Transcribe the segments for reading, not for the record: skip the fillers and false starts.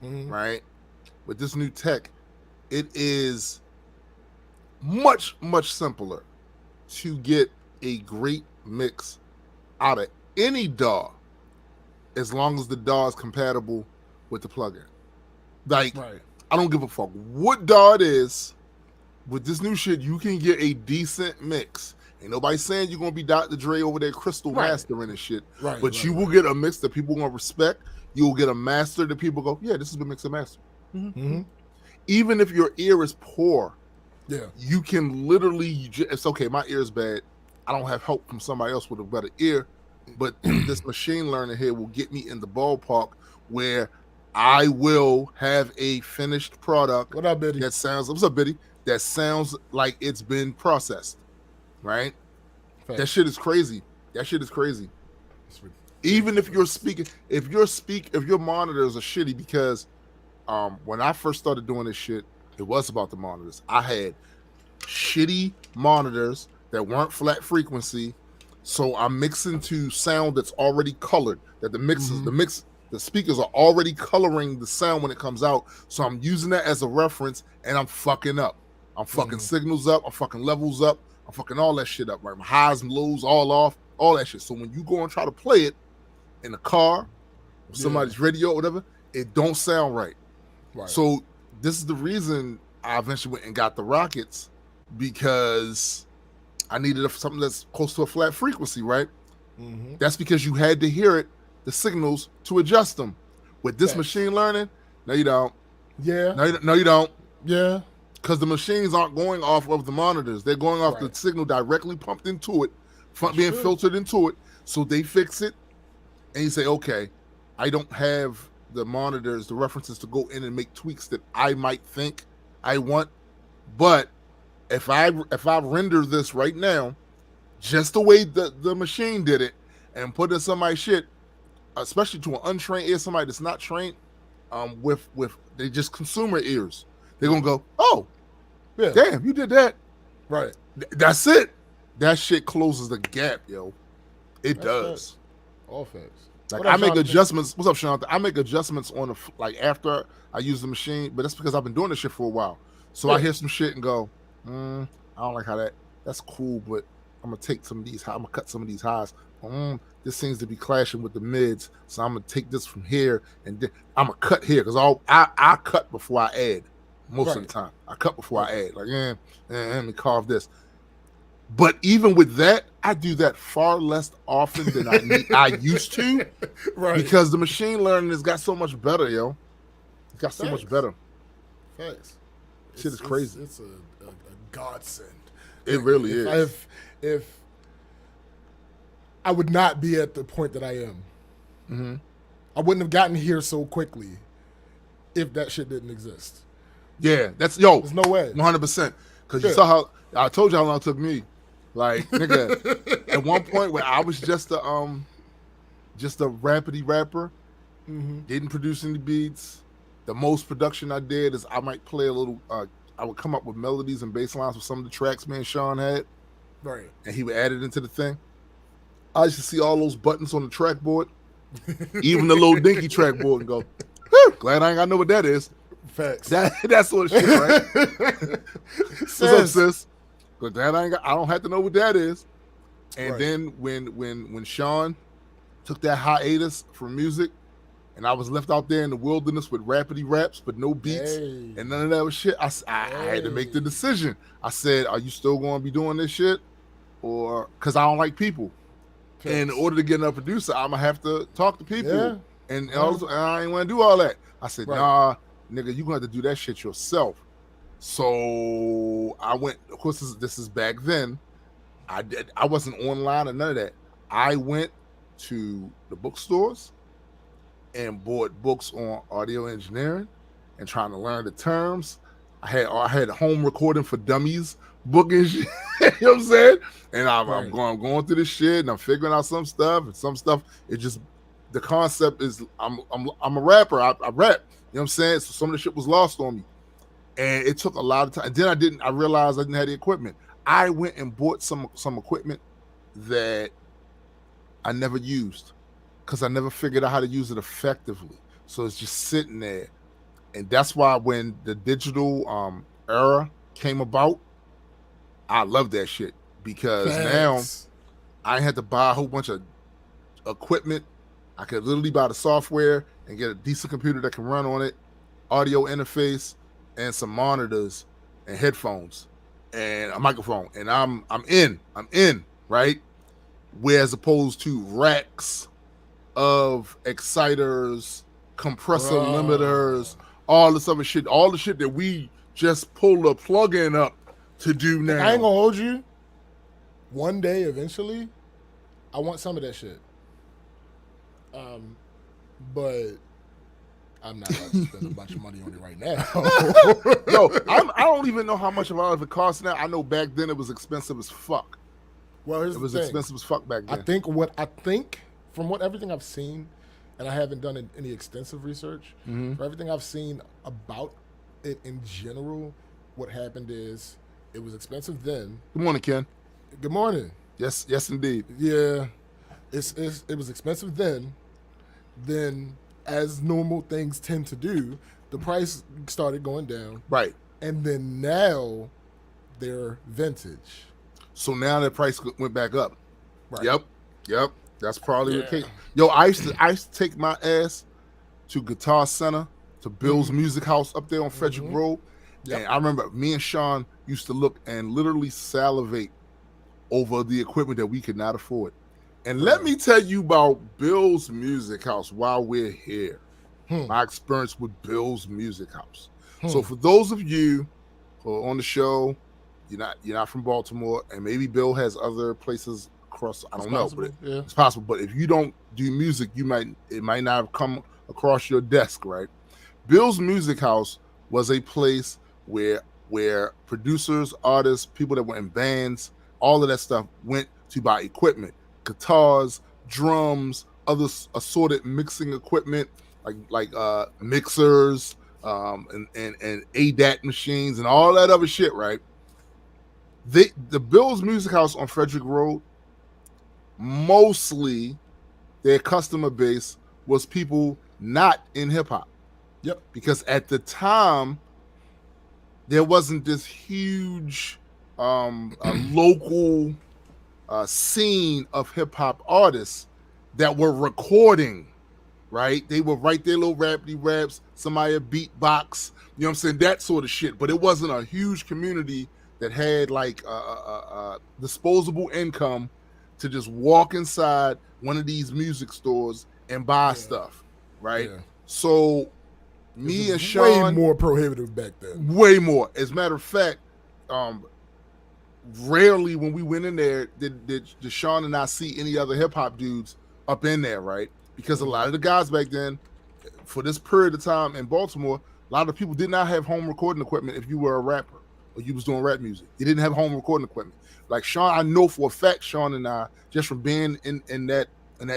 right? With this new tech, it is much, much simpler to get a great mix out of any DAW as long as the DAW is compatible with the plugin. Like, Right. I don't give a fuck what DAW it is. With this new shit, you can get a decent mix. Ain't nobody saying you're gonna be Dr. Dre over there crystal Right. mastering and shit, Right. but you Right. will Right. get a mix that people gonna respect. You'll get a master that people go, yeah, this has been mixed and mastered. Mm-hmm. Even if your ear is poor, Yeah. you can literally. It's okay. My ear is bad. I don't have help from somebody else with a better ear, but this machine learning here will get me in the ballpark where I will have a finished product What up, Biddy? that sounds. What's up, Biddy? That sounds like it's been processed, right? That Facts. shit is crazy. That shit is crazy. It's Even if you're ridiculous. speaking, if your monitors are shitty, because when I first started doing this shit, it was about the monitors. I had shitty monitors that weren't flat frequency, so I'm mixing to sound that's already colored. That the speakers are already coloring the sound when it comes out. So I'm using that as a reference, and I'm fucking up. I'm fucking signals up. I'm fucking levels up. I'm fucking all that shit up. Right, my highs and lows all off. All that shit. So when you go and try to play it in a car, or somebody's radio, or whatever, it don't sound right. Right. So this is the reason I eventually went and got the Rockets, because I needed something that's close to a flat frequency, right? That's because you had to hear it, the signals, to adjust them. With this machine learning, no, you don't. Yeah. No, you don't. Yeah. Because the machines aren't going off of the monitors. They're going off the Right. signal directly pumped into it, being filtered into it. So they fix it, and you say, okay, I don't have the monitors, the references to go in and make tweaks that I might think I want. But if I render this right now, just the way the machine did it, and put in somebody's shit, especially to an untrained ear, somebody that's not trained, with they just consumer ears, they're gonna go, oh, Yeah. damn, you did that. Right. That's it. That shit closes the gap, yo. It does. All facts. Like, What up, I make Sean? adjustments. What's up, Sean? I make adjustments on like after I use the machine, but that's because I've been doing this shit for a while. So I hear some shit and go, I don't like how that's cool, but I'm gonna take some of these. I'm gonna cut some of these highs. This seems to be clashing with the mids, so I'm gonna take this from here and I'm gonna cut here, because I cut before I add most of the time. I cut before I add. Like, let me carve this. But even with that, I do that far less often than I used to, Right. because the machine learning has got so much better, yo. It's got so much better. Facts. Shit is crazy. It's a godsend. It really is. If I would not be at the point that I am, I wouldn't have gotten here so quickly if that shit didn't exist. Yeah, There's no way. 100%. Because you saw how I told you how long it took me. Like, nigga, at one point where I was just a rapidy rapper, didn't produce any beats. The most production I did is I might play a little. I would come up with melodies and bass lines for some of the tracks me and Sean had, Right. and he would add it into the thing. I used to see all those buttons on the track board, even the little dinky track board, and go, glad I ain't got to know what that is. Facts. That sort of shit, right? What's up, sis? But that I don't have to know what that is. And then when Sean took that hiatus from music, and I was left out there in the wilderness with rapidy raps but no beats and none of that was shit, I had to make the decision. I said, are you still going to be doing this shit? Or because I don't like people. And in order to get another producer, I'm going to have to talk to people. And I ain't want to do all that. I said, nah, nigga, you're going to have to do that shit yourself. So I went, of course, this is back then. I wasn't online or none of that. I went to the bookstores and bought books on audio engineering and trying to learn the terms. I had a home recording for dummies book and shit. You know what I'm saying? And I'm going through this shit and I'm figuring out some stuff, and some stuff it just, the concept is I'm a rapper. I rap. You know what I'm saying? So some of the shit was lost on me. And it took a lot of time. And then I realized I didn't have the equipment. I went and bought some equipment that I never used because I never figured out how to use it effectively. So it's just sitting there And that's why when the digital era came about, I love that shit because now I had to buy a whole bunch of equipment. I could literally buy the software and get a decent computer that can run on it, audio interface, and some monitors and headphones and a microphone. And I'm in, right? Whereas opposed to racks of exciters, compressor limiters, all this other shit, all the shit that we just pull the plug-in up to do now. I ain't gonna hold you. One day, eventually, I want some of that shit. But I'm not about to spend a bunch of money on it right now. Yo, I don't even know how much of all of it costs now. I know back then it was expensive as fuck. Well, here's it was the thing. expensive as fuck back then. I think from everything I've seen, and I haven't done any extensive research, for everything I've seen about it in general, what happened is it was expensive then. Good morning, Ken. Good morning. Yes, indeed. Yeah, it was expensive then. Then, as normal things tend to do, the price started going down. Right. And then now, they're vintage. So now the price went back up. Right. Yep. That's probably the case. Yo, I used to take my ass to Guitar Center, to Bill's Music House up there on Frederick Road. Yep. And I remember me and Sean used to look and literally salivate over the equipment that we could not afford. And let me tell you about Bill's Music House while we're here. My experience with Bill's Music House. So for those of you who are on the show, you're not from Baltimore, and maybe Bill has other places across. I don't know, but it's possible. But if you don't do music, it might not have come across your desk, right? Bill's Music House was a place where producers, artists, people that were in bands, all of that stuff went to buy equipment. Guitars, drums, other assorted mixing equipment like mixers and ADAT machines and all that other shit, right? The Bill's Music House on Frederick Road, mostly their customer base was people not in hip hop. Yep. Because at the time there wasn't this huge local scene of hip hop artists that were recording, right? They would write their little rapidy raps, somebody a beatbox, you know what I'm saying? That sort of shit. But it wasn't a huge community that had like disposable income to just walk inside one of these music stores and buy stuff, right? Yeah. So me and Sean, way more prohibitive back then. Way more. As a matter of fact, rarely when we went in there did Sean and I see any other hip hop dudes up in there, right? Because a lot of the guys back then, for this period of time in Baltimore, a lot of people did not have home recording equipment. If you were a rapper or you was doing rap music, they didn't have home recording equipment. Like Sean, I know for a fact, Sean and I, just from being in that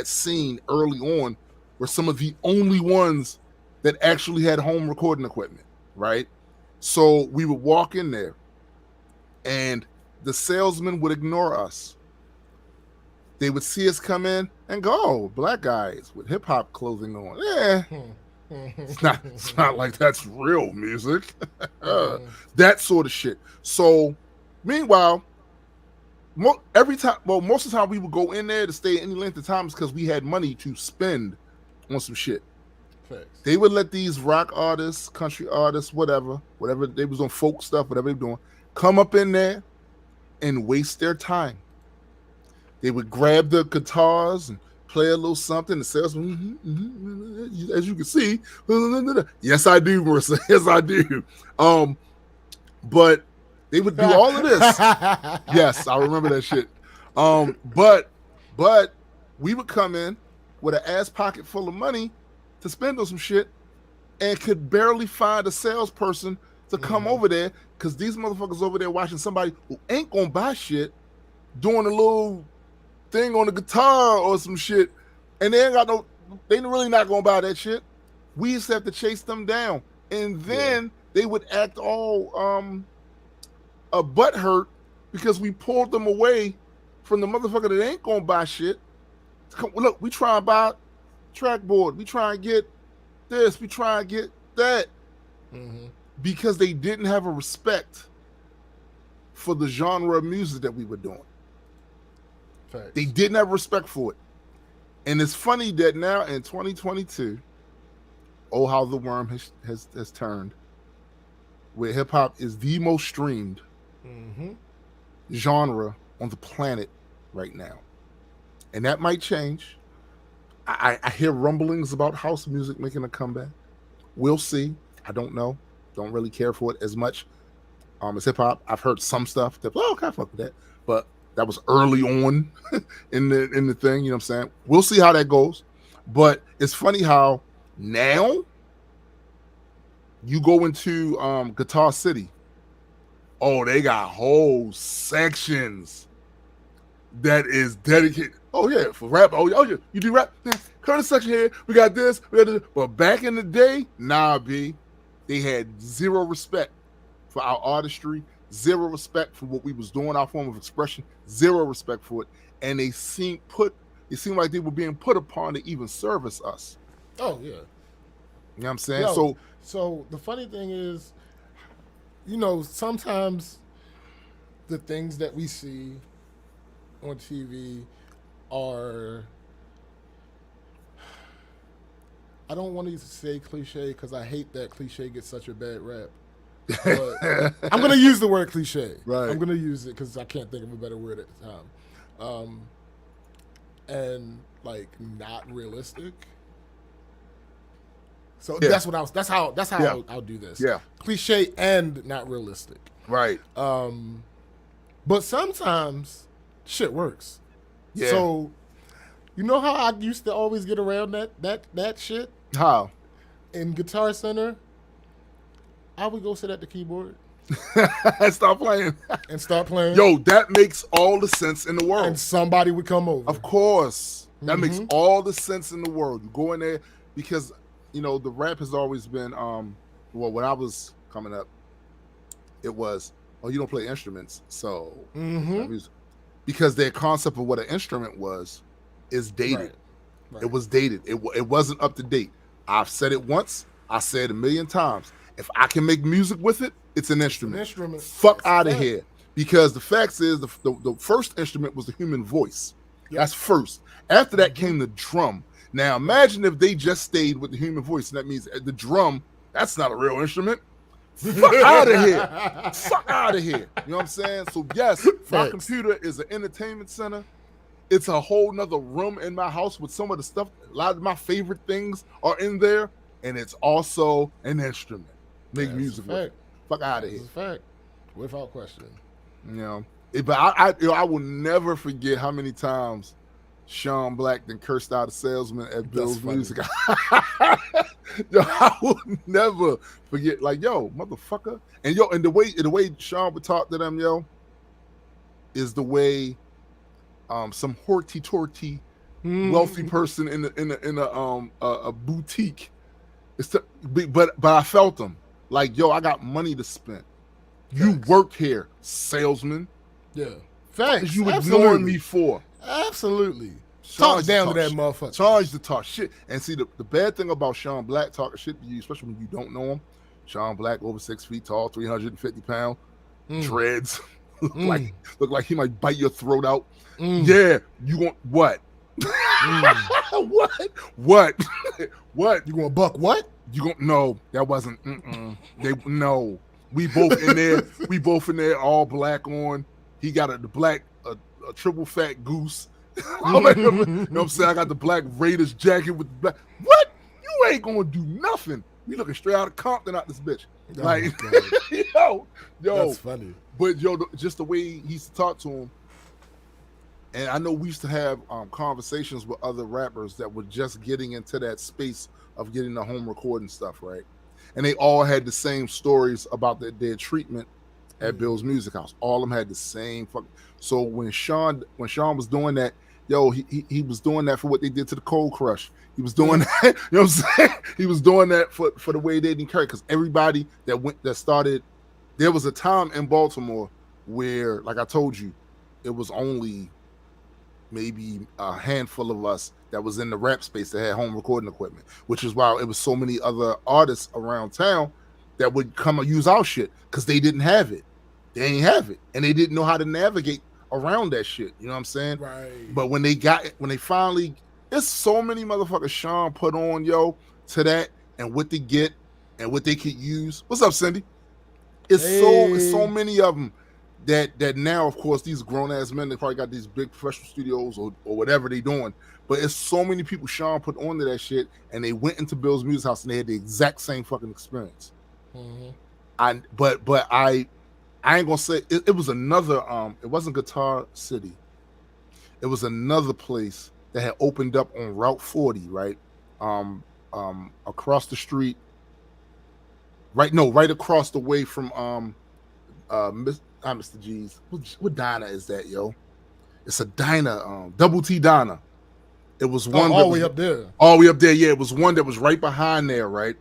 scene early on, were some of the only ones that actually had home recording equipment, right? So we would walk in there, and the salesman would ignore us. They would see us come in and go, "Oh, black guys with hip hop clothing on." Yeah, it's not like that's real music. That sort of shit. So, meanwhile, most of the time we would go in there to stay any length of time because we had money to spend on some shit. Thanks. They would let these rock artists, country artists, whatever they was on folk stuff, whatever they were doing, come up in there and waste their time. They would grab the guitars and play a little something. The salesman, as you can see, yes, I do, Marissa. Yes, I do. But they would do all of this. Yes, I remember that shit. But we would come in with an ass pocket full of money to spend on some shit and could barely find a salesperson to come over there because these motherfuckers over there watching somebody who ain't gonna buy shit doing a little thing on the guitar or some shit, and they really not gonna buy that shit. We used to have to chase them down, and then they would act all a butthurt because we pulled them away from the motherfucker that ain't gonna buy shit. Look, we try and buy trackboard, we try and get this, we try and get that, because they didn't have a respect for the genre of music that we were doing. Facts. They didn't have respect for it. And it's funny that now in 2022, oh, how the worm has turned, where hip hop is the most streamed genre on the planet right now. And that might change. I hear rumblings about house music making a comeback. We'll see. I don't know. Don't really care for it as much as hip hop. I've heard some stuff that, oh, okay, I fuck with that. But that was early on in the thing, you know what I'm saying? We'll see how that goes. But it's funny how now you go into Guitar City. Oh, they got whole sections that is dedicated. Oh, yeah, for rap. Oh, yeah, you do rap? Yeah, Curtis section here. We got this. But back in the day, nah, B, they had zero respect for our artistry, zero respect for what we was doing, our form of expression, zero respect for it. And it seemed like they were being put upon to even service us. Oh, yeah. You know what I'm saying? So the funny thing is, sometimes the things that we see on TV are, I don't want to say cliche because I hate that cliche gets such a bad rap. But I'm going to use the word cliche. Right. I'm going to use it because I can't think of a better word at the time. And like not realistic. So that's how I'll do this. Yeah. Cliche and not realistic. Right. But sometimes shit works. Yeah. So you know how I used to always get around that shit? How? In Guitar Center, I would go sit at the keyboard. Stop playing. And start playing. Yo, that makes all the sense in the world. And somebody would come over. Of course. That makes all the sense in the world. You go in there because, the rap has always been, when I was coming up, it was, oh, you don't play instruments. So, because their concept of what an instrument was is dated. Right. It was dated. It wasn't up to date. I've said it once. I said it a million times. If I can make music with it, it's an instrument. Fuck out of here. Because the fact is, the first instrument was the human voice. Yep. That's first. After that came the drum. Now, imagine if they just stayed with the human voice, and that means the drum, that's not a real instrument. Fuck out of here. Fuck out of here. You know what I'm saying? So, yes, my computer is an entertainment center. It's a whole nother room in my house with some of the stuff. A lot of my favorite things are in there, and it's also an instrument. Make music with it. Fuck out of here. That's a fact. Without question. But I will never forget how many times Sean Black then cursed out a salesman at Bill's Music. Yo, I will never forget. Like, yo, motherfucker. And the way Sean would talk to them, is the way some horty-torty wealthy person in a boutique. But I felt them. Like, yo, I got money to spend. You work here, salesman. Yeah. Facts. You ignoring me for? Absolutely. Talk down to that motherfucker. Charge to talk shit. And see, the bad thing about Sean Black talking shit to you, especially when you don't know him, Sean Black, over 6 feet tall, 350 pounds, dreads, look like he might bite your throat out. Yeah, you want what? What? What? You gonna buck what? No, that wasn't. No. We both in there. We both in there, all black on. He got a triple fat goose. You know what I'm saying? I got the black Raiders jacket with the black. What? You ain't gonna do nothing. We looking straight out of Compton out this bitch. Yo. That's funny. But just the way he used to talk to him. And I know we used to have conversations with other rappers that were just getting into that space of getting the home recording stuff, right? And they all had the same stories about their treatment at Bill's Music House. All of them had the same So when Sean was doing that, he was doing that for what they did to the Cold Crush. He was doing that, you know what I'm saying? He was doing that for the way they didn't care, because everybody that started, there was a time in Baltimore where, like I told you, it was only maybe a handful of us that was in the rap space that had home recording equipment, which is why it was so many other artists around town that would come and use our shit because they didn't have it. They ain't have it, and they didn't know how to navigate around that shit. You know what I'm saying? Right. But when they finally, there's so many motherfuckers Sean put on, yo, to that, and what they get and what they could use. What's up, Cindy? It's so many of them that now, of course, these grown ass men, they probably got these big professional studios or whatever they doing. But it's so many people Sean put onto that shit, and they went into Bill's Music House and they had the exact same fucking experience. Mm-hmm. But I ain't gonna say it was another. It wasn't Guitar City. It was another place that had opened up on Route 40, right? Across the street. Right across the way from Mr. G's. What diner is that, yo? It's a diner, Double T Diner. It was one all the way up there. All the way up there, yeah. It was one that was right behind there, right?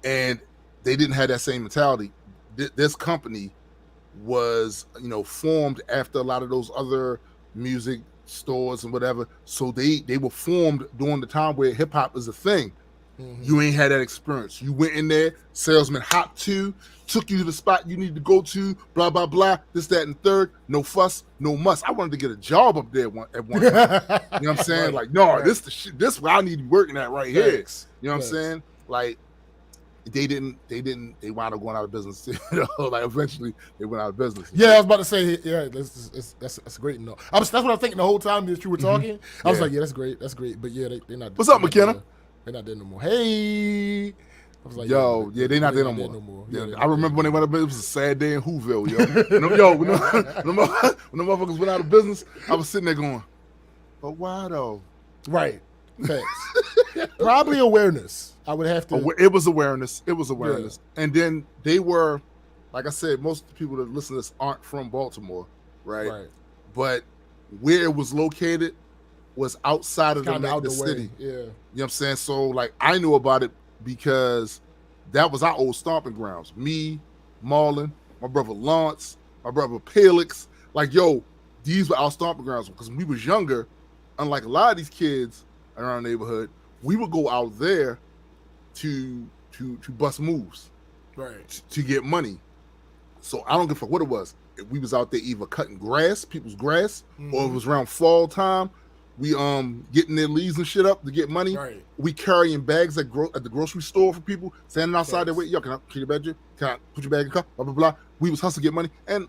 And they didn't have that same mentality. This company was, formed after a lot of those other music stores and whatever. So they were formed during the time where hip hop is a thing. Mm-hmm. You ain't had that experience. You went in there, salesman hopped to, took you to the spot you need to go to, blah, blah, blah, this, that, and third. No fuss, no muss. I wanted to get a job up there at one time. You know what I'm saying? Like, no, this the shit. This where I need to be working at right here. You know what I'm saying? Like, they wound up going out of business. Like eventually they went out of business. Yeah, I was about to say, yeah, that's great. No, that's what I'm thinking the whole time that you were talking. Mm-hmm. I was like, yeah, that's great. But yeah, they're not. What's up, McKenna? They're not there no more. Hey, I was like, they're not there no more. Yeah, I remember when they went out of business. It was a sad day in Whoville, yo. When the motherfuckers went out of business, I was sitting there going, but why though? Right. Thanks. Probably awareness. I would have to. It was awareness. Yeah. And then they were, like I said, most of the people that listen to this aren't from Baltimore, right? But where it was located was outside of the city. Yeah. You know what I'm saying? So, like, I knew about it because that was our old stomping grounds. Me, Marlon, my brother Lawrence, my brother Pelix. Like, yo, these were our stomping grounds. Because when we was younger, unlike a lot of these kids around the neighborhood, we would go out there to bust moves, right? To get money. So I don't give a fuck what it was. If we was out there either cutting people's grass, or it was around fall time, we getting their leaves and shit up to get money. Right. We carrying bags at the grocery store for people, standing outside there waiting. Yo, can I put your bag in? Can I put your bag in the car? Blah blah blah. We was hustling to get money and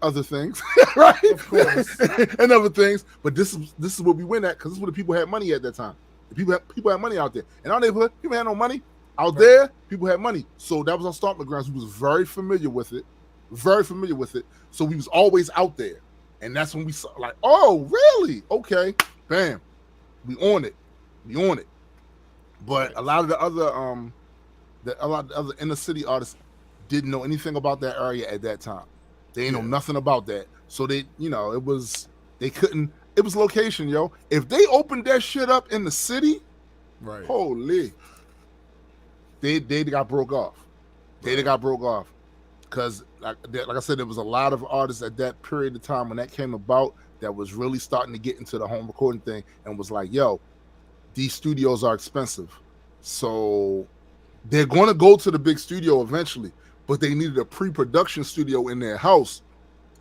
other things, right? Of course, and other things. But this is what we went at because this is where the people had money at that time. People had money out there. In our neighborhood, people had no money. Out there, people had money. So that was our stomping grounds. We was very familiar with it. So we was always out there. And that's when we saw, like, oh, really? Okay. Bam. We on it. But a lot of the other inner city artists didn't know anything about that area at that time. They didn't know nothing about that. So they couldn't. It was location, yo. If they opened that shit up in the city, right? Holy, they got broke off. They got broke off because, like I said, there was a lot of artists at that period of time when that came about that was really starting to get into the home recording thing and was like, yo, these studios are expensive, so they're going to go to the big studio eventually, but they needed a pre-production studio in their house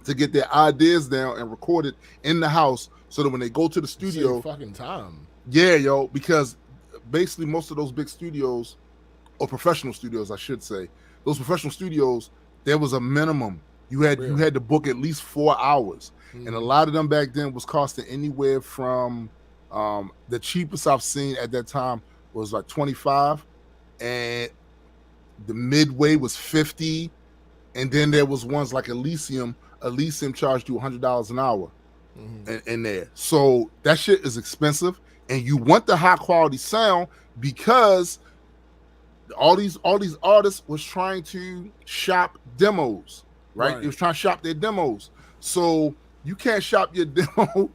to get their ideas down and record it in the house. So that when they go to the studio, save fucking time. Yeah, yo, because basically most of those big studios, or professional studios, I should say, those professional studios, there was a minimum. You had to book at least 4 hours, and a lot of them back then was costing anywhere from the cheapest I've seen at that time was like 25, and the midway was 50, and then there was ones like Elysium. Elysium charged you $100 an hour. In there, so that shit is expensive, and you want the high quality sound because all these artists was trying to shop demos, right? They was trying to shop their demos, so you can't shop your demo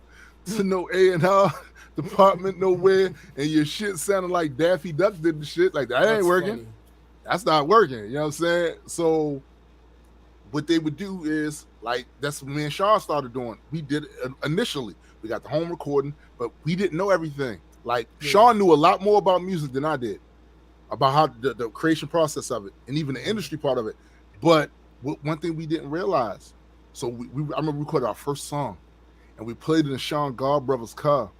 to no A&R department nowhere, and your shit sounded like Daffy Duck did the shit. Like that ain't working. Funny. That's not working. You know what I'm saying? So what they would do is, like, that's what me and Sean started doing. We did it initially. We got the home recording, but we didn't know everything. Like, Sean knew a lot more about music than I did. about how the creation process of it, and even the industry part of it. But one thing we didn't realize, so I remember we recorded our first song, and we played it in Sean God Brothers' car.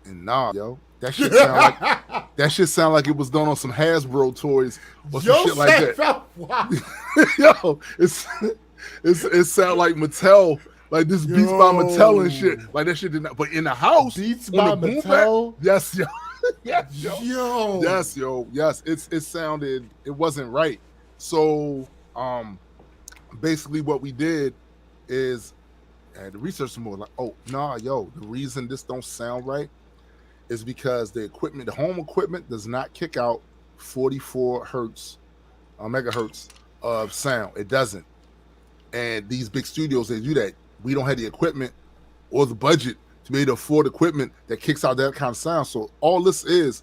And that shit sound like it was done on some Hasbro toys or some shit like that. Wow. Yo, it sound like Mattel, like this Beats by Mattel and shit. Like that shit did not. But in the house, Beats by Mattel. Yes, yo. Yes, yo. Yes, it sounded. It wasn't right. So, basically, what we did is I had to research some more. Like, the reason this don't sound right is because the home equipment does not kick out 44 hertz, megahertz of sound. It doesn't. And these big studios, they do that. We don't have the equipment or the budget to be able to afford equipment that kicks out that kind of sound. So all this is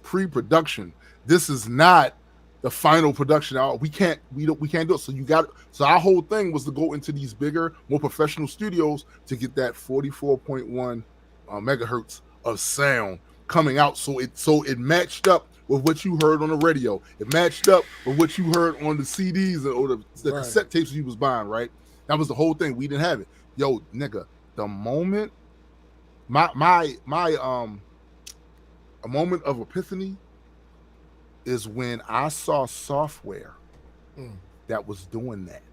pre-production. This is not the final production out. We can't do it. So our whole thing was to go into these bigger, more professional studios to get that 44.1 megahertz of sound coming out. So it matched up with what you heard on the radio. It matched up with what you heard on the CDs or the cassette tapes you was buying, right? That was the whole thing. We didn't have it. Yo, nigga, the moment a moment of epiphany is when I saw software that was doing that.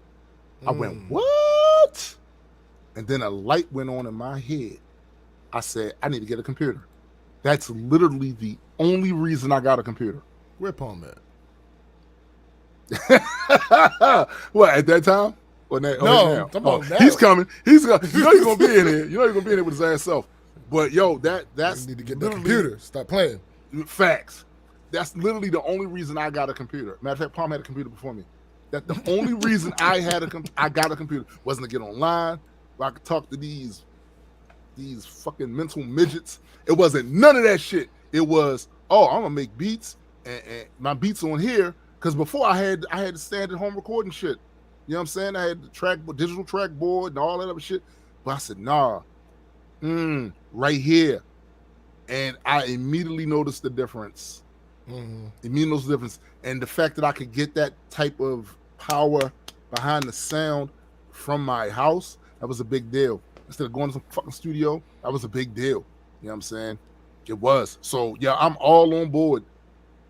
I went, what? And then a light went on in my head. I said, I need to get a computer. That's literally the only reason I got a computer. Where Palm at? What, at that time? Or now? No, now? He's coming. He's gonna be in here. You know he's gonna be in here with his ass self. But yo, that's you need to get the computer. Stop playing. Facts. That's literally the only reason I got a computer. Matter of fact, Palm had a computer before me. That the only reason I got a computer wasn't to get online where I could talk to these fucking mental midgets. It wasn't none of that shit. It was, I'm gonna make beats and my beats on here. Because before I had the standard home recording shit. You know what I'm saying? I had the digital track board and all that other shit. But I said, nah, right here. And I immediately noticed the difference. Immediately noticed the difference. And the fact that I could get that type of power behind the sound from my house, that was a big deal. Instead of going to some fucking studio, that was a big deal. You know what I'm saying? It was. So, yeah, I'm all on board.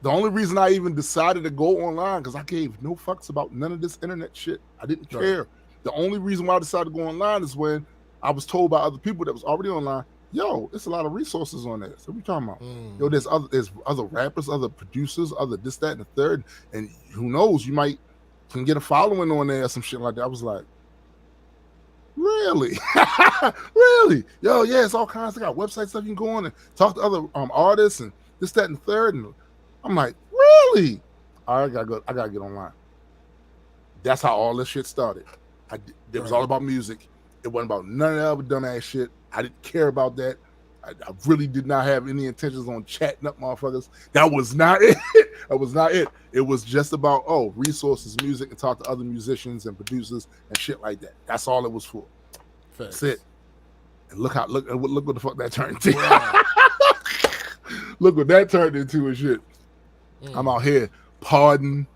The only reason I even decided to go online, because I gave no fucks about none of this internet shit. I didn't care. The only reason why I decided to go online is when I was told by other people that was already online, yo, it's a lot of resources on there. So what you talking about? Yo, there's other rappers, other producers, other this, that, and the third. And who knows, you can get a following on there or some shit like that. I was like, really? Really? Yo, yeah, it's all kinds. I got website stuff you can go on and talk to other artists and this, that, and the third. And I'm like, really? All right, I gotta get online. That's how all this shit started. It was all about music. It wasn't about none of that other dumbass shit. I didn't care about that. I really did not have any intentions on chatting up motherfuckers. That was not it. That was not it. It was just about, resources, music, and talk to other musicians and producers and shit like that. That's all it was for. Facts. That's it. And look what the fuck that turned into. Wow. Look what that turned into and shit. I'm out here podding.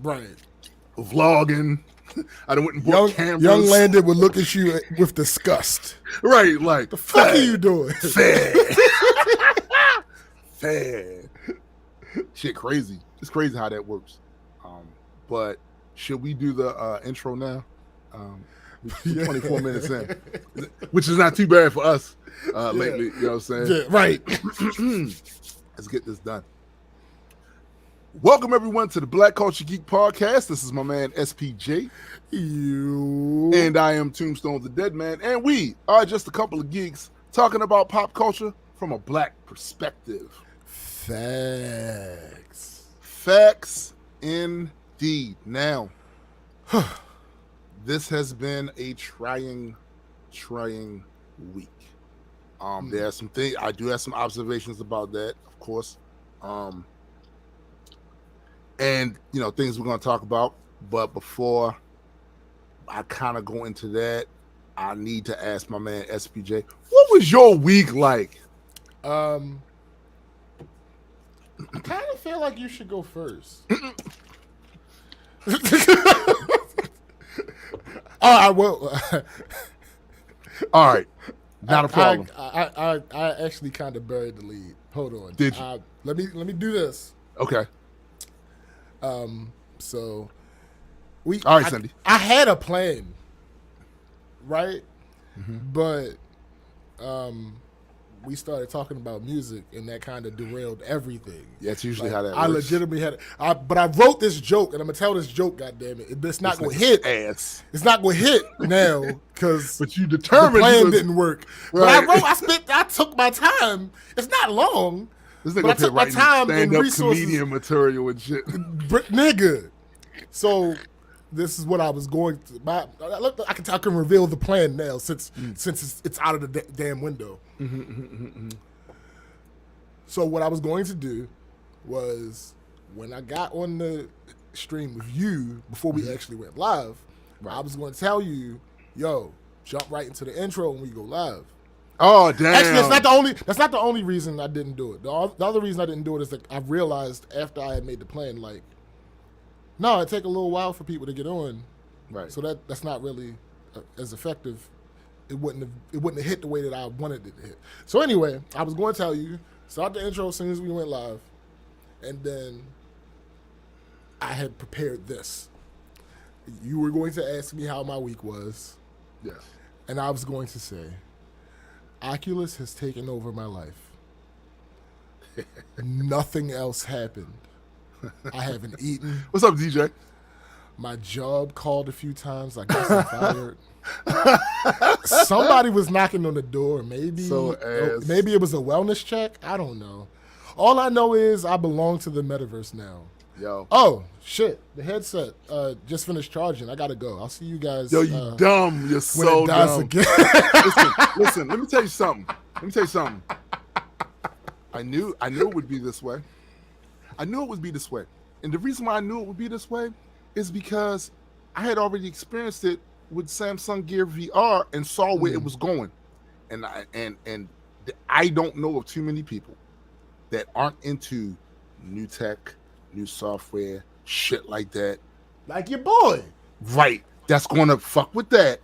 Right. Vlogging. I done went and bought cameras. Young Landon would look at you with disgust. Right, like, the fuck are you doing? Fair. Shit, crazy. It's crazy how that works. But should we do the intro now? 24 minutes in, which is not too bad for us lately. You know what I'm saying? Yeah, right. Let's get this done. Welcome, everyone, to the Black Culture Geek Podcast. This is my man, SPJ. And I am Tombstone the Dead Man. And we are just a couple of geeks talking about pop culture from a black perspective. Facts. Facts indeed. Now, this has been a trying week. There are some things, I do have some observations about that, of course. And, things we're going to talk about. But before I kind of go into that, I need to ask my man, SPJ, what was your week like? I kind of feel like you should go first. I will. All right. Not a problem. I actually kind of buried the lead. Hold on. Did you? Let me do this. Okay. So All right, Cindy. I had a plan, right? But we started talking about music, and that kind of derailed everything. Yeah, it's usually how that works. I legitimately had it. But I wrote this joke, and I'm gonna tell this joke. Goddamn it! It's not gonna hit. Ass. It's not gonna hit now because But you determined the plan didn't work. Right. But I took my time. It's not long. This But I took my time and resources. Comedian material and shit. Nigga. So this is what I was going to. I can reveal the plan now since it's out of the damn window. So what I was going to do was when I got on the stream with you before we actually went live, I was going to tell you, yo, jump right into the intro when we go live. Oh damn! Actually, that's not the only reason I didn't do it. The other reason I didn't do it is that I realized after I had made the plan, like, no, it take a little while for people to get on, Right. So that's not really as effective. It wouldn't have hit the way that I wanted it to hit. So anyway, I was going to tell you, start the intro as soon as we went live, and then I had prepared this. You were going to ask me how my week was. Yes. And I was going to say, Oculus has taken over my life. Nothing else happened. I haven't eaten. What's up, DJ? My job called a few times. I guess I'm fired. Somebody was knocking on the door. Maybe it was a wellness check. I don't know. All I know is I belong to the metaverse now. Yo. Oh, shit. The headset just finished charging. I got to go. I'll see you guys. Yo, you dumb. You're so dumb. Again. listen, let me tell you something. I knew it would be this way. And the reason why I knew it would be this way is because I had already experienced it with Samsung Gear VR and saw where it was going. And I don't know of too many people that aren't into new tech, new software, shit like that. Like your boy. Right. That's going to fuck with that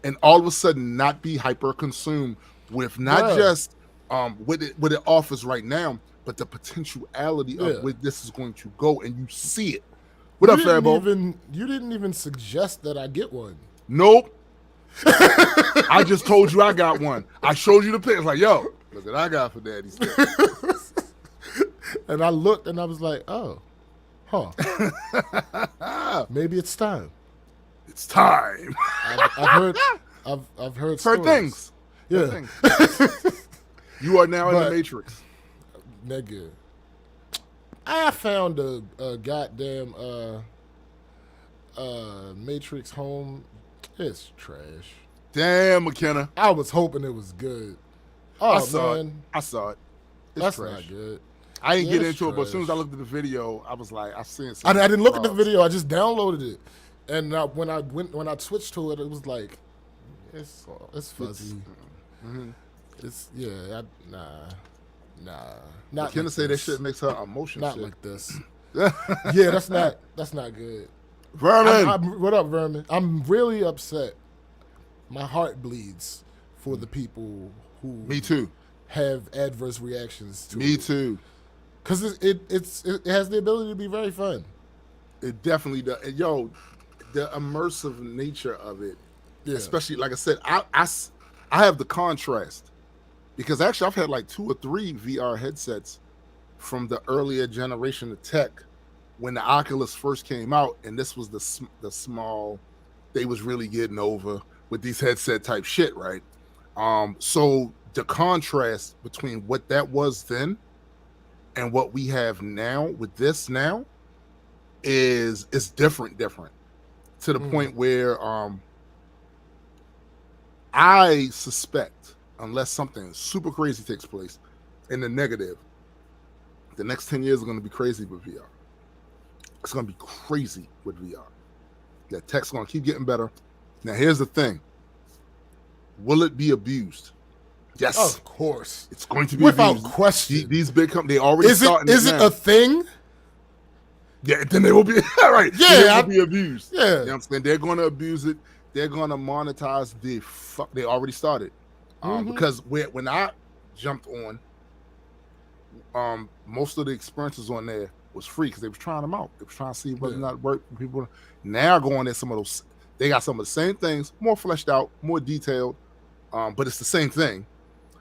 and all of a sudden not be hyper consumed with not just what it offers right now, but the potentiality of where this is going to go, and you see it. What up, Fabo? You didn't even suggest that I get one. Nope. I just told you I got one. I showed you the picture. Like, yo, look what I got for Daddy. And I looked and I was like, oh, maybe it's time. It's time. I've heard stories. Things. Yeah. Heard things. You are now in the Matrix. Nigga. I found a goddamn Matrix home. It's trash. Damn, McKenna. I was hoping it was good. Oh, I saw it. It's That's trash. not good. I didn't get into it, but as soon as I looked at the video, I was like, I seen I didn't look at the video. I just downloaded it, and when I switched to it, it was like, it's fuzzy. It's nah. Not McKenna like say that this. shit makes her emotional. Not shit. like this. Yeah, that's not good. Vermin. What up, Vermin? I'm really upset. My heart bleeds for the people who Me too. have adverse reactions to Me it. too. Because it has the ability to be very fun. It definitely does. And yo, the immersive nature of it, especially like I said, I have the contrast because actually I've had like 2 or 3 VR headsets from the earlier generation of tech when the Oculus first came out, and this was the small they was really getting over with these headset type shit, right? So the contrast between what that was then and what we have now with this now is different to the point where I suspect, unless something super crazy takes place in the negative, the next 10 years are going to be crazy with VR. It's going to be crazy with VR. That tech's going to keep getting better. Now, here's the thing. Will it be abused? Yes, of course, it's going to be without abused. question. These big companies, they already starting Is it now. a thing? Yeah, then they will be right. Yeah, then they will be abused. Yeah, you know what I'm saying? They're going to abuse it. They're going to monetize the fuck. They already started, because when I jumped on, most of the experiences on there was free because they was trying them out. They was trying to see whether or not it worked for people. Now going there, some of those, they got some of the same things, more fleshed out, more detailed, but it's the same thing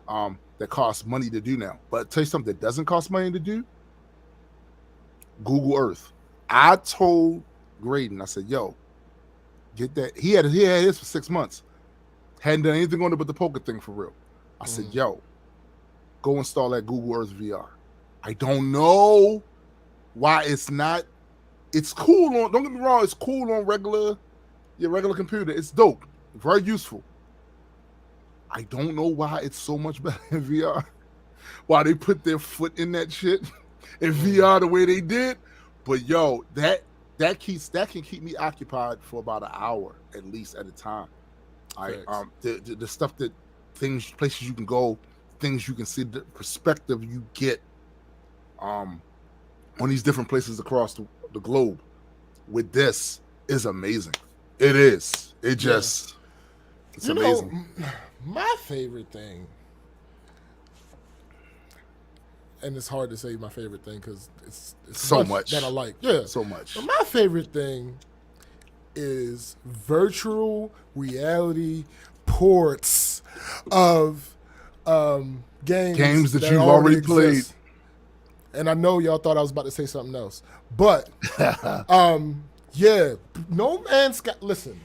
that costs money to do now. But I'll tell you something that doesn't cost money to do, Google Earth. I told Graydon, I said, yo, get that. He had his for 6 months. Hadn't done anything on it but the poker thing for real. I said, yo, go install that Google Earth VR. I don't know why it's not. It's cool on, don't get me wrong, it's cool on your regular computer. It's dope. Very useful. I don't know why it's so much better in VR. Why they put their foot in that shit in VR the way they did. But yo, that can keep me occupied for about an hour at least at a time. The stuff that places you can go, things you can see, the perspective you get on these different places across the globe with this is amazing. It is. It just it's amazing. My favorite thing, and it's hard to say my favorite thing because it's so much that I like. Yeah, so much. But my favorite thing is virtual reality ports of games that you've already exist. played. And I know y'all thought I was about to say something else, but yeah, No Man's Sky. Listen,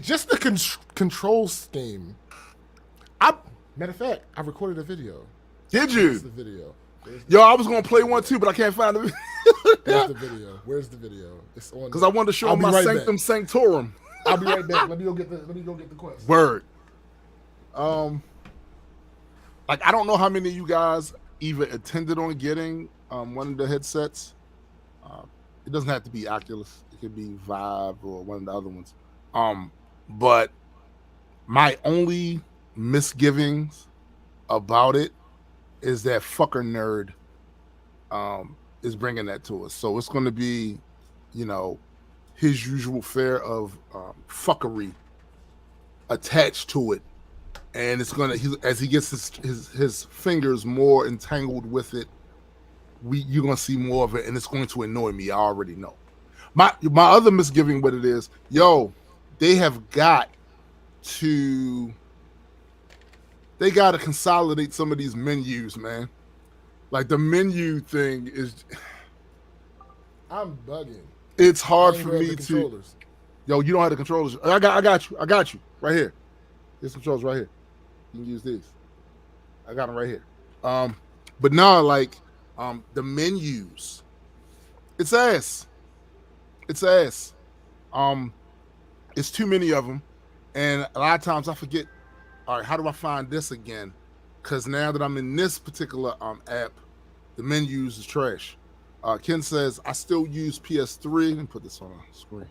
just the control scheme. Matter of fact, I recorded a video. Did you? Where's the video? Yo, I was gonna play one too, but I can't find it. Where's the video? Where's the video? It's on. Because I wanted to show them my Sanctum Sanctorum. I'll be right back. Let me go get the quest. Word. Like I don't know how many of you guys even attended on getting one of the headsets. It doesn't have to be Oculus. It could be Vive or one of the other ones. But my only misgivings about it is that fucker nerd is bringing that to us. So it's going to be, his usual fare of fuckery attached to it. And it's going to, as he gets his fingers more entangled with it, you're going to see more of it, and it's going to annoy me. I already know. My other misgiving with it is, they have got to consolidate some of these menus, man. Like the menu thing is, I'm bugging. It's hard for me to. Yo, you don't have the controllers. I got you right here. There's some controls right here. You can use these. I got them right here. But now, like, the menus, it's ass. It's ass. It's too many of them, and a lot of times I forget. All right, how do I find this again? Because now that I'm in this particular app, the menus is trash. Ken says, I still use PS3. Let me put this on the screen.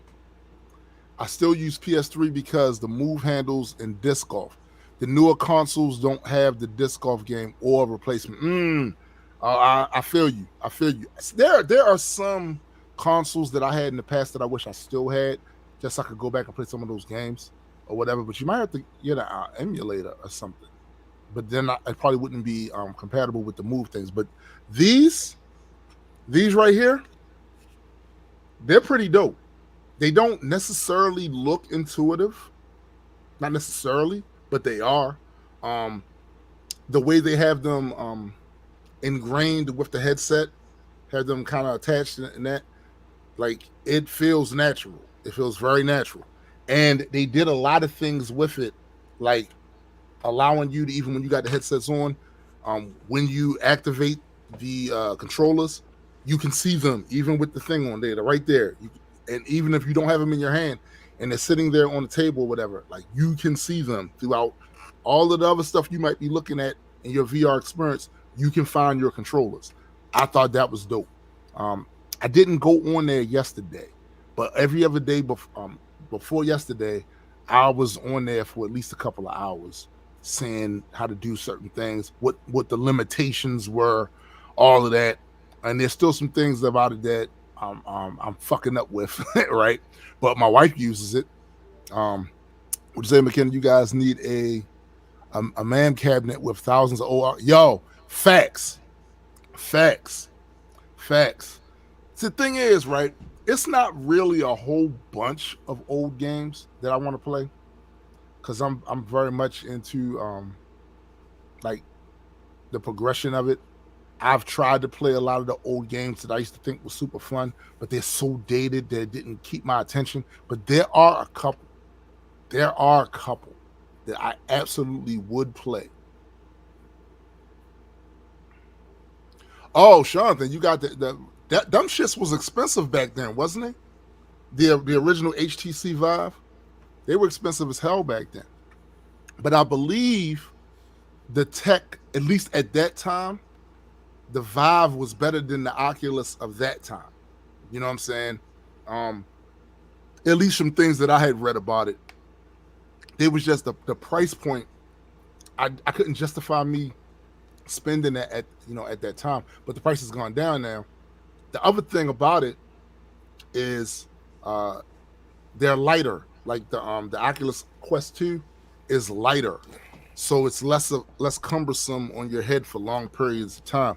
I still use PS3 because the move handles and disc golf. The newer consoles don't have the disc golf game or replacement. I feel you. There are some consoles that I had in the past that I wish I still had, just so I could go back and play some of those games or whatever. But you might have to get an emulator or something. But then it probably wouldn't be compatible with the move things. But these right here, they're pretty dope. They don't necessarily look intuitive. Not necessarily, but they are. The way they have them ingrained with the headset, have them kind of attached in that, like, it feels natural. It feels very natural. And they did a lot of things with it, like allowing you to, even when you got the headsets on, when you activate the controllers, you can see them even with the thing on there. They're right there. And even if you don't have them in your hand and they're sitting there on the table or whatever, like, you can see them throughout all of the other stuff you might be looking at in your VR experience. You can find your controllers. I thought that was dope. I didn't go on there yesterday, but every other day before yesterday, I was on there for at least a couple of hours saying how to do certain things, what the limitations were, all of that. And there's still some things about it that I'm fucking up with, right? But my wife uses it. Would you say, McKenna, you guys need a man cabinet with thousands of old? Yo, facts, facts, facts. See, the thing is, right? It's not really a whole bunch of old games that I want to play because I'm very much into like the progression of it. I've tried to play a lot of the old games that I used to think was super fun, but they're so dated that it didn't keep my attention. But there are a couple. There are a couple that I absolutely would play. Oh, Jonathan, you got that dumb shits was expensive back then, wasn't it? The original HTC Vive, they were expensive as hell back then. But I believe the tech, at least at that time, the Vive was better than the Oculus of that time. You know what I'm saying? At least from things that I had read about it. It was just the price point. I couldn't justify me spending that at that time. But the price has gone down now. The other thing about it is they're lighter. Like the Oculus Quest 2 is lighter. So it's less cumbersome on your head for long periods of time.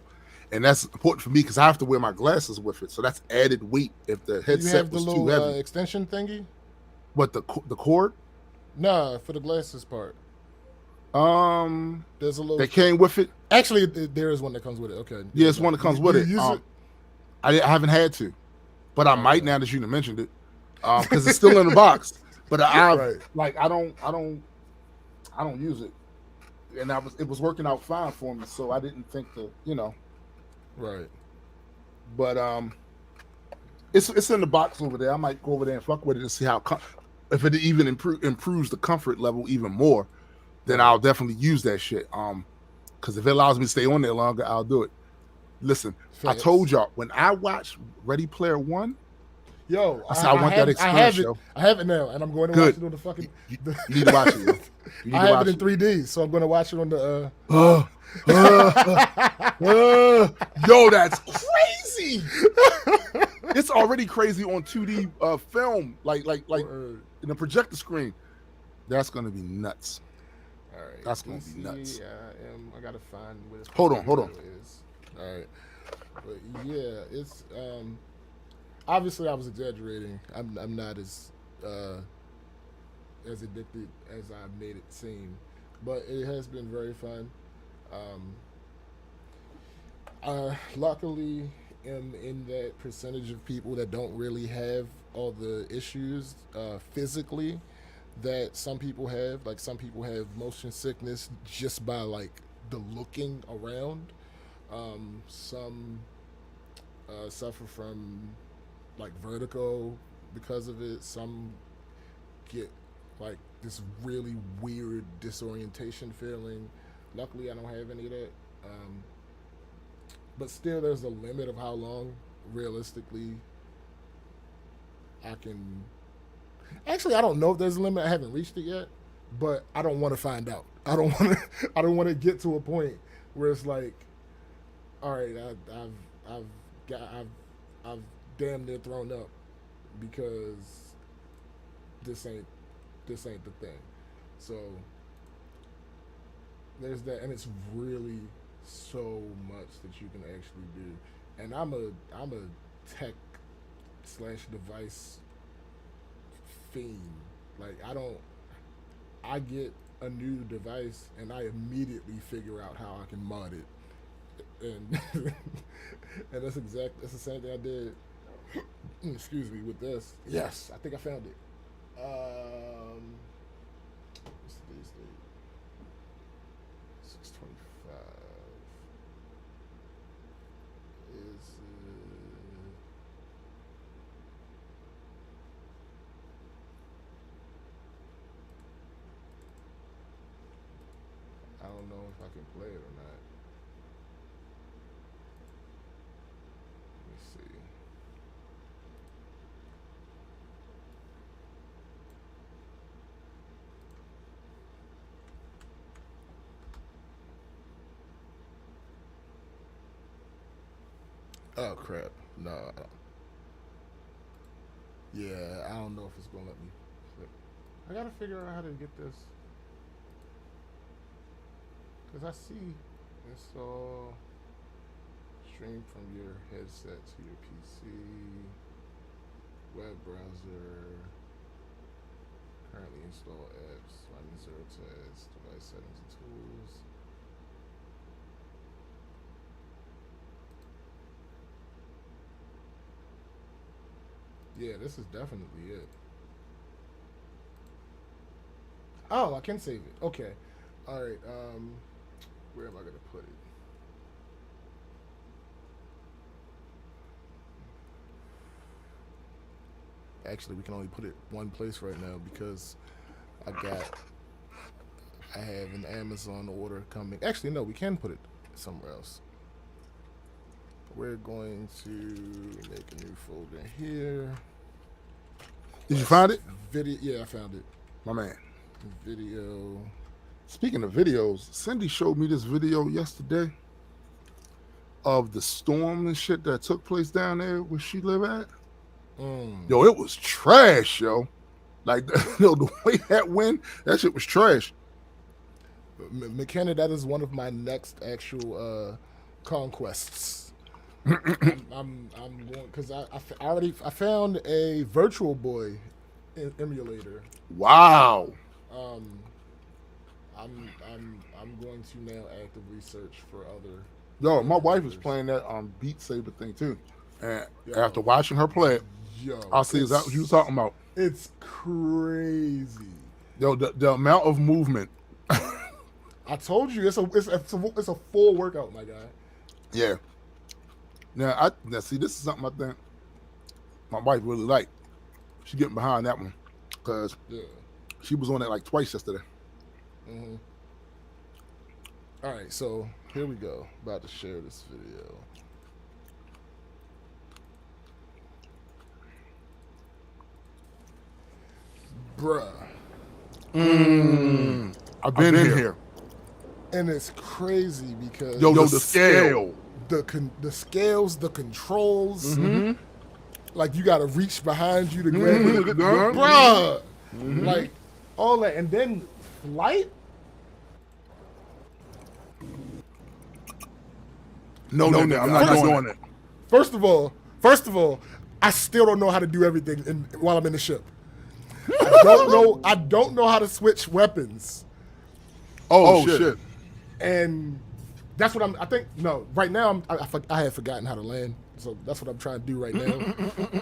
And that's important for me because I have to wear my glasses with it. So that's added weight if the headset was too heavy. Extension thingy? What, the cord? Nah, for the glasses part. There's a little that came with it. Actually, there is one that comes with it. Okay. Yeah, it's one that comes with it. Use it? I haven't had to, but I might now that you mentioned it, because it's still in the box. But I don't use it, and it was working out fine for me, so I didn't think to Right. But it's in the box over there. I might go over there and fuck with it and see how if it even improves the comfort level even more. Then I'll definitely use that shit. Because if it allows me to stay on there longer, I'll do it. Listen, I told y'all when I watched Ready Player One, I said I want that experience. I have it now, and I'm going to watch it on the fucking. You need to watch it. Yo. You need I have it in 3D, so I'm going to watch it on the. Yo, that's crazy. It's already crazy on 2D film, like in the projector screen. That's gonna be nuts. All right, that's gonna be nuts. I gotta find what it's. Hold on. Is. All right, but yeah, it's obviously I was exaggerating. I'm not as addicted as I made it seem, but it has been very fun. Luckily am in that percentage of people that don't really have all the issues physically that some people have. Like some people have motion sickness just by like the looking around. Some suffer from like vertigo because of it. Some get like this really weird disorientation feeling. Luckily, I don't have any of that. But still, there's a limit of how long, realistically, I can. Actually, I don't know if there's a limit. I haven't reached it yet, but I don't want to find out. I don't want to. I don't want to get to a point where it's like, all right, I've damn near thrown up because this ain't the thing. So there's that, and it's really so much that you can actually do. And I'm a tech / device fiend. Like I get a new device and I immediately figure out how I can mod it. And and that's the same thing I did excuse me with this. Yes, I think I found it. What's today's date? 6/25 is I don't know if I can play it or not. Let me see. Oh crap! No. Yeah, I don't know if it's gonna let me flip. I gotta figure out how to get this. Cause I see install stream from your headset to your PC, web browser, currently install apps, running zero test, device settings and tools. Yeah, this is definitely it. Oh, I can save it. Okay. All right. Where am I gonna put it? Actually, we can only put it one place right now because I have an Amazon order coming. Actually, no, we can put it somewhere else. We're going to make a new folder here. Did you find it? Video. Yeah, I found it. My man. Video. Speaking of videos, Cindy showed me this video yesterday of the storm and shit that took place down there where she live at. Yo, it was trash, yo. Like, the way that went, that shit was trash. McKenna, that is one of my next actual conquests. I'm going because I found a Virtual Boy emulator. Wow. I'm going to now actively search for other. Yo, my wife was playing that Beat Saber thing too, and after watching her play it, I see is that what you were talking about? It's crazy. Yo, the amount of movement. I told you it's a full workout, my guy. Yeah. Now see, this is something I think my wife really liked. She getting behind that one because she was on it like twice yesterday. Mm-hmm. All right, so here we go. About to share this video. Bruh. I've been here. And it's crazy because yo the scale. The scales, the controls. Mm-hmm. Like you gotta reach behind you to grab it. Bruh. Mm-hmm. Like all that. And then flight. No, I'm not doing it. First of all, I still don't know how to do everything while I'm in the ship. I don't know how to switch weapons. Oh shit. And that's what right now I have forgotten how to land. So that's what I'm trying to do right now.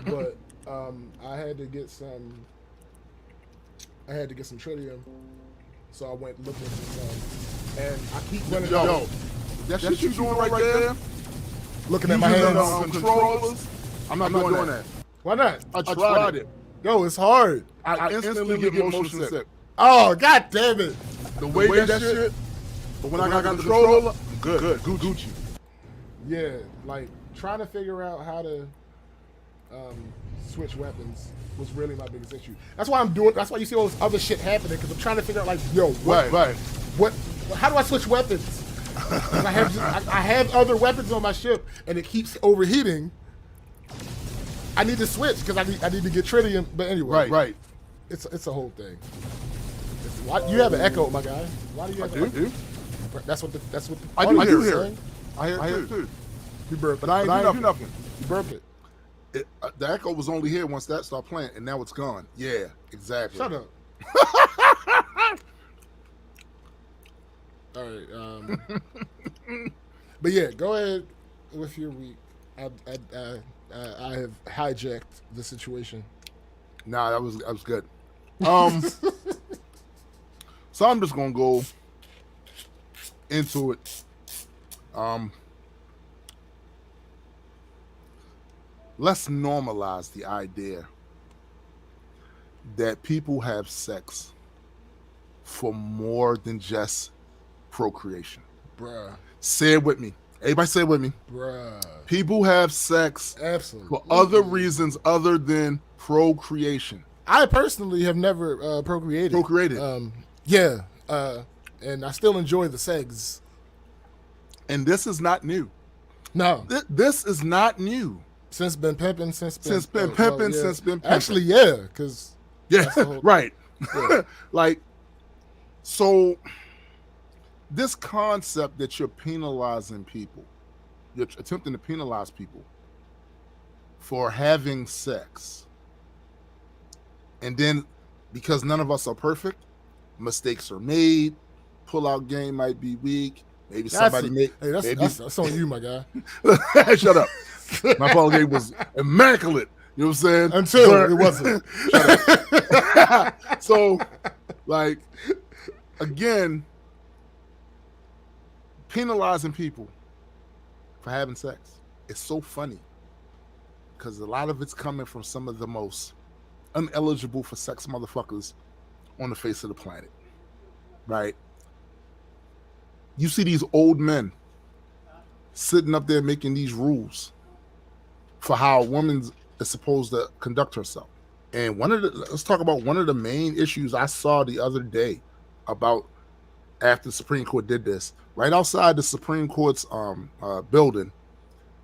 But I had to get some tritium. So I went looking for some. And I keep running out. That shit you doing right there? Looking at my hands on controllers. I'm not doing that. Why not? I tried it. Yo, it's hard. I instantly get motion sick. Oh, god damn it. The way that shit. But when I got the controller, I'm good. Gucci. Yeah, like trying to figure out how to switch weapons was really my biggest issue. That's why you see all this other shit happening, because I'm trying to figure out, like, yo, how do I switch weapons? I have other weapons on my ship, and it keeps overheating. I need to switch because I need to get tritium. But anyway, right. It's a whole thing. You have an echo, my guy. Why do you have an echo? That's what the I do hear it. I hear it too. You burped, but I ain't do nothing. You burped it. The echo was only here once that started playing, and now it's gone. Yeah, exactly. Shut up. All right. But yeah, go ahead with your week. I have hijacked the situation. Nah, that was good. So I'm just gonna go into it. Let's normalize the idea that people have sex for more than just procreation. Bruh. Say it with me. Everybody say it with me. Bruh. People have sex for other reasons other than procreation. I personally have never procreated. Yeah. And I still enjoy the sex. And this is not new. No. This is not new. Since been pimping. Since been pimping. Actually, yeah, because right. Yeah. Like, so this concept that you're penalizing people, you're attempting to penalize people for having sex, and then because none of us are perfect, mistakes are made, pull-out game might be weak. Maybe somebody made. Hey, that's on you, my guy. Shut up. My pull-out game was immaculate. You know what I'm saying? Until it wasn't. Shut up. So, like, again, penalizing people for having sex. It's so funny because a lot of it's coming from some of the most ineligible for sex motherfuckers on the face of the planet, right? You see these old men sitting up there making these rules for how a woman is supposed to conduct herself. And let's talk about one of the main issues I saw the other day about after the Supreme Court did this. Right outside the Supreme Court's building,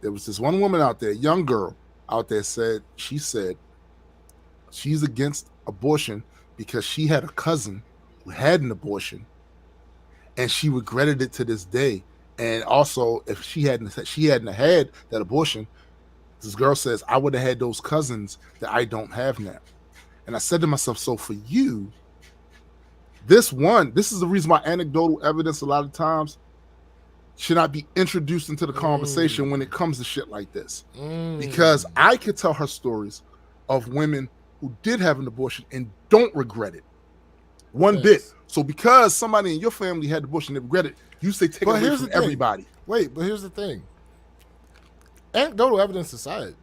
there was this one woman out there, young girl out there, said she's against abortion because she had a cousin who had an abortion and she regretted it to this day. And also, if she hadn't had that abortion, this girl says, I would have had those cousins that I don't have now. And I said to myself, so for you, this is the reason why anecdotal evidence a lot of times should not be introduced into the conversation when it comes to shit like this. Because I could tell her stories of women who did have an abortion and don't regret it one bit. So because somebody in your family had an abortion and regret it, you say take it away from everybody. Wait, but here's the thing. Anecdotal evidence aside,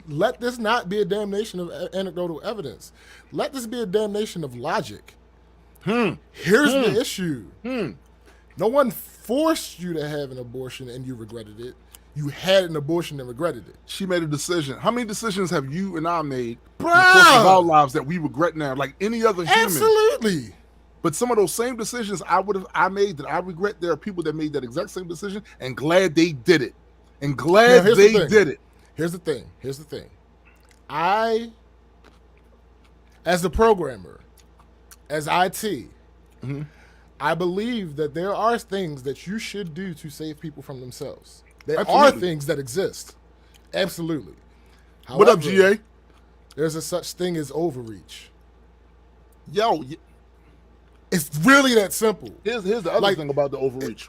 let this not be a damnation of anecdotal evidence. Let this be a damnation of logic. Here's the issue. No one forced you to have an abortion and you regretted it. You had an abortion and regretted it. She made a decision. How many decisions have you and I made in the course of our lives that we regret now, like any other human? Absolutely. But some of those same decisions I made that I regret, there are people that made that exact same decision and glad they did it. And glad they did it. Here's the thing. I, as a programmer, as IT, I believe that there are things that you should do to save people from themselves. There are things that exist. Absolutely. However, what up, GA? There's a such thing as overreach. Yo, it's really that simple. Here's the other thing about the overreach.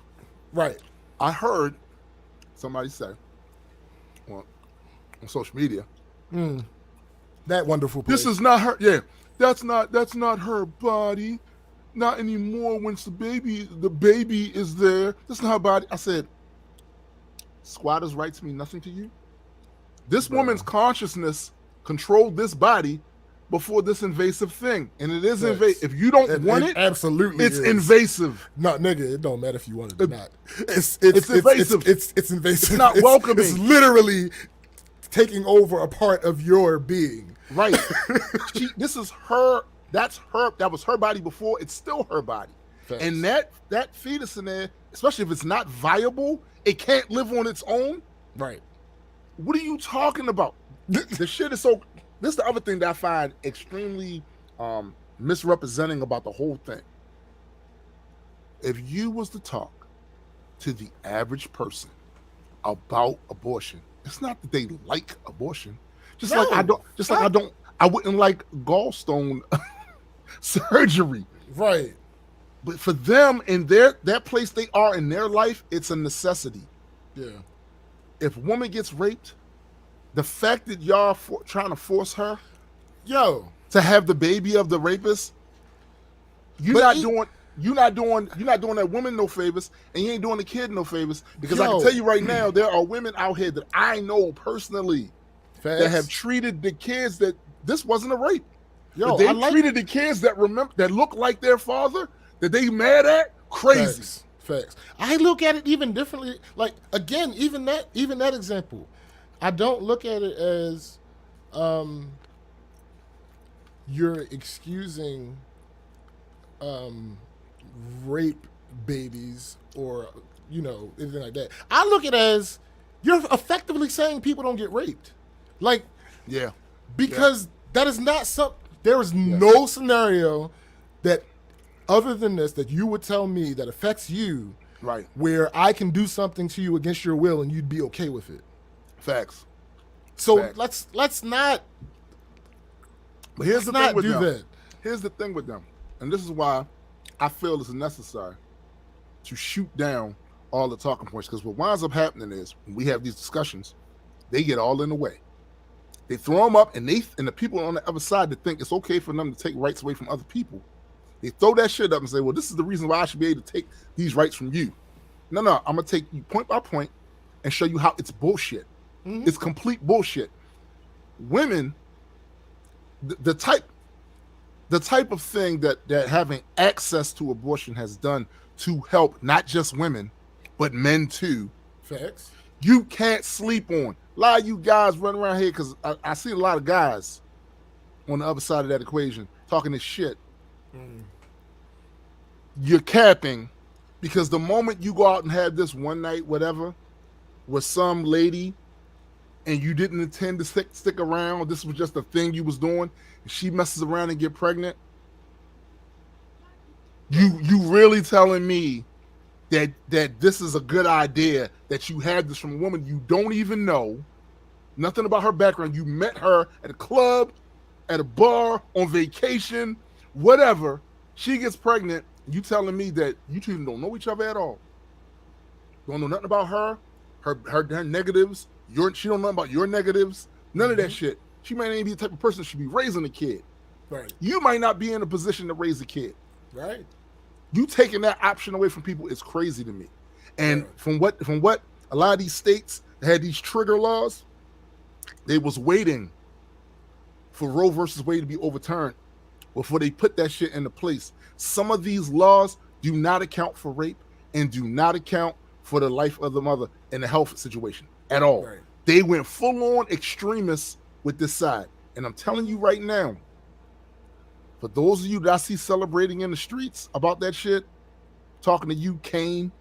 Right. I heard somebody say on social media, that wonderful place. This is not her. Yeah, that's not her body. Not anymore. Once the baby is there, that's not her body. I said, squatters' rights mean nothing to you. This woman's consciousness controlled this body before this invasive thing, and it is invasive. If you don't want it, absolutely, it's invasive. No, nigga, it don't matter if you want it or not. It's invasive. It's invasive. It's not welcoming. It's literally taking over a part of your being. Right. This is her. That's her. That was her body before. It's still her body. Thanks. And that fetus in there, especially if it's not viable, it can't live on its own. Right. What are you talking about? The shit is so. This is the other thing that I find extremely misrepresenting about the whole thing. If you was to talk to the average person about abortion, it's not that they like abortion. I wouldn't like gallstone surgery. Right. But for them in that place they are in their life, it's a necessity. Yeah. If a woman gets raped, the fact that y'all trying to force her, to have the baby of the rapist, you're not doing that woman no favors, and you ain't doing the kid no favors. Because I can tell you right now, there are women out here that I know personally that have treated the kids that this wasn't a rape. They treated the kids that look like their father, that they mad at, crazy. Facts. I look at it even differently. Like, again, even that example, I don't look at it as you're excusing rape babies or anything like that. I look at it as you're effectively saying people don't get raped. Like, yeah. Because that is not there is no scenario that other than this that you would tell me that affects you, right, where I can do something to you against your will and you'd be okay with it. Facts. So Facts. let's not. But here's the thing with them. That. Here's the thing with them, and this is why I feel it's necessary to shoot down all the talking points. Because what winds up happening is when we have these discussions, they get all in the way. They throw them up, and the people on the other side that think it's okay for them to take rights away from other people, they throw that shit up and say, well, this is the reason why I should be able to take these rights from you. No, I'm going to take you point by point and show you how it's bullshit. Mm-hmm. It's complete bullshit. Women, the type of thing that having access to abortion has done to help not just women, but men too. Facts. You can't sleep on. A lot of you guys running around here, because I see a lot of guys on the other side of that equation talking this shit. Mm. You're capping, because the moment you go out and have this one night, whatever, with some lady, and you didn't intend to stick around, this was just a thing you was doing, and she messes around and get pregnant, you really telling me that this is a good idea, that you had this from a woman you don't even know, nothing about her background, you met her at a club, at a bar, on vacation, whatever, she gets pregnant, you telling me that you two don't know each other at all, don't know nothing about her negatives, she don't know about your negatives, none of that shit. She might not even be the type of person that should be raising a kid. Right. You might not be in a position to raise a kid. Right. You taking that option away from people is crazy to me. And from what a lot of these states had these trigger laws, they was waiting for Roe versus Wade to be overturned before they put that shit into place. Some of these laws do not account for rape and do not account for the life of the mother in the health situation at all. Right. They went full on extremists with this side. And I'm telling you right now, for those of you that I see celebrating in the streets about that shit, talking to you, Kane,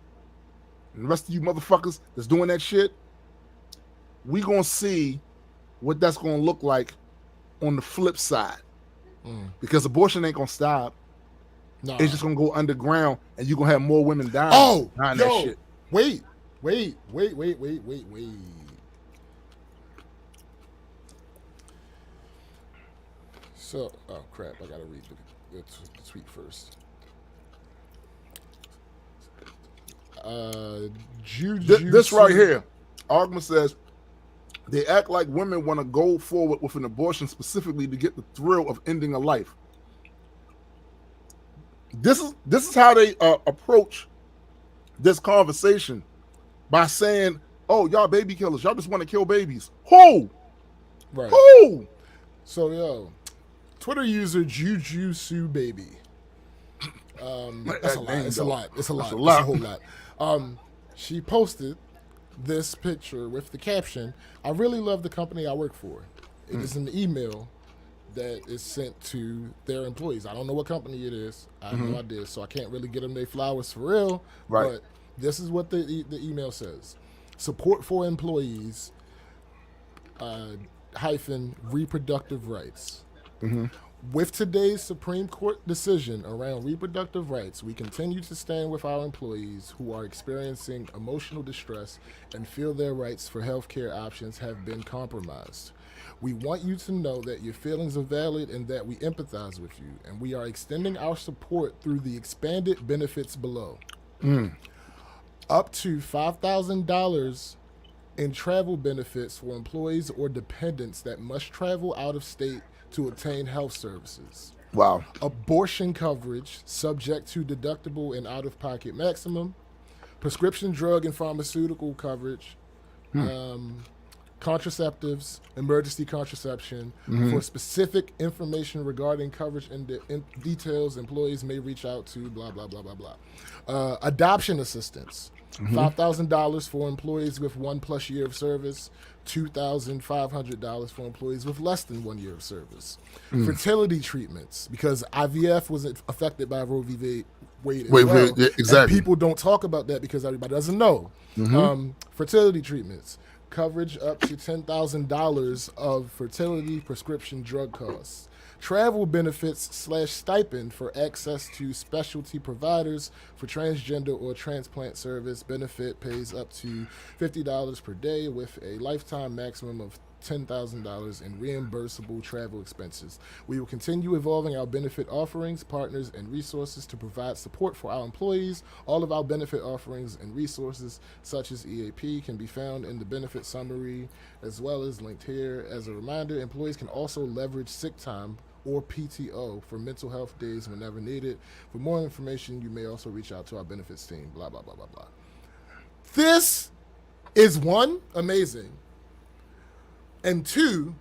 and the rest of you motherfuckers that's doing that shit, we gonna see what that's gonna look like on the flip side. Because abortion ain't gonna stop. No. It's just gonna go underground, and you're gonna have more women dying behind that shit. Wait. So, oh crap, I gotta read the tweet first. This right here, Argument says, they act like women want to go forward with an abortion specifically to get the thrill of ending a life. This is how they approach this conversation, by saying, "Oh, y'all baby killers, y'all just want to kill babies." Who? Right. Who? So Twitter user Juju Sue Baby. That's a lot. It's a lot. It's a whole lot. She posted this picture with the caption, "I really love the company I work for." It is an email that is sent to their employees. I don't know what company it is. I have no idea, so I can't really get them their flowers for real. Right. But this is what the email says: support for employees, hyphen reproductive rights. With today's Supreme Court decision around reproductive rights, we continue to stand with our employees who are experiencing emotional distress and feel their rights for health care options have been compromised. We want you to know that your feelings are valid and that we empathize with you, and we are extending our support through the expanded benefits below. Up to $5,000 in travel benefits for employees or dependents that must travel out of state to obtain health services. Wow. Abortion coverage subject to deductible and out-of-pocket maximum. Prescription drug and pharmaceutical coverage. Contraceptives, emergency contraception. For specific information regarding coverage and details, employees may reach out to blah, blah, blah, blah, blah. Adoption assistance. $5,000 for employees with 1+ year of service, $2,500 for employees with less than 1 year of service. Fertility treatments, because IVF was affected by Roe v. Wade as well. Exactly. And people don't talk about that because everybody doesn't know. Fertility treatments, coverage up to $10,000 of fertility prescription drug costs. Travel benefits / stipend for access to specialty providers for transgender or transplant service. Benefit pays up to $50 per day with a lifetime maximum of $10,000 in reimbursable travel expenses. We will continue evolving our benefit offerings, partners, and resources to provide support for our employees. All of our benefit offerings and resources, such as EAP, can be found in the benefit summary as well as linked here. As a reminder, employees can also leverage sick time or PTO for mental health days whenever needed. For more information, you may also reach out to our benefits team, blah, blah, blah, blah, blah. This is, one, amazing, and two,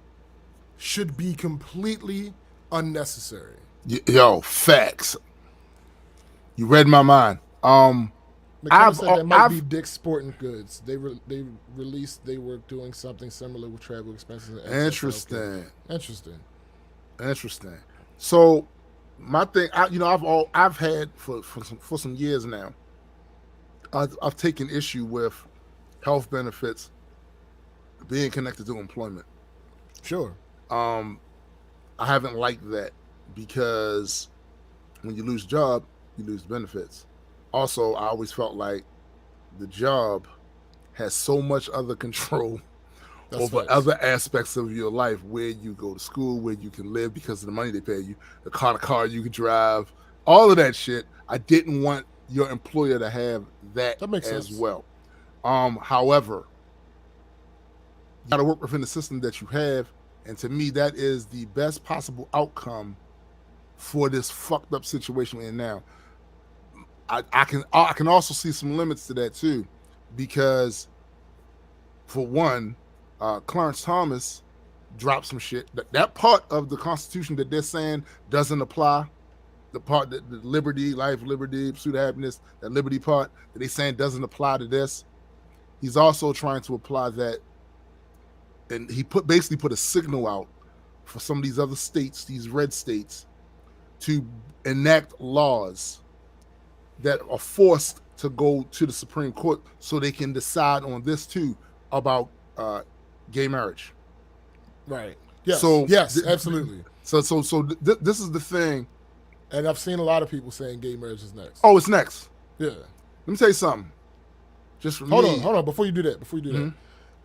should be completely unnecessary. Yo, facts. You read my mind. McKenna said that might be Dick's Sporting Goods. They released they were doing something similar with travel expenses. Interesting. So my thing, I've had for some years now. I've taken issue with health benefits being connected to employment. Sure. I haven't liked that because when you lose a job, you lose benefits. Also, I always felt like the job has so much other control over other aspects of your life, where you go to school, where you can live because of the money they pay you, the kind of car you can drive, all of that shit. I didn't want your employer to have that as well. However, you got to work within the system that you have, and to me, that is the best possible outcome for this fucked up situation we're in now. I can also see some limits to that too, because for one, Clarence Thomas dropped some shit. That part of the Constitution that they're saying doesn't apply, the part that the liberty, life, liberty, pursuit of happiness, that liberty part that they saying doesn't apply to this. He's also trying to apply that, and he basically put a signal out for some of these other states, these red states, to enact laws that are forced to go to the Supreme Court so they can decide on this too about gay marriage. Right. Yes. So yes, absolutely. So this is the thing. And I've seen a lot of people saying gay marriage is next. Oh, it's next. Yeah. Let me tell you something. Just for hold on. Before you do that,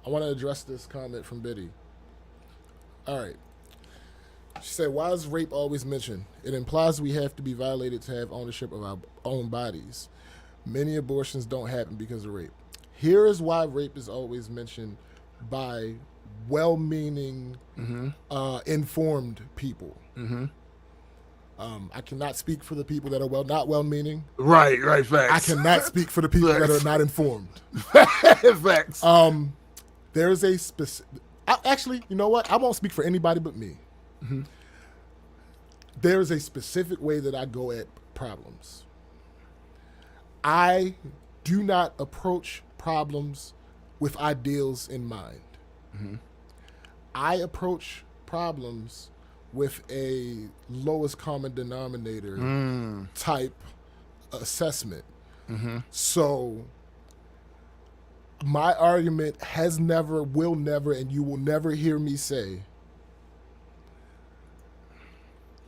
I want to address this comment from Biddy. All right. She said, why is rape always mentioned? It implies we have to be violated to have ownership of our own bodies. Many abortions don't happen because of rape. Here is why rape is always mentioned by well-meaning, informed people. I cannot speak for the people that are not well-meaning. Right, facts. I cannot speak for the people that are not informed. Facts. There is a specific... Actually, you know what? I won't speak for anybody but me. There is a specific way that I go at problems. I do not approach problems with ideals in mind. I approach problems with a lowest common denominator type assessment. So my argument has never, will never, and you will never hear me say,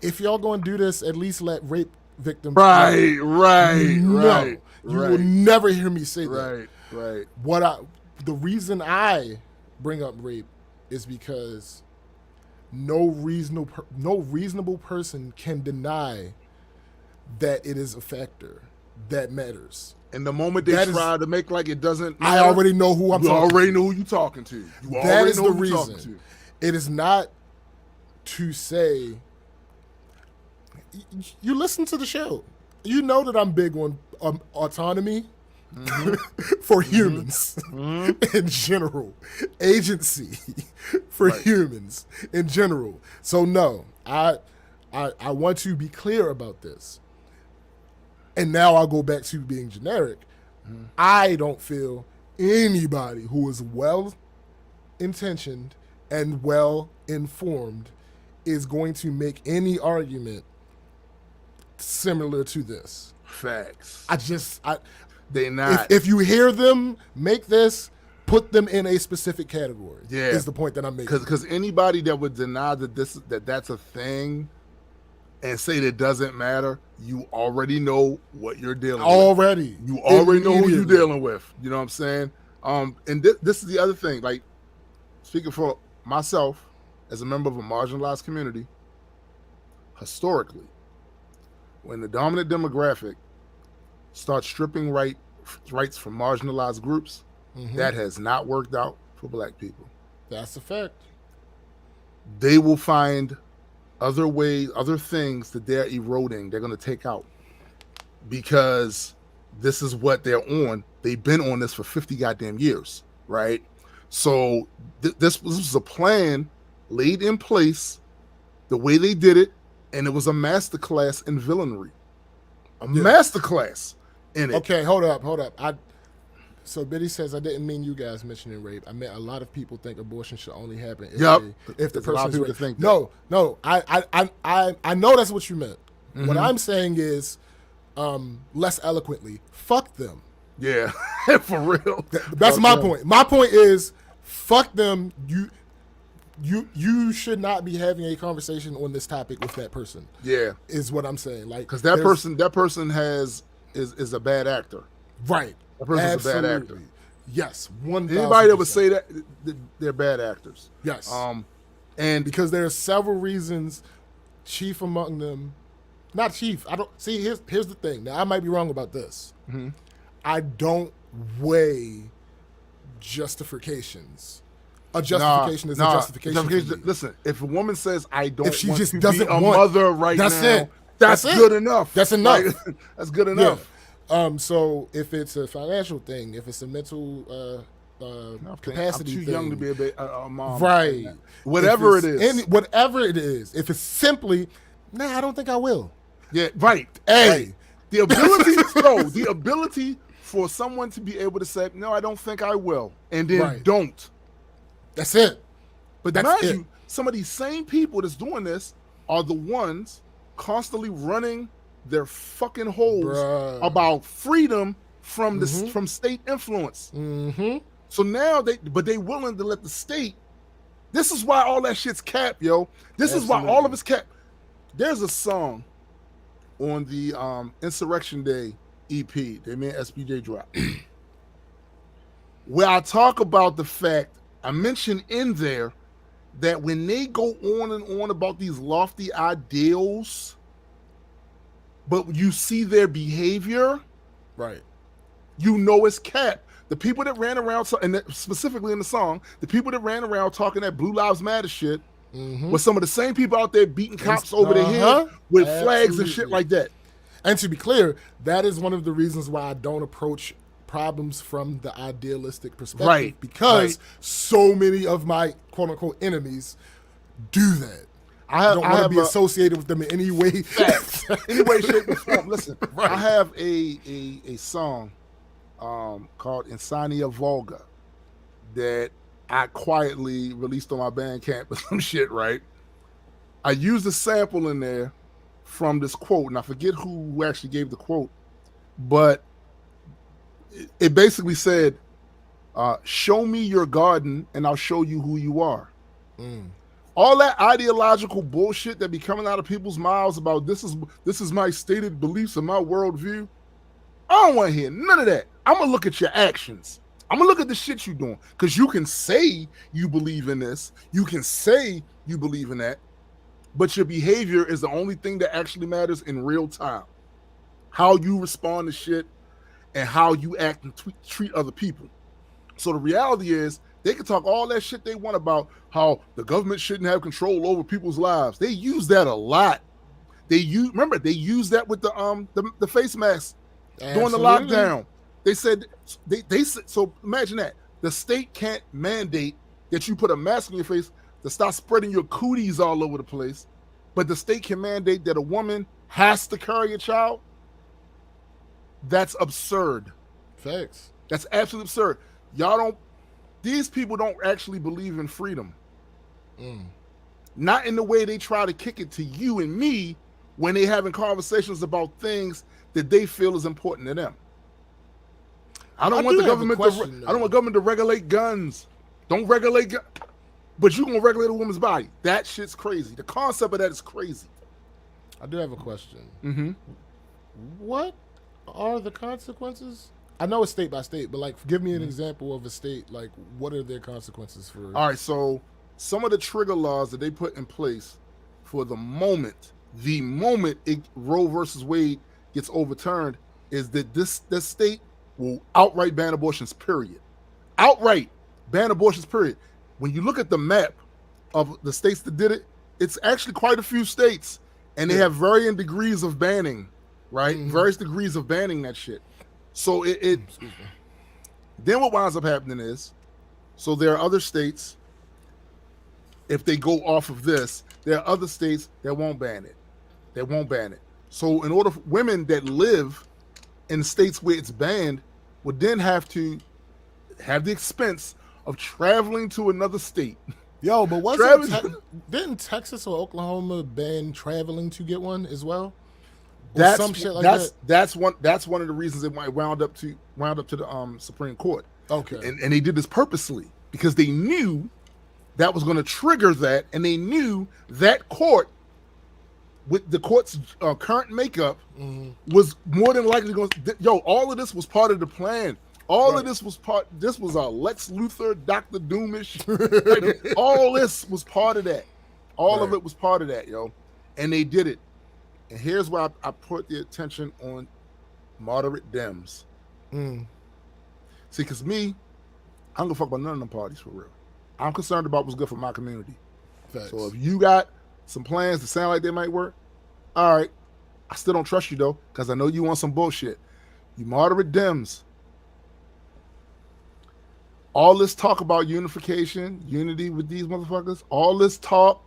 if y'all gonna do this, at least let rape victims. Right. You will never hear me say that. Right. The reason I bring up rape is because no reasonable person can deny that it is a factor that matters. And the moment they try to make like it doesn't matter, I already know who I'm talking to. You already know who you're talking to. That is the reason. It is not to say... You listen to the show. You know that I'm big on autonomy for humans in general. Agency for humans in general. So no, I want to be clear about this. And now I'll go back to being generic. I don't feel anybody who is well intentioned and well informed is going to make any argument similar to this. Facts. They not. If you hear them make this, put them in a specific category. Yeah, is the point that I'm making. Because anybody that would deny that that's a thing and say that it doesn't matter, you already know what you're dealing with. You already know who you're dealing with. You know what I'm saying? And this is the other thing. Like, speaking for myself as a member of a marginalized community, historically, when the dominant demographic starts stripping rights from marginalized groups, that has not worked out for black people. That's a fact. They will find other ways, other things that they're eroding, they're going to take out because this is what they're on. They've been on this for 50 goddamn years, right? So this was a plan laid in place the way they did it, and it was a masterclass in villainy. Masterclass in it. Okay, hold up. So Biddy says, I didn't mean you guys mentioning rape. I meant a lot of people think abortion should only happen if the person is raped. Think no. I know that's what you meant. What I'm saying is, less eloquently, fuck them. Yeah, for real. That's my point. My point is, fuck them. You should not be having a conversation on this topic with that person. Yeah, is what I'm saying. Like, because that person is a bad actor. Right. That person's a bad actor. Yes, 1,000%. Anybody that would say that, they're bad actors. Yes. And because there are several reasons, chief among them, not chief. I don't see. Here's the thing. Now I might be wrong about this. I don't weigh justifications. A justification is a justification. Listen, if a woman says, "I don't if she want just to doesn't be a want, mother right that's now," it. That's good enough. That's enough. Like, that's good enough. Yeah. So if it's a financial thing, if it's a mental capacity I'm too thing, young to be a mom. Right. Whatever it is. Whatever it is. If it's simply, I don't think I will. Yeah, right. Hey. Right. The ability for someone to be able to say, no, I don't think I will, and then don't. That's it. But mind you, some of these same people that's doing this are the ones constantly running their fucking holes about freedom from from state influence. So now they willing to let the state. This is why all that shit's capped, yo. This is why all of it's capped. There's a song on the Insurrection Day EP they made SBJ drop where I talk about the fact, I mentioned in there that when they go on and on about these lofty ideals, but you see their behavior, right? You know it's capped. The people that ran around, and specifically in the song, the people that ran around talking that Blue Lives Matter shit were some of the same people out there beating cops over the head with flags and shit like that. And to be clear, that is one of the reasons why I don't approach problems from the idealistic perspective. Right. Because so many of my quote-unquote enemies do that. I don't want to be associated with them in any way. Any way, shape, or form. Listen, I have a song called Insania Volga that I quietly released on my Bandcamp or some shit, right? I used a sample in there from this quote, and I forget who actually gave the quote, but it basically said, show me your garden and I'll show you who you are. All that ideological bullshit that be coming out of people's mouths about this is my stated beliefs and my worldview, I don't want to hear none of that. I'm going to look at your actions. I'm going to look at the shit you're doing, because you can say you believe in this. You can say you believe in that, but your behavior is the only thing that actually matters in real time. How you respond to shit and how you act and treat other people. So the reality is, they can talk all that shit they want about how the government shouldn't have control over people's lives. They use that a lot. They used that with the face mask during the lockdown. They said they said, so imagine that. The state can't mandate that you put a mask on your face to stop spreading your cooties all over the place, but the state can mandate that a woman has to carry a child. That's absurd. Facts. That's absolutely absurd. Y'all don't. These people don't actually believe in freedom. Not in the way they try to kick it to you and me when they having conversations about things that they feel is important to them. I don't want the government I don't want government to regulate guns. Don't regulate guns. But you gonna regulate a woman's body. That shit's crazy. The concept of that is crazy. I do have a question. What are the consequences? I know it's state by state, but like, give me an example of a state. Like, what are their consequences for? All right, so some of the trigger laws that they put in place for the moment Roe versus Wade gets overturned is that this state will outright ban abortions. Period. Outright ban abortions. Period. When you look at the map of the states that did it, it's actually quite a few states, and they have varying degrees of banning, right? Various degrees of banning that shit. So then what winds up happening is, so there are other states, if they go off of this, there are other states that won't ban it. They won't ban it. So in order for women that live in states where it's banned would then have to have the expense of traveling to another state. Yo, but didn't Texas or Oklahoma ban traveling to get one as well? That's some shit like that. That's one of the reasons it might wound up to the Supreme Court. Okay, and they did this purposely because they knew that was going to trigger that, and they knew that court, with the court's current makeup, was more than likely going to. Yo, all of this was part of the plan. All of this was part. This was a Lex Luthor, Dr. Doomish. All this was part of that. All of it was part of that, yo, and they did it. And here's why I put the attention on moderate Dems. See, because I don't give a fuck about none of them parties for real. I'm concerned about what's good for my community. Facts. So if you got some plans that sound like they might work, all right. I still don't trust you though, because I know you want some bullshit. You moderate Dems. All this talk about unification, unity with these motherfuckers, all this talk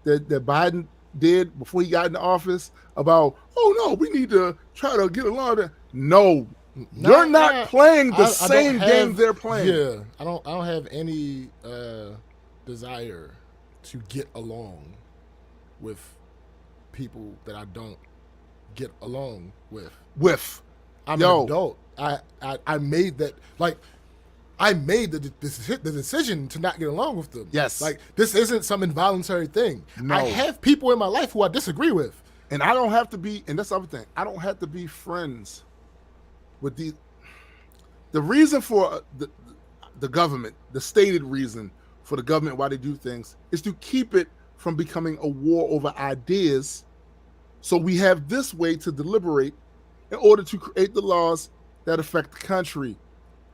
that Biden did before he got into office about, oh no, we need to try to get along. No, you're not playing the same game they're playing. Yeah, I don't have any desire to get along with people that I don't get along with. I'm an adult. I made that, like, I made the decision to not get along with them. Yes. Like, this isn't some involuntary thing. No. I have people in my life who I disagree with. And I don't have to be, and that's the other thing, I don't have to be friends with the reason for the government, the stated reason for the government why they do things is to keep it from becoming a war over ideas. So we have this way to deliberate in order to create the laws that affect the country.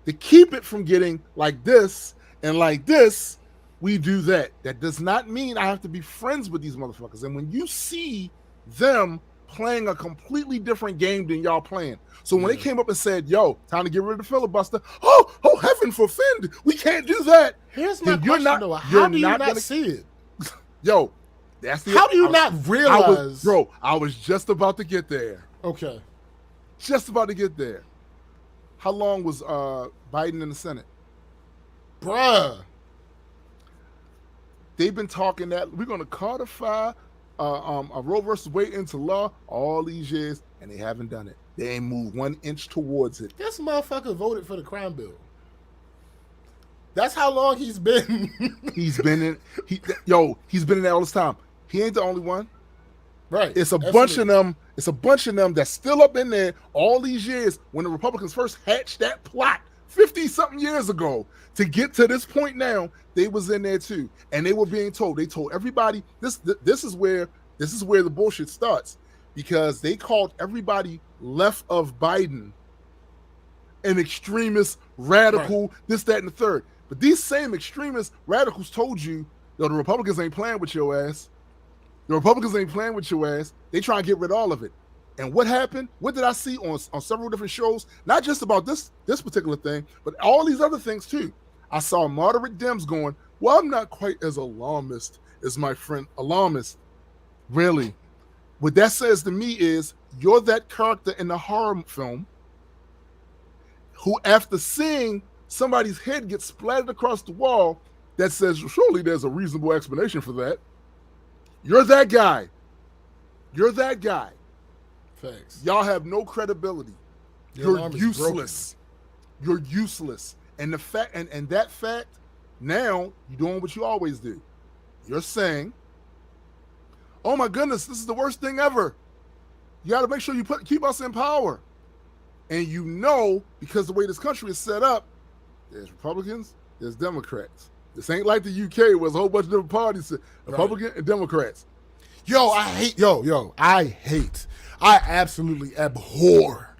To keep it from getting like this and like this, we do that. That does not mean I have to be friends with these motherfuckers. And when you see them playing a completely different game than y'all playing. So when they came up and said, yo, time to get rid of the filibuster, oh, heaven forfend, we can't do that. Here's my question, though. How do you not see it? Yo, that's the... How do you not realize... I was just about to get there. Okay. Just about to get there. How long was Biden in the Senate? Bruh. They've been talking that we're going to codify a Roe versus Wade into law all these years, and they haven't done it. They ain't moved 1 inch towards it. This motherfucker voted for the crime bill. That's how long he's been. He's been in there all this time. He ain't the only one. Right. It's a bunch of them. It's a bunch of them that's still up in there all these years when the Republicans first hatched that plot 50-something years ago to get to this point now. They was in there too. And they were being told. They told everybody this is where the bullshit starts, because they called everybody left of Biden an extremist, radical, this, that, and the third. But these same extremist radicals told you, yo, the Republicans ain't playing with your ass. The Republicans ain't playing with your ass. They try and get rid of all of it. And what happened? What did I see on several different shows? Not just about this particular thing, but all these other things too. I saw moderate Dems going, well, I'm not quite as alarmist as my friend alarmist. Really? What that says to me is you're that character in the horror film who, after seeing somebody's head get splattered across the wall, that says, surely there's a reasonable explanation for that. You're that guy. You're that guy. Thanks. Y'all have no credibility. You're useless. You're useless. And the fact, and that fact, now you're doing what you always do. You're saying, oh my goodness, this is the worst thing ever. You got to make sure you keep us in power. And you know, because the way this country is set up, there's Republicans, there's Democrats. This ain't like the UK where there's a whole bunch of different parties, Republican and Democrats. I absolutely abhor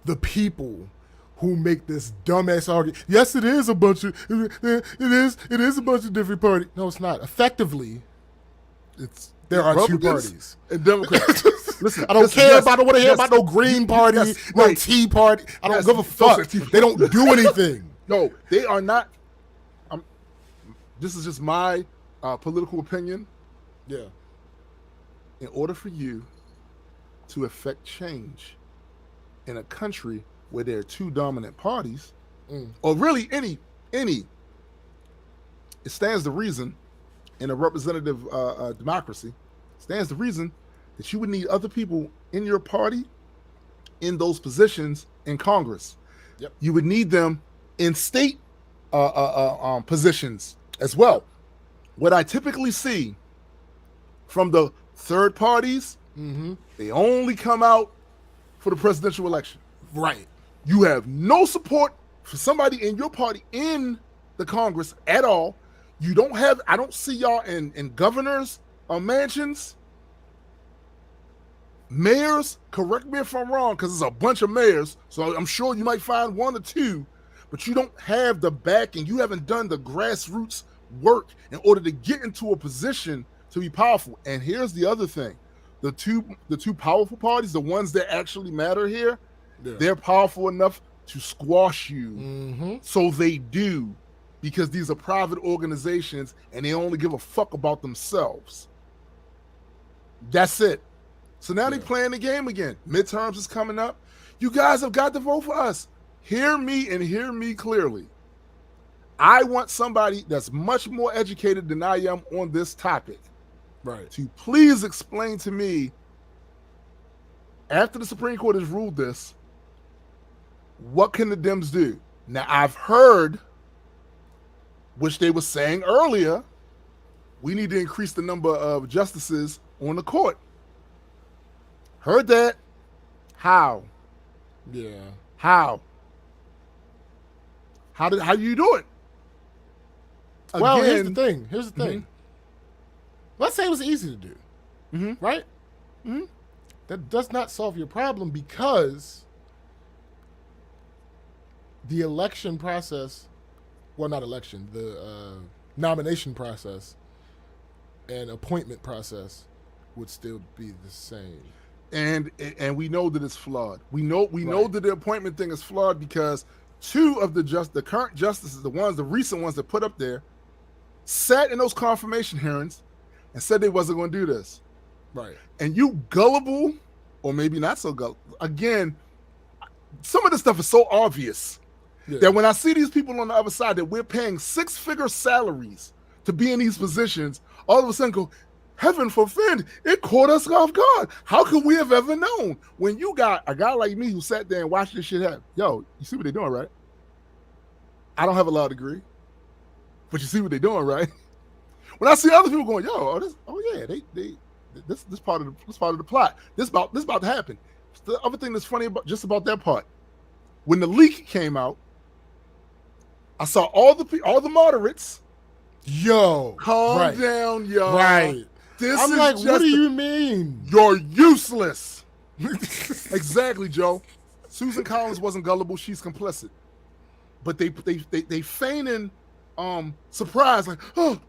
the people who make this dumbass argument. Yes, it is a bunch of different parties. No, it's not. Effectively, there are two parties and Democrats. Listen, I don't care about no Green Party, no Tea Party. I don't give a fuck. They don't do anything. No, they are not. This is just my political opinion. Yeah. In order for you to affect change in a country where there are two dominant parties, or really any, it stands to reason in a representative democracy, stands to reason that you would need other people in your party in those positions in Congress. Yep. You would need them in state positions as well. What I typically see from the third parties, they only come out for the presidential election. Right. You have no support for somebody in your party in the Congress at all. You don't have, I don't see y'all in governors or mansions. Mayors, correct me if I'm wrong, because there's a bunch of mayors, so I'm sure you might find one or two, but you don't have the backing. You haven't done the grassroots work in order to get into a position to be powerful. And here's the other thing. The two powerful parties, the ones that actually matter here, they're powerful enough to squash you. So they do, because these are private organizations and they only give a fuck about themselves. That's it. So now they're playing the game again. Midterms is coming up. You guys have got to vote for us. Hear me and hear me clearly. I want somebody that's much more educated than I am on this topic, right, to please explain to me, after the Supreme Court has ruled this, what can the Dems do? Now, I've heard, which they were saying earlier, we need to increase the number of justices on the court. Heard that. How? Yeah. How you do it? Well, here's the thing. Let's say it was easy to do, right? That does not solve your problem, because the election process, well, not election, the nomination process and appointment process would still be the same. And we know that it's flawed. We know that the appointment thing is flawed, because two of the current justices, the recent ones that put up there, sat in those confirmation hearings and said they wasn't going to do this. Right. And you gullible, or maybe not so gullible. Again, some of this stuff is so obvious that when I see these people on the other side that we're paying six-figure salaries to be in these positions, all of a sudden go, heaven forbid, it caught us off guard. How could we have ever known? When you got a guy like me who sat there and watched this shit happen. Yo, you see what they're doing, right? I don't have a law degree, but you see what they're doing, right? When I see other people going, yo, this part of the plot. This about to happen. The other thing that's funny about that part, when the leak came out, I saw all the moderates. Yo, calm down, yo. Right. I'm like, what do you mean? You're useless. Exactly, Joe. Susan Collins wasn't gullible. She's complicit. But they feigning surprise, like, oh,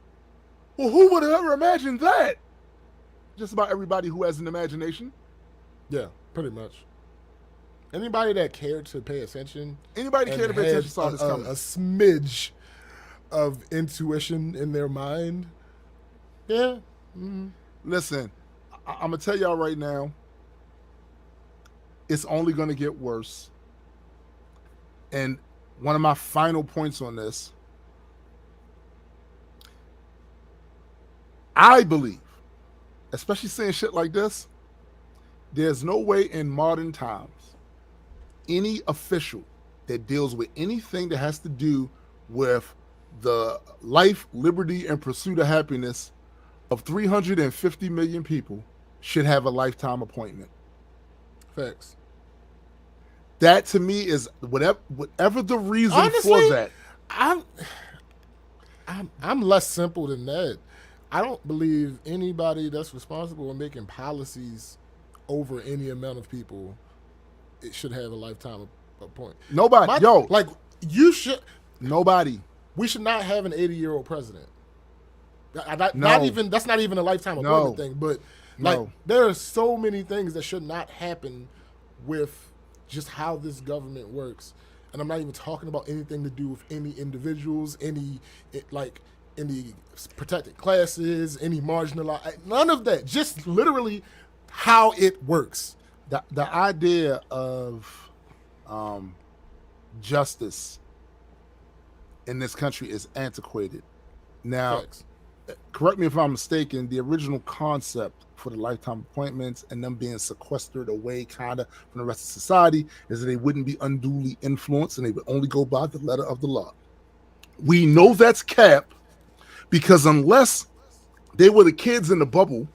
well, who would have ever imagined that? Just about everybody who has an imagination. Yeah, pretty much. Anybody that cared to pay attention. Anybody cared to pay attention saw this coming. A smidge of intuition in their mind. Yeah. Listen, I'm going to tell y'all right now, it's only going to get worse. And one of my final points on this, I believe, especially saying shit like this, there's no way in modern times any official that deals with anything that has to do with the life, liberty, and pursuit of happiness of 350 million people should have a lifetime appointment. Facts. That to me is whatever the reason Honestly, for that. I'm less simple than that. I don't believe anybody that's responsible in making policies over any amount of people, it should have a lifetime appointment. Nobody. Like, you should. Nobody. We should not have an 80-year-old president. That's No. not even a lifetime appointment thing. But like, there are so many things that should not happen with just how this government works. And I'm not even talking about anything to do with any individuals, any protected classes, any marginalized, none of that. Just literally how it works. The idea of justice in this country is antiquated. Now, Facts. Correct me if I'm mistaken, the original concept for the lifetime appointments and them being sequestered away kind of from the rest of society is that they wouldn't be unduly influenced and they would only go by the letter of the law. We know that's cap because unless they were the kids in the bubble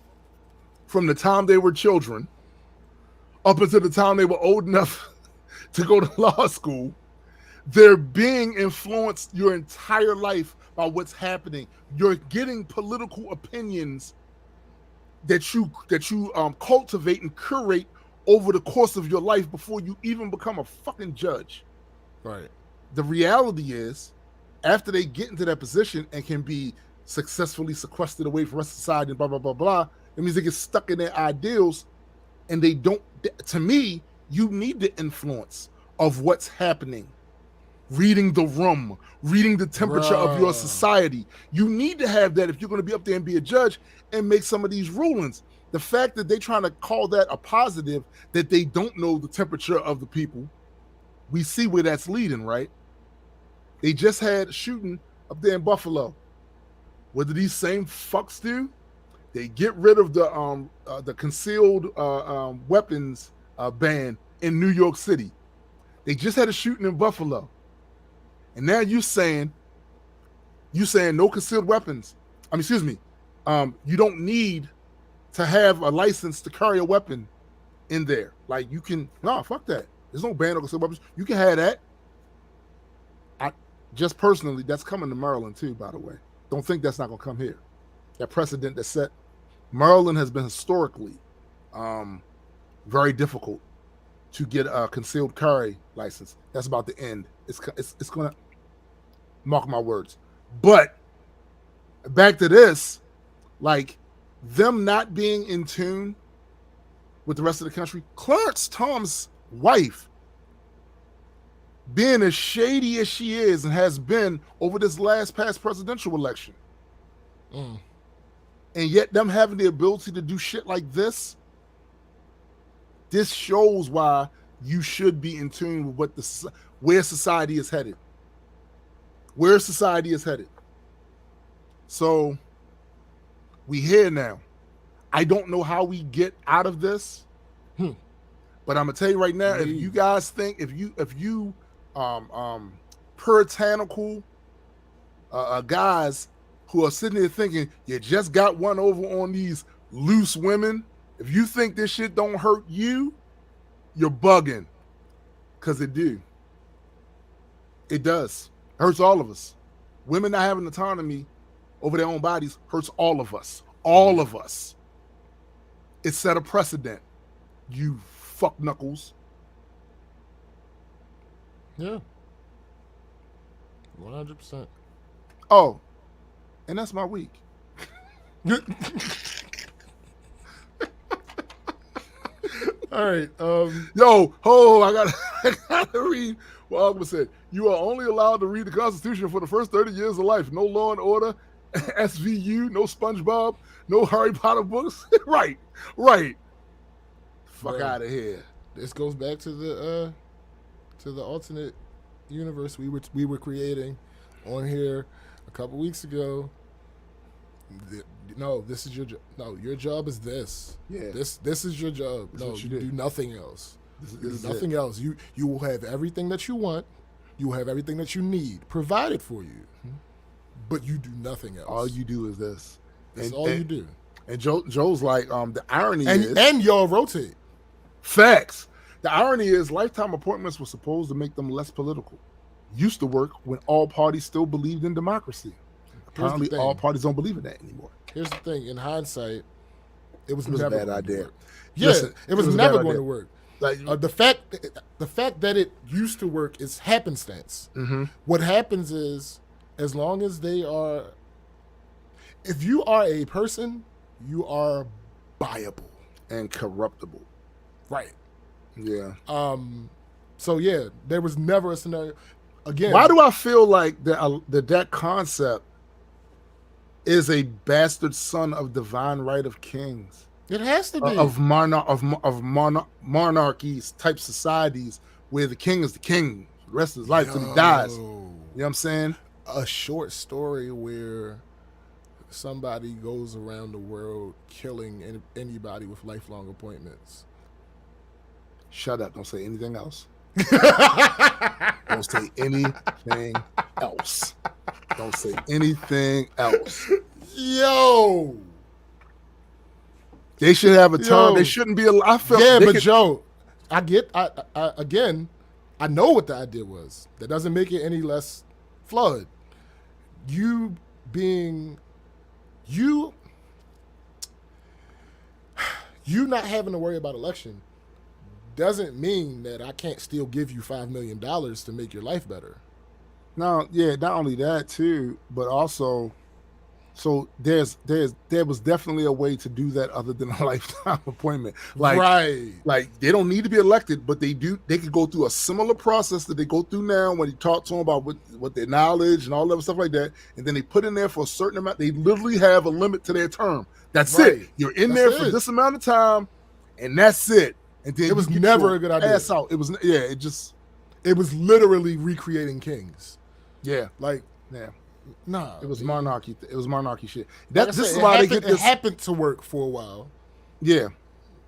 from the time they were children up until the time they were old enough to go to law school, they're being influenced your entire life by what's happening. You're getting political opinions that you cultivate and curate over the course of your life before you even become a fucking judge. Right. The reality is, after they get into that position and can be successfully sequestered away from the rest of society and blah, blah, blah, blah, it means they get stuck in their ideals and they don't, to me, you need the influence of what's happening. Reading the room, reading the temperature of your society. You need to have that if you're going to be up there and be a judge and make some of these rulings. The fact that they're trying to call that a positive, that they don't know the temperature of the people, we see where that's leading, right? They just had a shooting up there in Buffalo. What do these same fucks do? They get rid of the concealed weapons ban in New York City. They just had a shooting in Buffalo. And now you saying no concealed weapons. You don't need to have a license to carry a weapon in there. Like you can, fuck that. There's no ban on concealed weapons. You can have that. Just personally, that's coming to Maryland too, by the way. Don't think that's not going to come here. That precedent that's set. Maryland has been historically very difficult to get a concealed carry license. That's about to end. It's going to, mark my words. But back to this, like them not being in tune with the rest of the country. Clarence Tom's wife, being as shady as she is and has been over this past presidential election, and yet them having the ability to do shit like this shows why you should be in tune with where society is headed. Where society is headed. So we here now. I don't know how we get out of this, but I'm gonna tell you right now, if you guys think, if you puritanical guys who are sitting there thinking you just got one over on these loose women, if you think this shit don't hurt you, you're bugging. Because it do. It does. It hurts all of us. Women not having autonomy over their own bodies hurts all of us. All of us. It set a precedent. You fuck knuckles. Yeah. 100%. Oh, and that's my week. All right. I gotta read what Ogma said. You are only allowed to read the Constitution for the first 30 years of life. No Law and Order, SVU, no SpongeBob, no Harry Potter books. Right. Fuck out of here. This goes back to the alternate universe we were creating on here a couple weeks ago. No, this is your job. No, your job is this. Yeah. This is your job. This no, you do nothing else. This Do is nothing it. else. You will have everything that you want. You will have everything that you need provided for you. But you do nothing else. All you do is this. That's all you do. And Joe's like, the irony is, And y'all rotate. facts. The irony is, lifetime appointments were supposed to make them less political. Used to work when all parties still believed in democracy. Apparently, all parties don't believe in that anymore. Here's the thing. In hindsight, it was a never bad going idea. to work. Yeah, Listen, it was a never bad going idea. to work. Like, The fact that it used to work is happenstance. What happens is, as long as they are, if you are a person, you are buyable. and corruptible. Right. Yeah. So yeah, there was never a scenario. Again, Why do I feel like that concept is a bastard son of divine right of kings, it has to be of monarchies type societies where the king is the king the rest of his life till he dies? You know what I'm saying? A short story where somebody goes around the world killing anybody with lifelong appointments. Shut up! Don't say anything else. Don't say anything else. Don't say anything else. Yo, They should have a term. Yo. They shouldn't be. I felt. yeah, they but could- Joe, again, I know what the idea was. That doesn't make it any less flawed. You not having to worry about election doesn't mean that I can't still give you $5 million to make your life better. No, yeah, not only that too, but also, so there was definitely a way to do that other than a lifetime appointment. Right. Like they don't need to be elected, but they could go through a similar process that they go through now when you talk to them about what their knowledge and all that stuff like that, and then they put in there for a certain amount. They literally have a limit to their term. That's Right. it. You're in That's there for it. this amount of time, and that's it. And then It was you get never your a good idea. ass out. It was It was literally recreating kings. yeah. Like, Yeah. nah. It was monarchy. It was monarchy shit. Like I This said, is it why they happened- get this. It happened to work for a while. Yeah,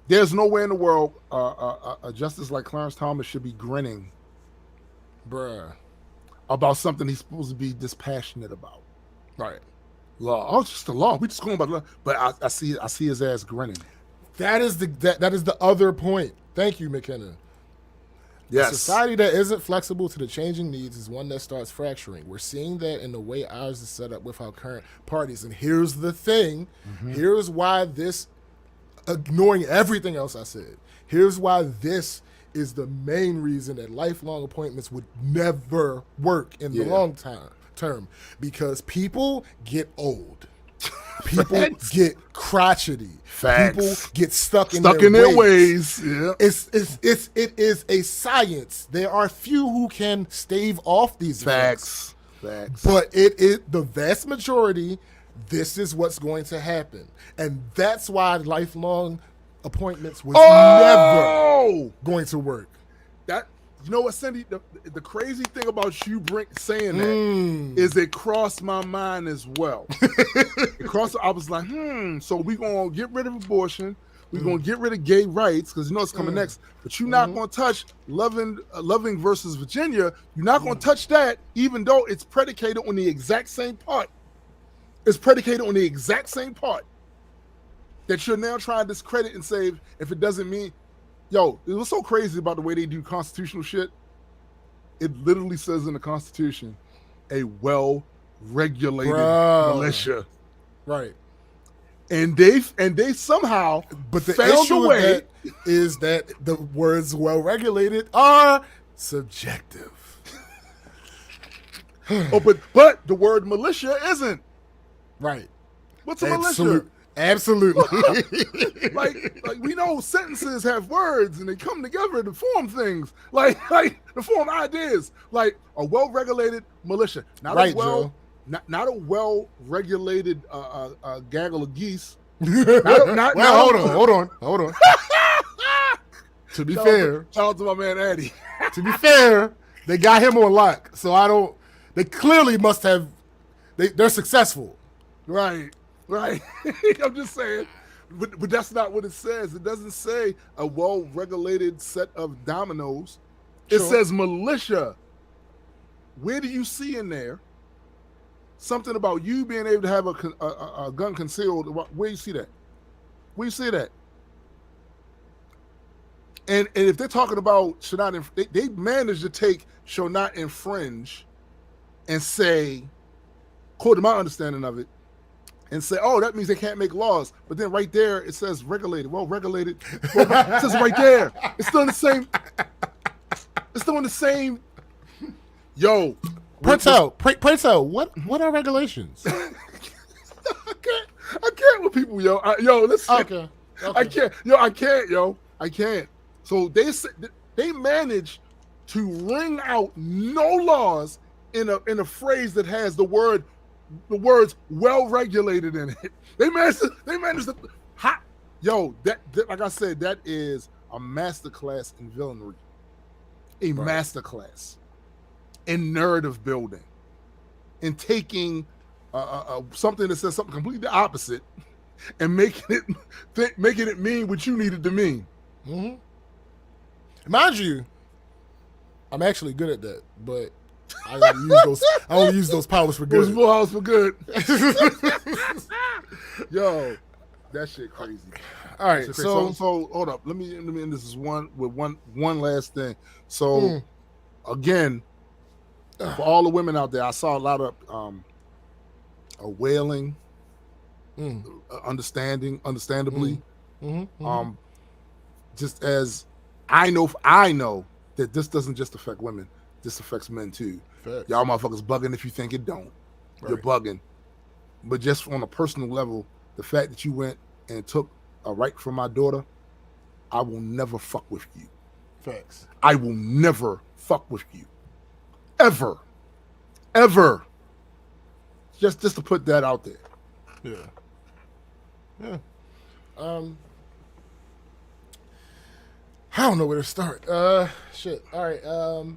there's no way in the world a justice like Clarence Thomas should be grinning Bruh. about something he's supposed to be dispassionate about. Right. Law. Oh, it's just the law. We just going by the law. But I see his ass grinning. That is the other point. Thank you, McKenna. Yes. A society that isn't flexible to the changing needs is one that starts fracturing. We're seeing that in the way ours is set up with our current parties. And here's the thing. Here's why this, ignoring everything else I said, here's why this is the main reason that lifelong appointments would never work in the long term. Because people get old. People get crotchety. Facts. People get stuck in Their their ways. Yeah. It is a science. There are few who can stave off these effects. Facts. But the vast majority, this is what's going to happen. And that's why lifelong appointments was never going to work. That, you know what, Cindy? The crazy thing about you saying that is it crossed my mind as well. I was like, so we gonna get rid of abortion. We're gonna get rid of gay rights because you know it's coming next. But you're not gonna touch Loving versus Virginia. You're not gonna touch that, even though it's predicated on the exact same part. It's predicated on the exact same part that you're now trying to discredit and say if it doesn't mean. Yo, it was so crazy about the way they do constitutional shit. It literally says in the Constitution, a well-regulated militia. Right. And they somehow But the found issue a with way. that is that the words well-regulated are subjective. But the word militia isn't. Right. What's a militia? Absolutely. like we know sentences have words and they come together to form things. Like to form ideas. Like a well-regulated militia. Not Right, a well Joe. not a well-regulated gaggle of geese. Hold on. To be fair, Shout out to my man Addy. to be fair, They got him on lock, so I don't. They clearly must have. They're successful. Right. I'm just saying. But that's not what it says. It doesn't say a well-regulated set of dominoes. It says militia. Where do you see in there something about you being able to have a gun concealed? Where do you see that? Where you see that? And if they're talking about should not, they managed to take shall not infringe and say, according to my understanding of it, and say, oh, that means they can't make laws. But then right there, it says regulated. Well, regulated. Well, it says right there. It's still in the same. It's still in the same. Yo. Printel, what are regulations? I can't with people, yo. Listen. Okay. I can't. So they managed to ring out no laws in a phrase that has the words well regulated in it. They managed to that like I said, that is a masterclass in villainy. A masterclass in narrative building. In taking something that says something completely opposite and making it mean what you needed to mean. Mm-hmm. Mind you, I'm actually good at that, but I only use those powers for good. Those powers for good. Yo, that shit crazy. All right, so hold up. Let me end this one last thing. So again, for all the women out there, I saw a lot of wailing, understandably. Just as I know that this doesn't just affect women. This affects men too. Facts. Y'all motherfuckers bugging if you think it don't. Right. You're bugging. But just on a personal level, the fact that you went and took a right from my daughter, I will never fuck with you. Facts. I will never fuck with you. Ever. Ever. Just to put that out there. Yeah. I don't know where to start. Shit. All right. All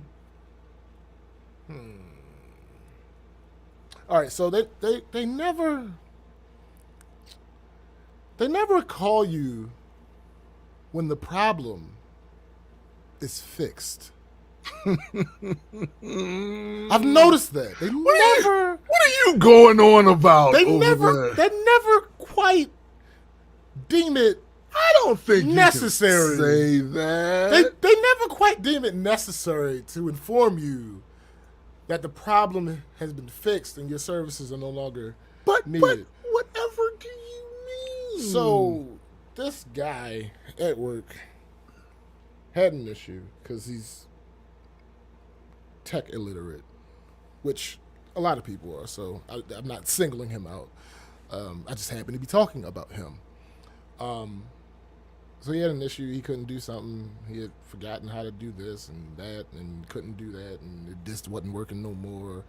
right. So they never call you when the problem is fixed. I've noticed that. What are you going on about? They never quite deem it. I don't think necessary. You can say that. They never quite deem it necessary to inform you that the problem has been fixed and your services are no longer needed. But whatever do you mean? So this guy at work had an issue because he's tech illiterate, which a lot of people are. So I'm not singling him out. I just happen to be talking about him. So he had an issue. He couldn't do something. He had forgotten how to do this and that and couldn't do that. And it just wasn't working no more.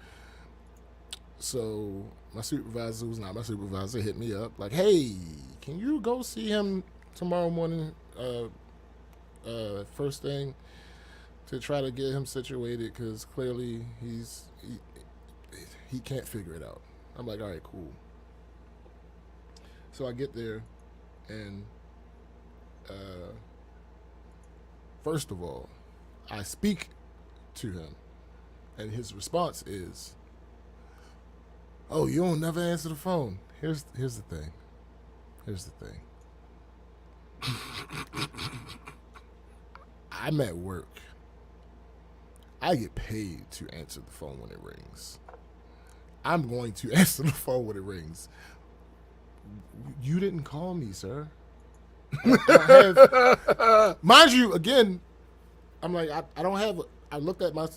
So my supervisor, who's not my supervisor, hit me up like, hey, can you go see him tomorrow morning, first thing, to try to get him situated because clearly he can't figure it out. I'm like, all right, cool. So I get there and first of all, I speak to him, and his response is, "Oh, you don't never answer the phone." Here's the thing. I'm at work. I get paid to answer the phone when it rings. I'm going to answer the phone when it rings. You didn't call me, sir. Mind you, again, I'm like, I don't have. I looked at my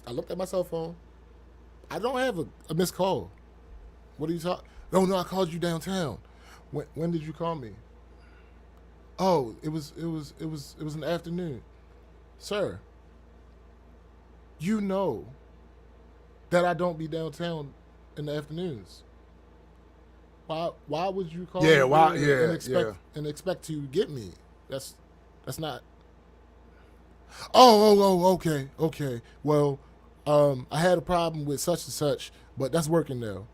cell phone. I don't have a missed call. What are you talking? No, I called you downtown. When did you call me? Oh, it was in the afternoon, sir. You know that I don't be downtown in the afternoons. Why would you call me and expect to get me? That's not. Oh, okay. Well, I had a problem with such and such, but that's working now.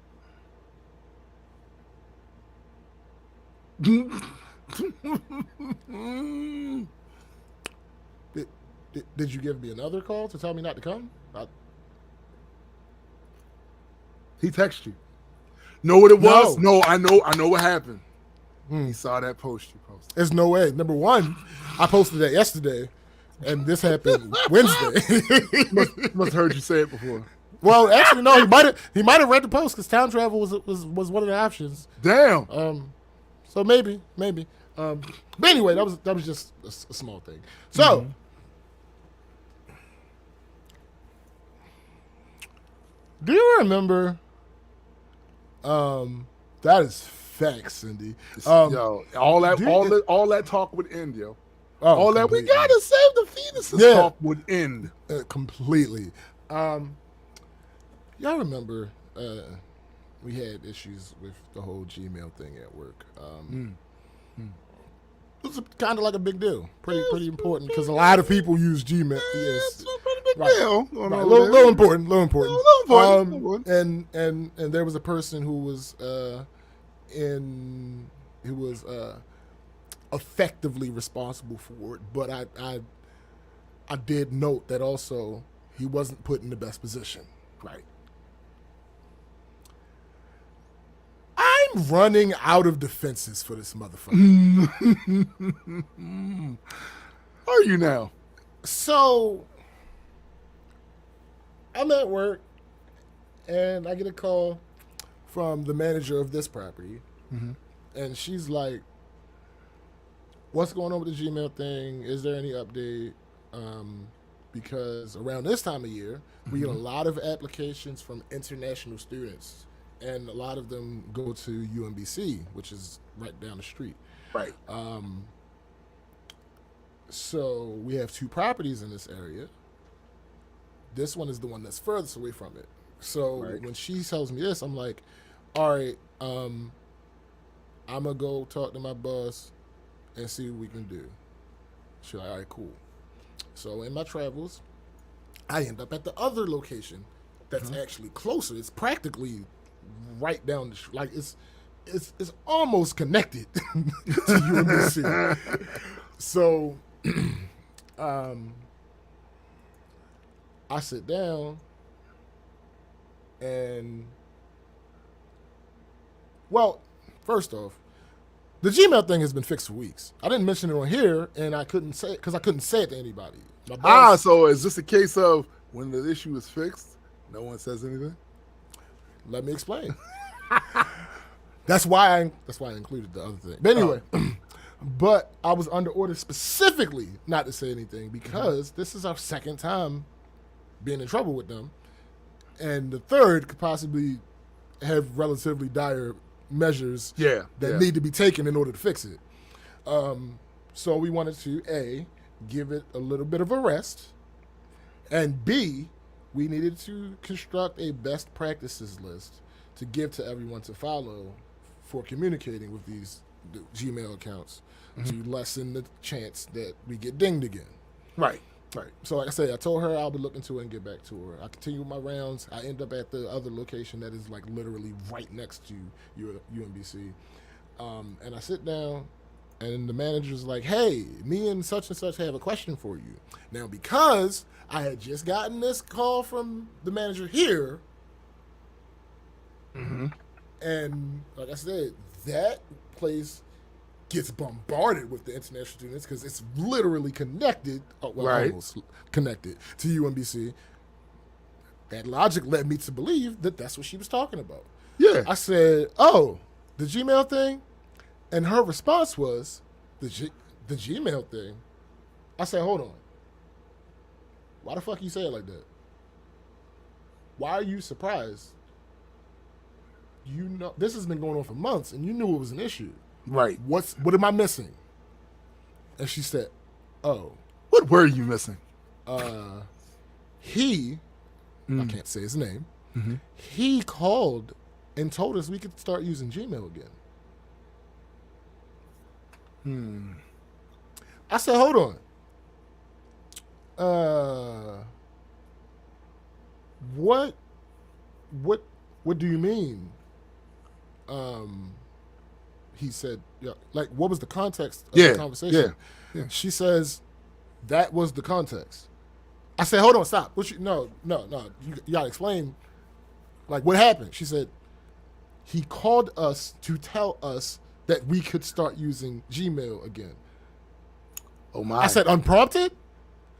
Did you give me another call to tell me not to come? He texted you. Know what it was? No, I know what happened. He saw that post you posted. There's no way. Number one, I posted that yesterday, and this happened Wednesday. must have heard you say it before. Well, actually, no. He might have read the post because town travel was one of the options. Damn. So maybe. But anyway, that was just a small thing. So. Do you remember? That is facts, Cindy. Yo, all that talk would end, yo. All that we gotta save the fetuses talk would end completely. Y'all remember we had issues with the whole Gmail thing at work. It was kind of like a big deal, pretty important because a lot of people use Gmail. Yes, it's a pretty big deal. Right. Little important. And there was a person who was effectively responsible for it, but I did note that also he wasn't put in the best position. Right. I'm running out of defenses for this motherfucker. Are you now? So, I'm at work, and I get a call from the manager of this property, and she's like, what's going on with the Gmail thing? Is there any update? Because around this time of year, we get a lot of applications from international students, and a lot of them go to UMBC, which is right down the street. Right. So we have 2 properties in this area. This one is the one that's furthest away from it. So when she tells me this, I'm like, all right, I'm going to go talk to my boss and see what we can do. She's like, all right, cool. So in my travels, I end up at the other location that's actually closer. It's practically right down the street. Like it's almost connected to UMBC. So I sit down and, well, first off, the Gmail thing has been fixed for weeks. I didn't mention it on here, and I couldn't say it because I couldn't say it to anybody. So is this a case of when the issue is fixed, no one says anything? Let me explain. That's why I included the other thing. But anyway, but I was under order specifically not to say anything because this is our second time being in trouble with them, and the third could possibly have relatively dire measures that need to be taken in order to fix it. So we wanted to A, give it a little bit of a rest, and B, we needed to construct a best practices list to give to everyone to follow for communicating with these Gmail accounts to lessen the chance that we get dinged again. Right. So like I said, I told her I'll be looking to it and get back to her. I continue with my rounds. I end up at the other location that is like literally right next to UMBC. And I sit down, and the manager's like, hey, me and such have a question for you. Now, because I had just gotten this call from the manager here, and like I said, that place gets bombarded with the international students because it's literally connected, almost connected to UMBC. That logic led me to believe that that's what she was talking about. Yeah. I said, oh, the Gmail thing? And her response was, the Gmail thing? I said, hold on. Why the fuck you say it like that? Why are you surprised? You know, this has been going on for months, and you knew it was an issue. Right. What am I missing? And she said, oh. What were you missing? He, I can't say his name, he called and told us we could start using Gmail again. I said, hold on. What do you mean? He said, yeah, like, what was the context of the conversation? Yeah. She says, that was the context. I said, hold on, stop. No. You gotta explain, like, what happened? She said, he called us to tell us that we could start using Gmail again. Oh, my. I said, unprompted?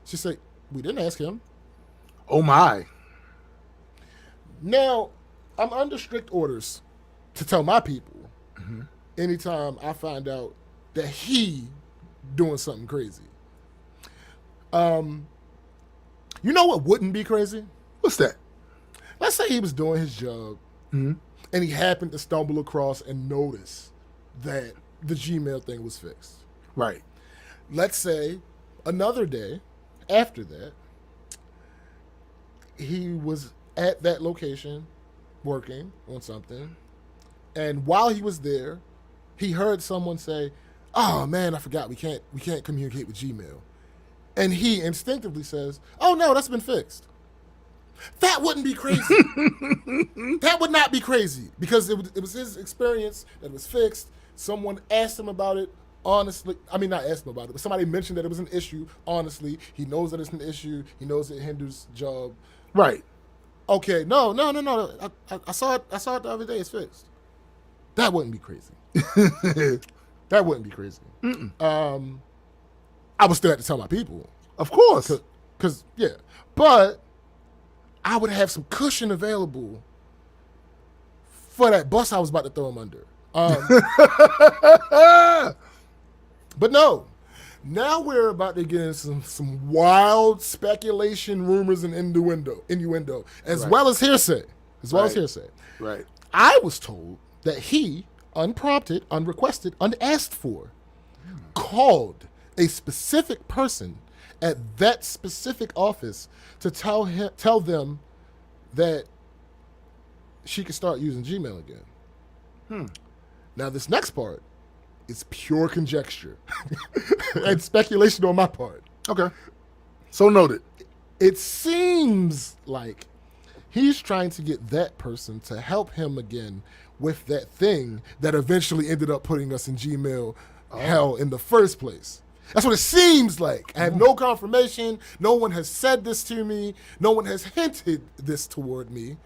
She said, we didn't ask him. Oh, my. Now, I'm under strict orders to tell my people anytime I find out that he doing something crazy. You know what wouldn't be crazy? What's that? Let's say he was doing his job and he happened to stumble across and notice that the Gmail thing was fixed. Right. Let's say another day after that, he was at that location working on something, and while he was there, he heard someone say, "Oh man, I forgot we can't communicate with Gmail," and he instinctively says, "Oh no, that's been fixed." That wouldn't be crazy. That would not be crazy because it was his experience that it was fixed. Someone asked him about it. Honestly, I mean, not asked him about it, but somebody mentioned that it was an issue. Honestly, he knows that it's an issue. He knows it hinders job. Right. Okay, no. I saw it the other day. It's fixed. That wouldn't be crazy. That wouldn't be crazy. I would still have to tell my people, of course, because but I would have some cushion available for that bus I was about to throw him under. But no. Now we're about to get into some wild speculation, rumors, and innuendo, as well as hearsay. Right. I was told that he, unprompted, unrequested, unasked for, called a specific person at that specific office to tell them that she could start using Gmail again. Now this next part is pure conjecture and speculation on my part. Okay. So noted. It seems like he's trying to get that person to help him again with that thing that eventually ended up putting us in Gmail hell in the first place. That's what it seems like. I have no confirmation. No one has said this to me. No one has hinted this toward me.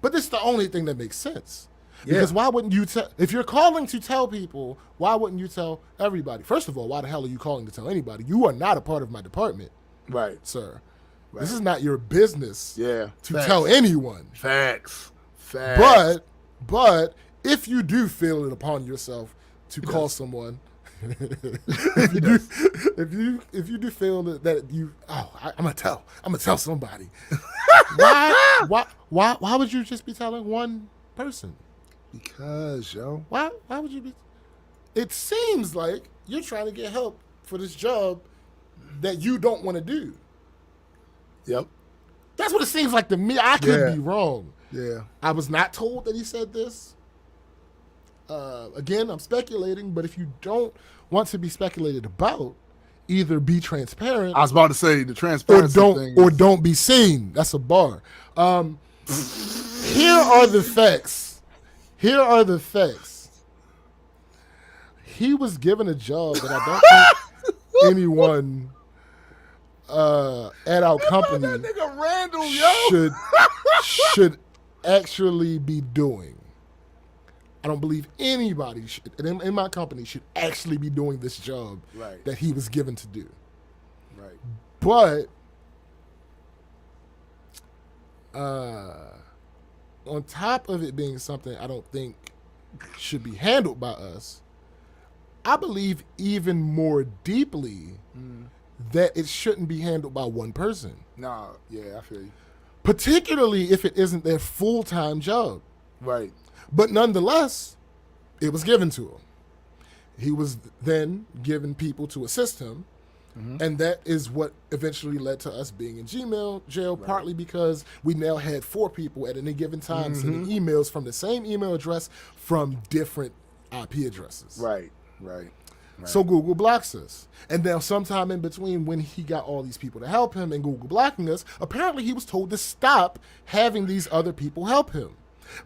But this is the only thing that makes sense. Because why wouldn't you tell, if you're calling to tell people, why wouldn't you tell everybody? First of all, why the hell are you calling to tell anybody? You are not a part of my department. Right. Sir. Right. This is not your business to Facts. tell anyone. Facts. But if you do feel it upon yourself to call someone, if you do feel that you, I'm gonna tell somebody. Why would you just be telling one person? Because, yo. Why would you be? It seems like you're trying to get help for this job that you don't want to do. Yep. That's what it seems like to me. I could be wrong. Yeah. I was not told that he said this. Again, I'm speculating, but if you don't want to be speculated about, either be transparent. I was about to say the transparency or don't be seen. That's a bar. Here are the facts. He was given a job that I don't think anyone at our company that nigga Randall, should actually be doing. I don't believe anybody in my company should actually be doing this job that he was given to do. Right. But on top of it being something I don't think should be handled by us, I believe even more deeply that it shouldn't be handled by one person. Nah, yeah, I feel you. Particularly if it isn't their full-time job. Right. But nonetheless, it was given to him. He was then given people to assist him, and that is what eventually led to us being in Gmail jail, partly because we now had 4 people at any given time sending emails from the same email address from different IP addresses. Right. Right. So Google blocks us. And now sometime in between when he got all these people to help him and Google blocking us, apparently he was told to stop having these other people help him.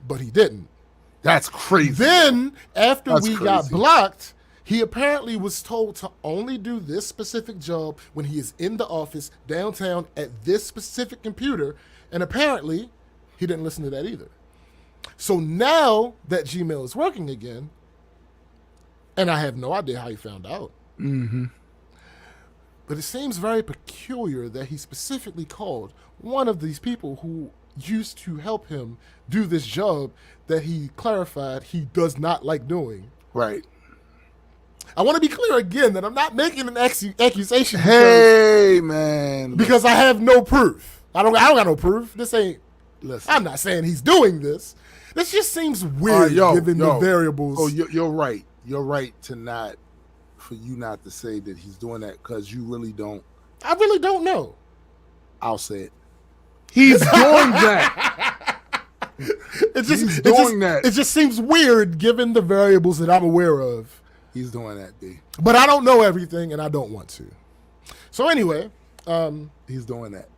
But he didn't. That's crazy. Then, after we got blocked, he apparently was told to only do this specific job when he is in the office downtown at this specific computer. And apparently, he didn't listen to that either. So now that Gmail is working again, and I have no idea how he found out. Mm-hmm. But it seems very peculiar that he specifically called one of these people who used to help him do this job that he clarified he does not like doing. Right. I want to be clear again that I'm not making an accusation. Hey, man. Because I have no proof. I don't got no proof. This ain't. Listen. I'm not saying he's doing this. This just seems weird given the variables. Oh, you're right. You're right for you not to say that he's doing that because you really don't. I really don't know. I'll say it. He's doing that. It just seems weird given the variables that I'm aware of. He's doing that, D. But I don't know everything and I don't want to. So anyway, he's doing that.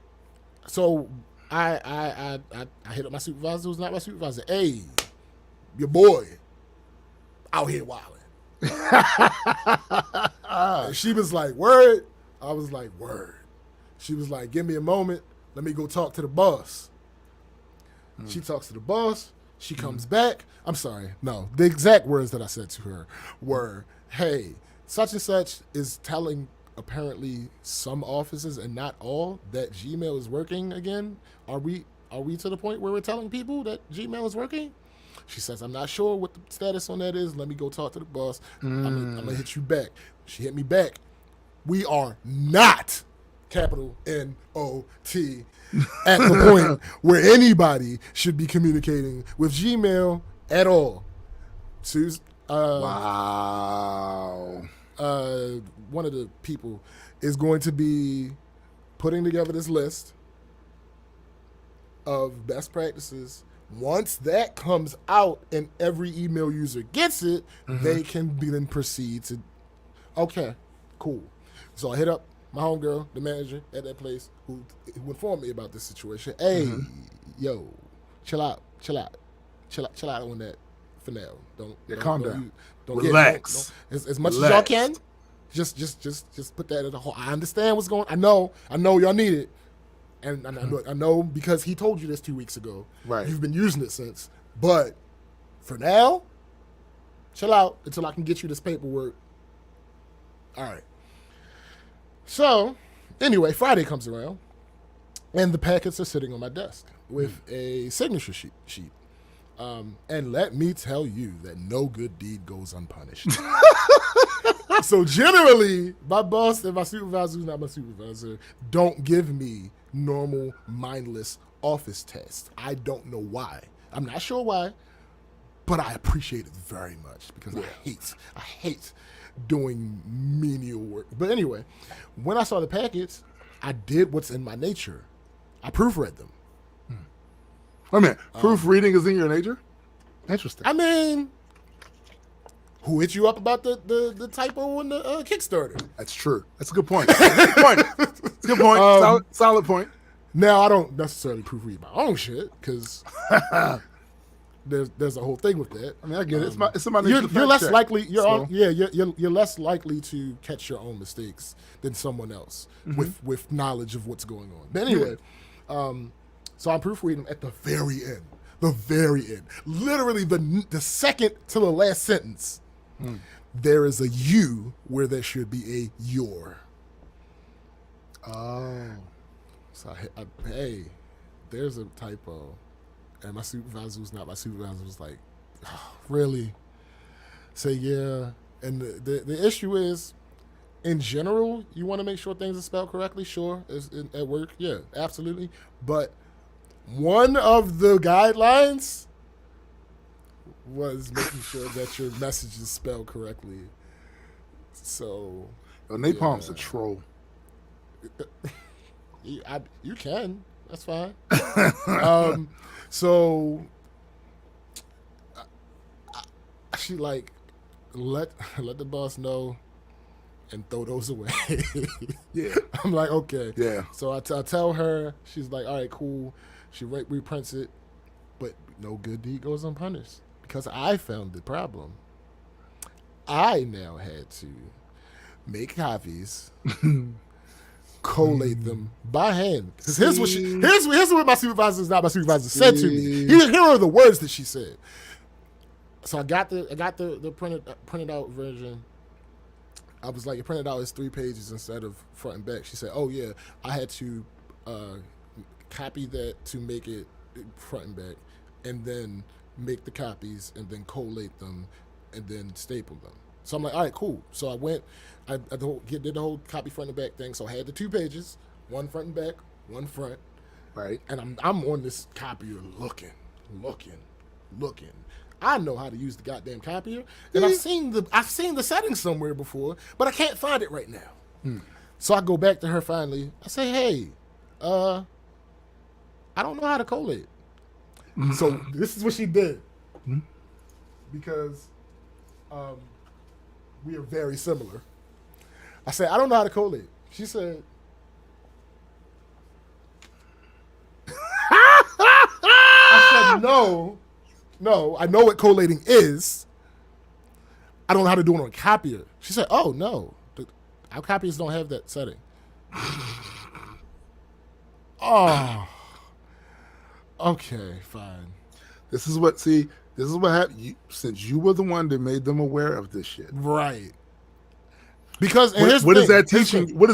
So I hit up my supervisor who's not my supervisor. Hey, your boy out here wilding. She was like, word. I was like, word. She was like, give me a moment. Let me go talk to the boss. She talks to the boss. She comes back. I'm sorry. No, the exact words that I said to her were, hey, such and such is telling apparently some offices and not all that Gmail is working again. Are we to the point where we're telling people that Gmail is working? She says, I'm not sure what the status on that is. Let me go talk to the boss. I'm going to hit you back. She hit me back. We are not, capital N-O-T, at the point where anybody should be communicating with Gmail at all. Wow. One of the people is going to be putting together this list of best practices. Once that comes out and every email user gets it, they can then proceed to, okay, cool. So I hit up my homegirl, the manager at that place, who informed me about this situation. Hey, yo, chill out on that for now. Don't calm down. Don't relax. As much as y'all can. Just put that in the whole. I understand what's going. I know y'all need it. And I know because he told you this 2 weeks ago. Right. You've been using it since. But for now, chill out until I can get you this paperwork. All right. So, anyway, Friday comes around, and the packets are sitting on my desk with a signature sheet. And let me tell you that no good deed goes unpunished. So generally, my boss and my supervisor, who's not my supervisor, don't give me normal, mindless office tests. I don't know why. I'm not sure why, but I appreciate it very much because I hate doing menial work. But anyway, when I saw the packets, I did what's in my nature. I proofread them. Wait a minute. Proofreading is in your nature? Interesting. I mean, who hit you up about the typo on the Kickstarter? That's true. That's a good point. Good point. Solid point. Now, I don't necessarily proofread my own shit because there's a whole thing with that. I mean, I get it. It's in my nature. You're less likely. You're less likely to catch your own mistakes than someone else with knowledge of what's going on. But anyway, so I'm proofreading at the very end. The very end. Literally the second to the last sentence. There is a you where there should be a your. Oh. So hey, there's a typo. And my supervisor, who's not my supervisor, was like, oh, really? Say, yeah. And the issue is, in general, you want to make sure things are spelled correctly. Sure, at work, yeah, absolutely. But one of the guidelines was making sure that your message is spelled correctly. So, Napalm's a troll. You can. That's fine. So she like let the boss know and throw those away. Yeah. I'm like, okay. Yeah. So I tell her, she's like, all right, cool. She reprints it, but no good deed goes unpunished because I found the problem. I now had to make copies, collate them by hand. Because here's what my supervisor said to me. Here are the words that she said. So I got the printed out version. I was like, it printed out as 3 pages instead of front and back. She said, oh yeah, I had to copy that to make it front and back, and then make the copies, and then collate them, and then staple them. So I'm like, all right, cool. So I went, I did the whole copy front and back thing. So I had the 2 pages, one front and back, one front. Right. And I'm on this copier looking. I know how to use the goddamn copier, and I've seen the settings somewhere before, but I can't find it right now. So I go back to her finally. I say, hey, I don't know how to collate. So this is what she did, because we are very similar. I said, I don't know how to collate. She said, I said, no, I know what collating is. I don't know how to do it on a copier. She said, oh, no. Our copiers don't have that setting. Oh. Okay, fine. This is what happened. Since you were the one that made them aware of this shit. Right. Because what is that teaching? What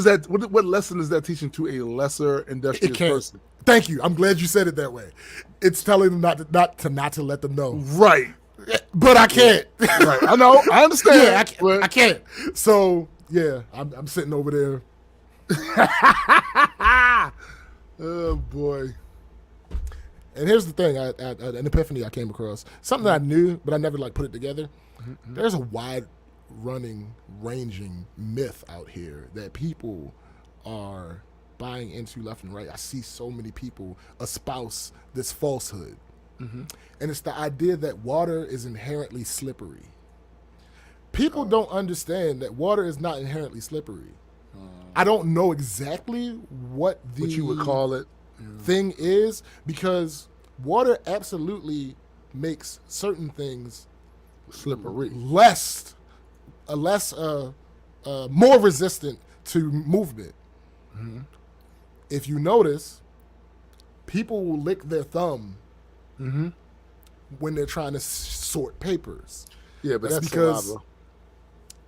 lesson is that teaching to a lesser industrious person? Thank you. I'm glad you said it that way. It's telling them not to let them know. Right. But I can't. Right. I know. I understand. Yeah, I can't. So yeah, I'm sitting over there. Oh boy. And here's the thing: an epiphany I came across, something that I knew, but I never put it together. Mm-hmm. There's a ranging myth out here that people are buying into left and right. I see so many people espouse this falsehood. And it's the idea that water is inherently slippery. People don't understand that water is not inherently slippery. I don't know exactly what you would call it thing is, because water absolutely makes certain things slippery, more resistant to movement. If you notice, people will lick their thumb when they're trying to sort papers. Yeah, but that's because saliva.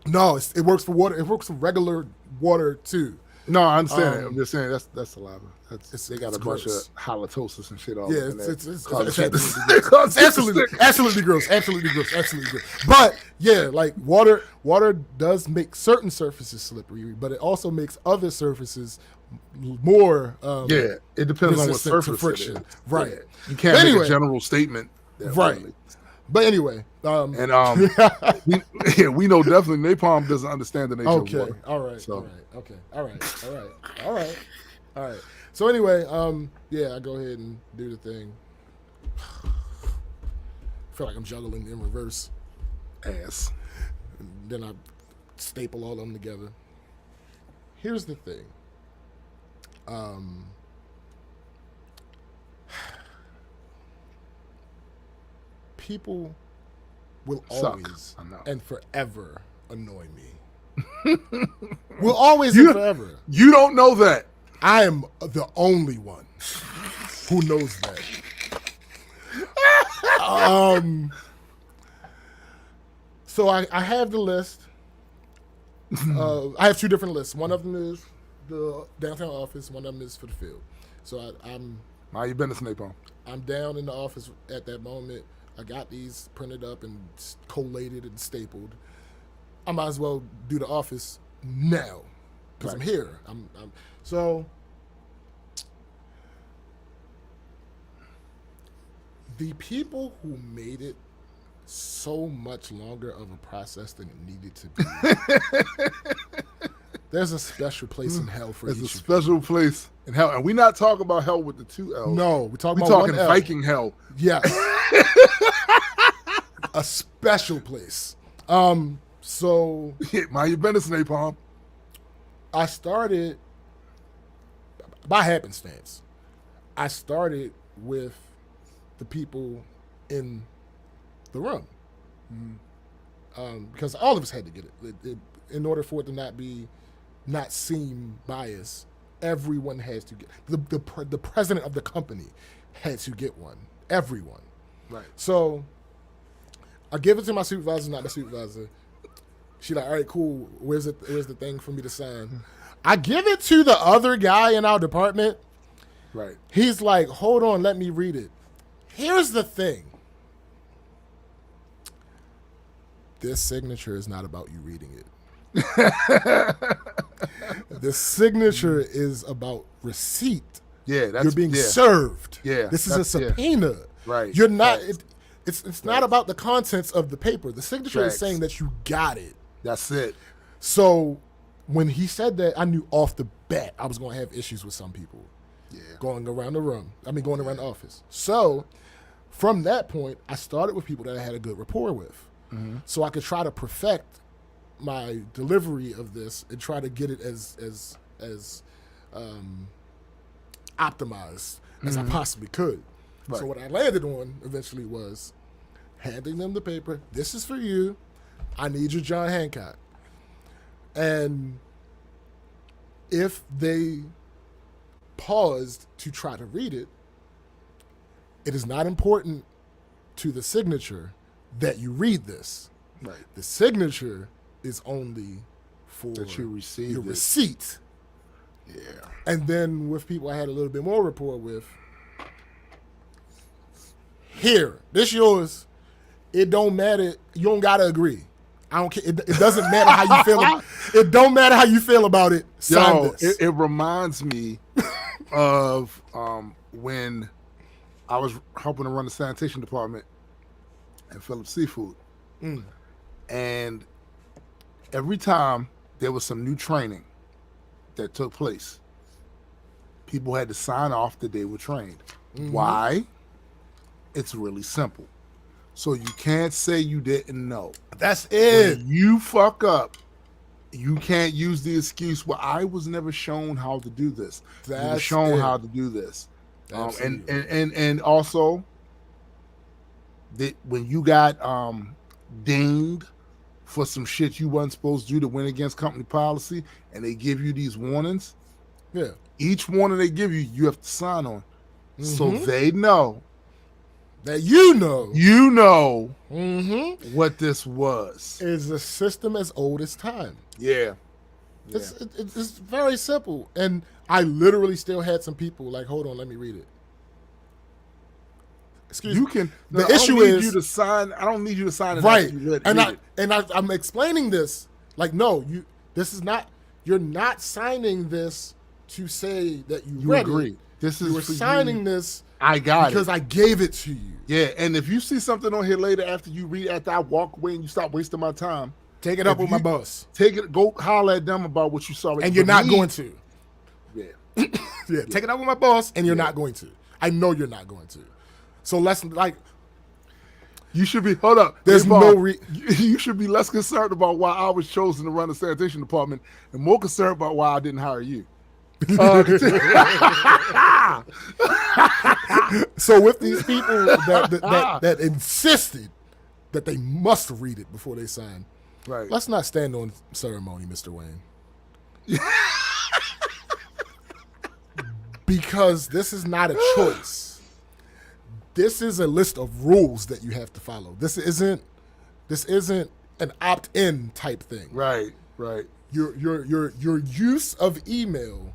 No, it works for water. It works for regular water too. No, I understand it. I'm just saying that's saliva. They got a bunch of halitosis and shit all over there. It's absolutely gross. Absolutely gross. But yeah, like water does make certain surfaces slippery, but it also makes other surfaces more. It depends on what surface friction. It is. Right. Yeah. You can't make a general statement. Right. Really. But anyway, we know definitely napalm doesn't understand the nature of water. All right. So anyway, I go ahead and do the thing. I feel like I'm juggling in reverse. Ass. And then I staple all of them together. Here's the thing. People will always and forever annoy me. Will always and forever. You don't know that. I am the only one who knows that. So I have the list. I have 2 different lists. One of them is the downtown office. One of them is for the field. So I'm. How you been to napalm? I'm down in the office at that moment. I got these printed up and collated and stapled. I might as well do the office now because I'm here. So the people who made it so much longer of a process than it needed to be. There's a special place in hell for each. There's a special place in hell, and we're not talking about hell with the 2 L's. No, we're talking Viking hell. Yes. A special place. So mind your business, napalm. I started by happenstance. I started with the people in the room. Because all of us had to get it. In order for it to not seem biased, everyone has to get the president of the company had to get one. Everyone. Right. So I give it to my supervisor, not the supervisor. She like, all right, cool. Where's the thing for me to sign? I give it to the other guy in our department. Right. He's like, hold on, let me read it. Here's the thing. This signature is not about you reading it. This signature is about receipt. Yeah, you're being served. Yeah, this is a subpoena. Yeah. Right. You're not. It's not about the contents of the paper. The signature is saying that you got it. That's it. So when he said that, I knew off the bat I was going to have issues with some people. Yeah. Going around the room. Going around the office. So from that point, I started with people that I had a good rapport with. Mm-hmm. So I could try to perfect my delivery of this and try to get it as optimized as I possibly could. Right. So what I landed on eventually was handing them the paper. This is for you. I need your John Hancock. And if they paused to try to read it, it is not important to the signature that you read this. Right. The signature is only for that you received your receipt. Yeah. And then with people I had a little bit more rapport with, here, this yours. It don't matter. You don't gotta agree. I don't care. It doesn't matter how you feel. It don't matter how you feel about it. Sign this. It reminds me of when I was helping to run the sanitation department at Phillips Seafood, and every time there was some new training that took place, people had to sign off that they were trained. Mm-hmm. Why? It's really simple. So you can't say you didn't know. That's it. When you fuck up, you can't use the excuse, well, I was never shown how to do this. You were shown how to do this. And also, that when you got dinged for some shit you wasn't supposed to do to win against company policy, and they give you these warnings, each warning they give you, you have to sign on. Mm-hmm. So they know that you know what this was. Is a system as old as time. Yeah. It's very simple. And I literally still had some people like, hold on, let me read it. Excuse me. The issue is you to sign. I don't need you to sign it. Right. I'm explaining this. Like, no, this is not. You're not signing this to say that you read agree. It. This is you were signing this. I got because I gave it to you. Yeah, and if you see something on here later after you read, after I walk away and you stop wasting my time, take it up with my boss. Go holler at them about what you saw. And you're not going to. Yeah. Take it up with my boss, and you're not going to. I know you're not going to. So you should be. Hold up. There's you should be less concerned about why I was chosen to run the sanitation department, and more concerned about why I didn't hire you. So with these people that insisted that they must read it before they sign, right? Let's not stand on ceremony, Mr. Wayne. Because this is not a choice. This is a list of rules that you have to follow. This isn't an opt-in type thing. Right. Your use of email,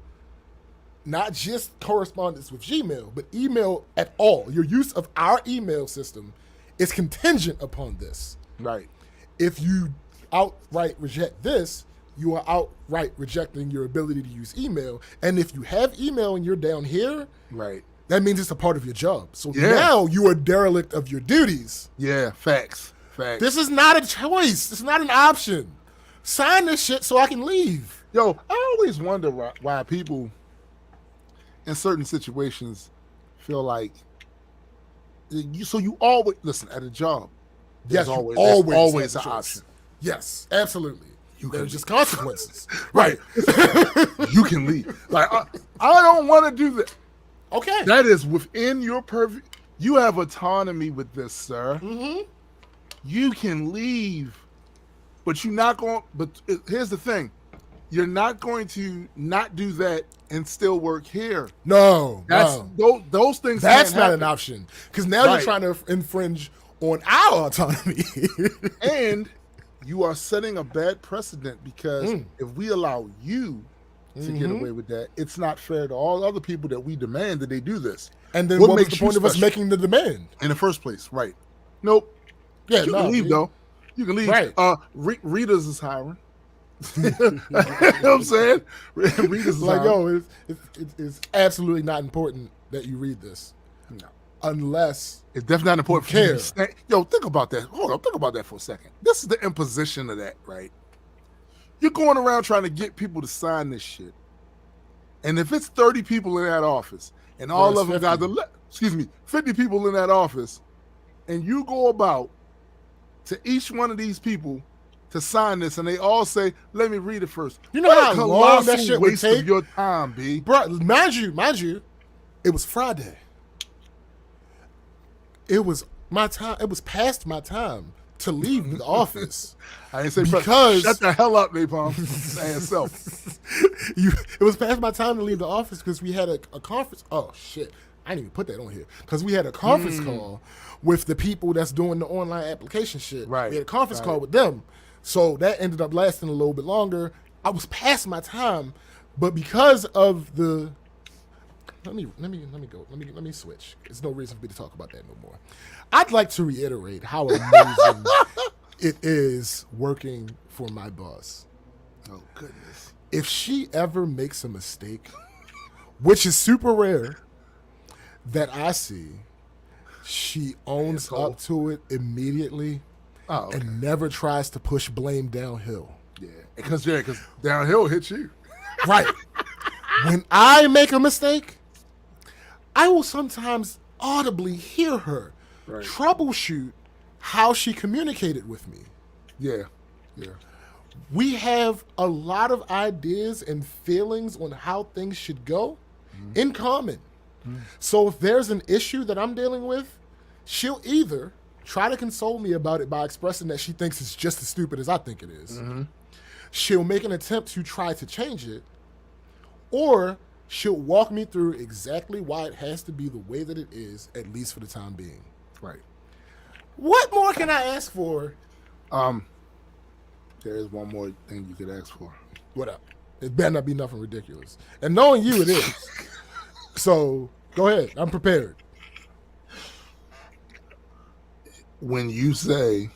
not just correspondence with Gmail, but email at all. Your use of our email system is contingent upon this. Right. If you outright reject this, you are outright rejecting your ability to use email. And if you have email and you're down here, right, that means it's a part of your job. So now you are derelict of your duties. Yeah, facts. This is not a choice. It's not an option. Sign this shit so I can leave. Yo, I always wonder why people in certain situations feel like you always listen at a job. Yes, always an option. Yes, absolutely. There's just consequences. Right. You can leave. Like, I don't want to do that. Okay. That is within your purview. You have autonomy with this, sir. Mm-hmm. You can leave, but you're not going. But here's the thing: you're not going to not do that and still work here. No, those things. That's can't not happen. an option because now you're trying to infringe on our autonomy, and you are setting a bad precedent because if we allow you to get away with that, it's not fair to all other people that we demand that they do this. And then what was the point of us making the demand in the first place? Right? Nope. Yeah, you can leave though. You can leave. Right. Readers is hiring. You know what I'm saying? Readers is like, hiring. it's absolutely not important that you read this. No. Unless it's definitely not important for you to care. Yo, think about that. Hold on, think about that for a second. This is the imposition of that, right? You're going around trying to get people to sign this shit. And if it's 30 people in that office, and all of them got 50 people in that office, and you go about to each one of these people to sign this, and they all say, "Let me read it first." You know how long that shit would take? Of your time, B. Bro, mind you, it was Friday. It was my time. It was past my time to leave the office. I didn't say because shut the hell up, Napalm. Saying self. It was past my time to leave the office because we had a conference. Oh shit. I didn't even put that on here because we had a conference call with the people that's doing the online application shit. Right. We had a conference call with them. So that ended up lasting a little bit longer. I was past my time, but because of the let me go. Let me switch. There's no reason for me to talk about that no more. I'd like to reiterate how amazing it is working for my boss. Oh goodness. If she ever makes a mistake, which is super rare that I see, she owns up to it immediately and never tries to push blame downhill. Yeah, because downhill hits you. Right. When I make a mistake, I will sometimes audibly hear her troubleshoot how she communicated with me. Yeah. We have a lot of ideas and feelings on how things should go in common. So if there's an issue that I'm dealing with, she'll either try to console me about it by expressing that she thinks it's just as stupid as I think it is. She'll make an attempt to try to change it, or she'll walk me through exactly why it has to be the way that it is, at least for the time being. Right. What more can I ask for? There is one more thing you could ask for. What up? It better not be nothing ridiculous. And knowing you, it is. So go ahead. I'm prepared. When you say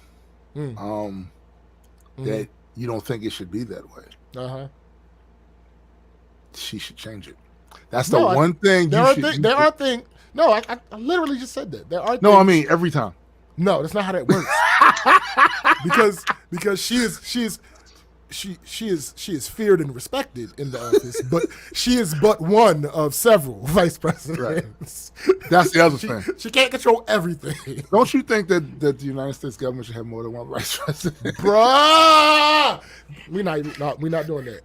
that you don't think it should be that way, she should change it. That's the one thing there are things. No, I literally just said that. There are. No, I mean every time. No, that's not how that works. because she is feared and respected in the office, but she is but one of several vice presidents. Right. That's the other thing. She can't control everything. Don't you think that the United States government should have more than one vice president? Bruh! We're not doing that.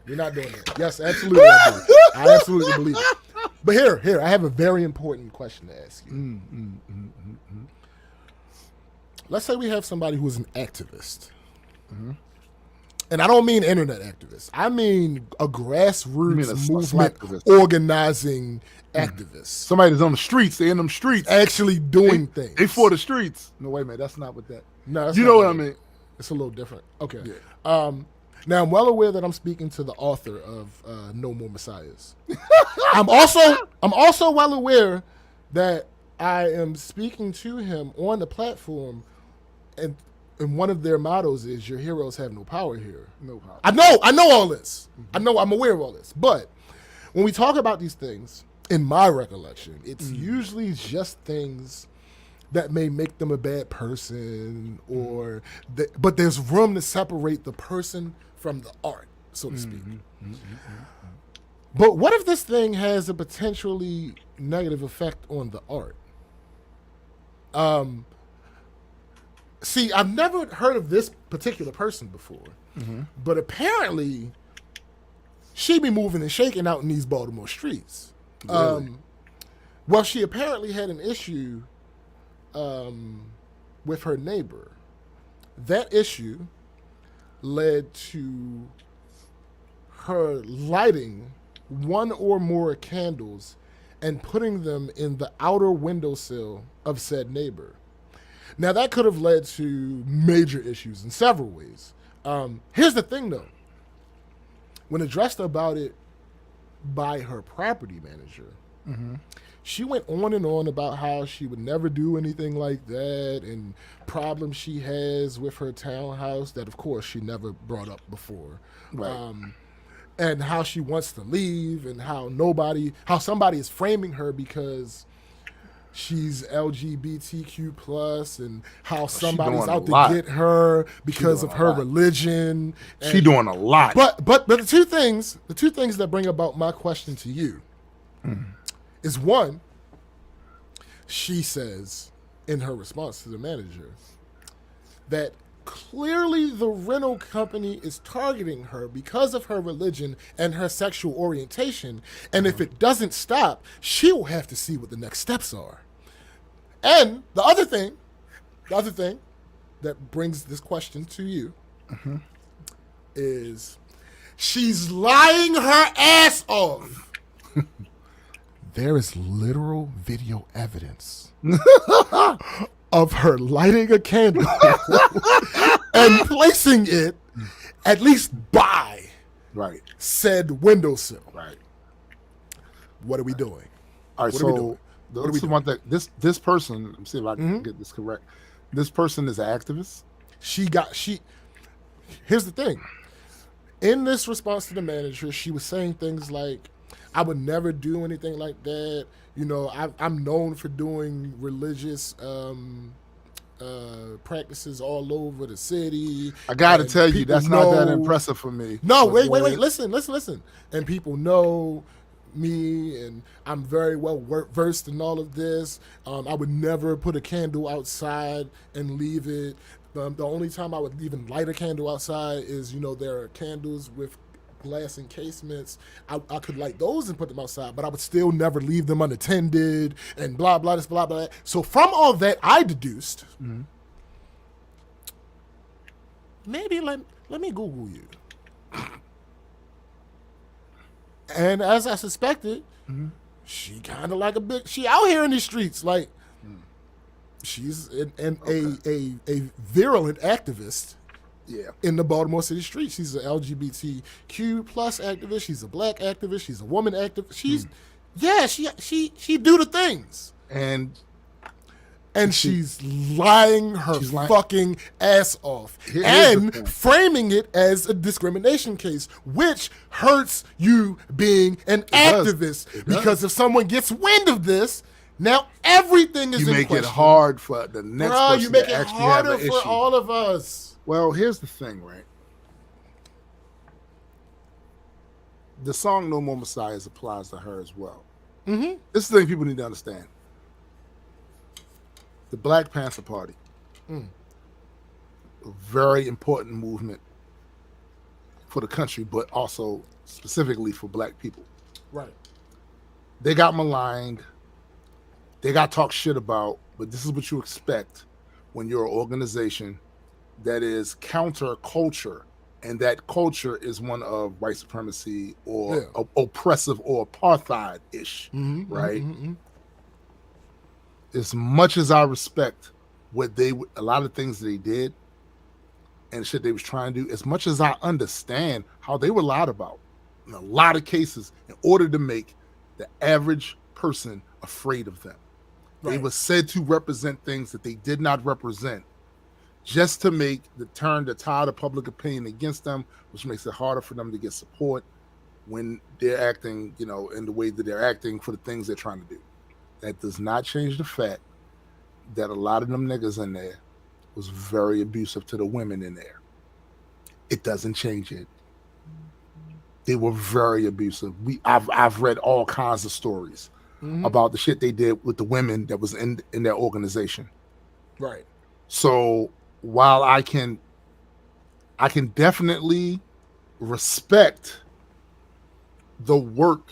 We're not doing that. Yes, absolutely. I absolutely believe it. But here, I have a very important question to ask you. Let's say we have somebody who is an activist. And I don't mean internet activist. I mean a grassroots movement organizing activist. Somebody that's on the streets. They in them streets. Actually doing things. They for the streets. No, wait a minute. That's not what that. No, that's you know what I mean? It's a little different. Okay. Yeah. Now, I'm well aware that I'm speaking to the author of No More Messiahs. I'm also well aware that I am speaking to him on the platform, and one of their mottos is "Your heroes have no power here." No power. I know all this. I'm aware of all this. But when we talk about these things, in my recollection, it's usually just things that may make them a bad person, or but there's room to separate the person from the art, so to speak. But what if this thing has a potentially negative effect on the art? See, I've never heard of this particular person before, but apparently she be moving and shaking out in these Baltimore streets. Really? Well, she apparently had an issue with her neighbor. That issue led to her lighting one or more candles and putting them in the outer windowsill of said neighbor. Now, that could have led to major issues in several ways. Here's the thing, though. When addressed about it by her property manager, she went on and on about how she would never do anything like that and problems she has with her townhouse that, of course, she never brought up before. Right. And how she wants to leave and how somebody is framing her because she's LGBTQ plus and how somebody's out to get her because of her religion. She doing a lot. But the two things that bring about my question to you is, one, she says in her response to the manager that clearly the rental company is targeting her because of her religion and her sexual orientation, and if it doesn't stop, she will have to see what the next steps are. And the other thing that brings this question to you is she's lying her ass off. There is literal video evidence of her lighting a candle and placing it at least by said windowsill. Right. What are we doing? All right, so this person, let me see if I can get this correct. This person is an activist. Here's the thing. In this response to the manager, she was saying things like, I would never do anything like that. You know, I'm known for doing religious practices all over the city. I got to tell you, that's not that impressive for me. No, wait. Listen. And people know me, and I'm very well versed in all of this. I would never put a candle outside and leave it. The only time I would even light a candle outside is, there are candles with glass encasements. I could light those and put them outside, but I would still never leave them unattended and blah, blah, this, blah, blah. So from all that, I deduced, maybe let me Google you. And as I suspected, she kind of like she out here in these streets, like she's a virulent activist. Yeah, in the Baltimore City streets. She's an LGBTQ plus activist. She's a black activist. She's a woman activist. She do the things. And she's lying her fucking ass off and framing it as a discrimination case, which hurts you being an activist. Because if someone gets wind of this, now everything is in question. You make it hard for the next person you make to it actually have an harder issue. for all of us. Well, here's the thing, right? The song No More Messiahs applies to her as well. This is the thing people need to understand. The Black Panther Party, a very important movement for the country, but also specifically for black people. Right. They got maligned. They got talked shit about, but this is what you expect when you're an organization that is counter culture, and that culture is one of white supremacy or oppressive or apartheid-ish, right? As much as I respect a lot of things they did and shit they was trying to do, as much as I understand how they were lied about in a lot of cases in order to make the average person afraid of them. Right. They were said to represent things that they did not represent, just to make the tide of public opinion against them, which makes it harder for them to get support when they're acting, in the way that they're acting for the things they're trying to do. That does not change the fact that a lot of them niggas in there was very abusive to the women in there. It doesn't change it. They were very abusive. I've read all kinds of stories about the shit they did with the women that was in their organization. Right. So while I can definitely respect the work,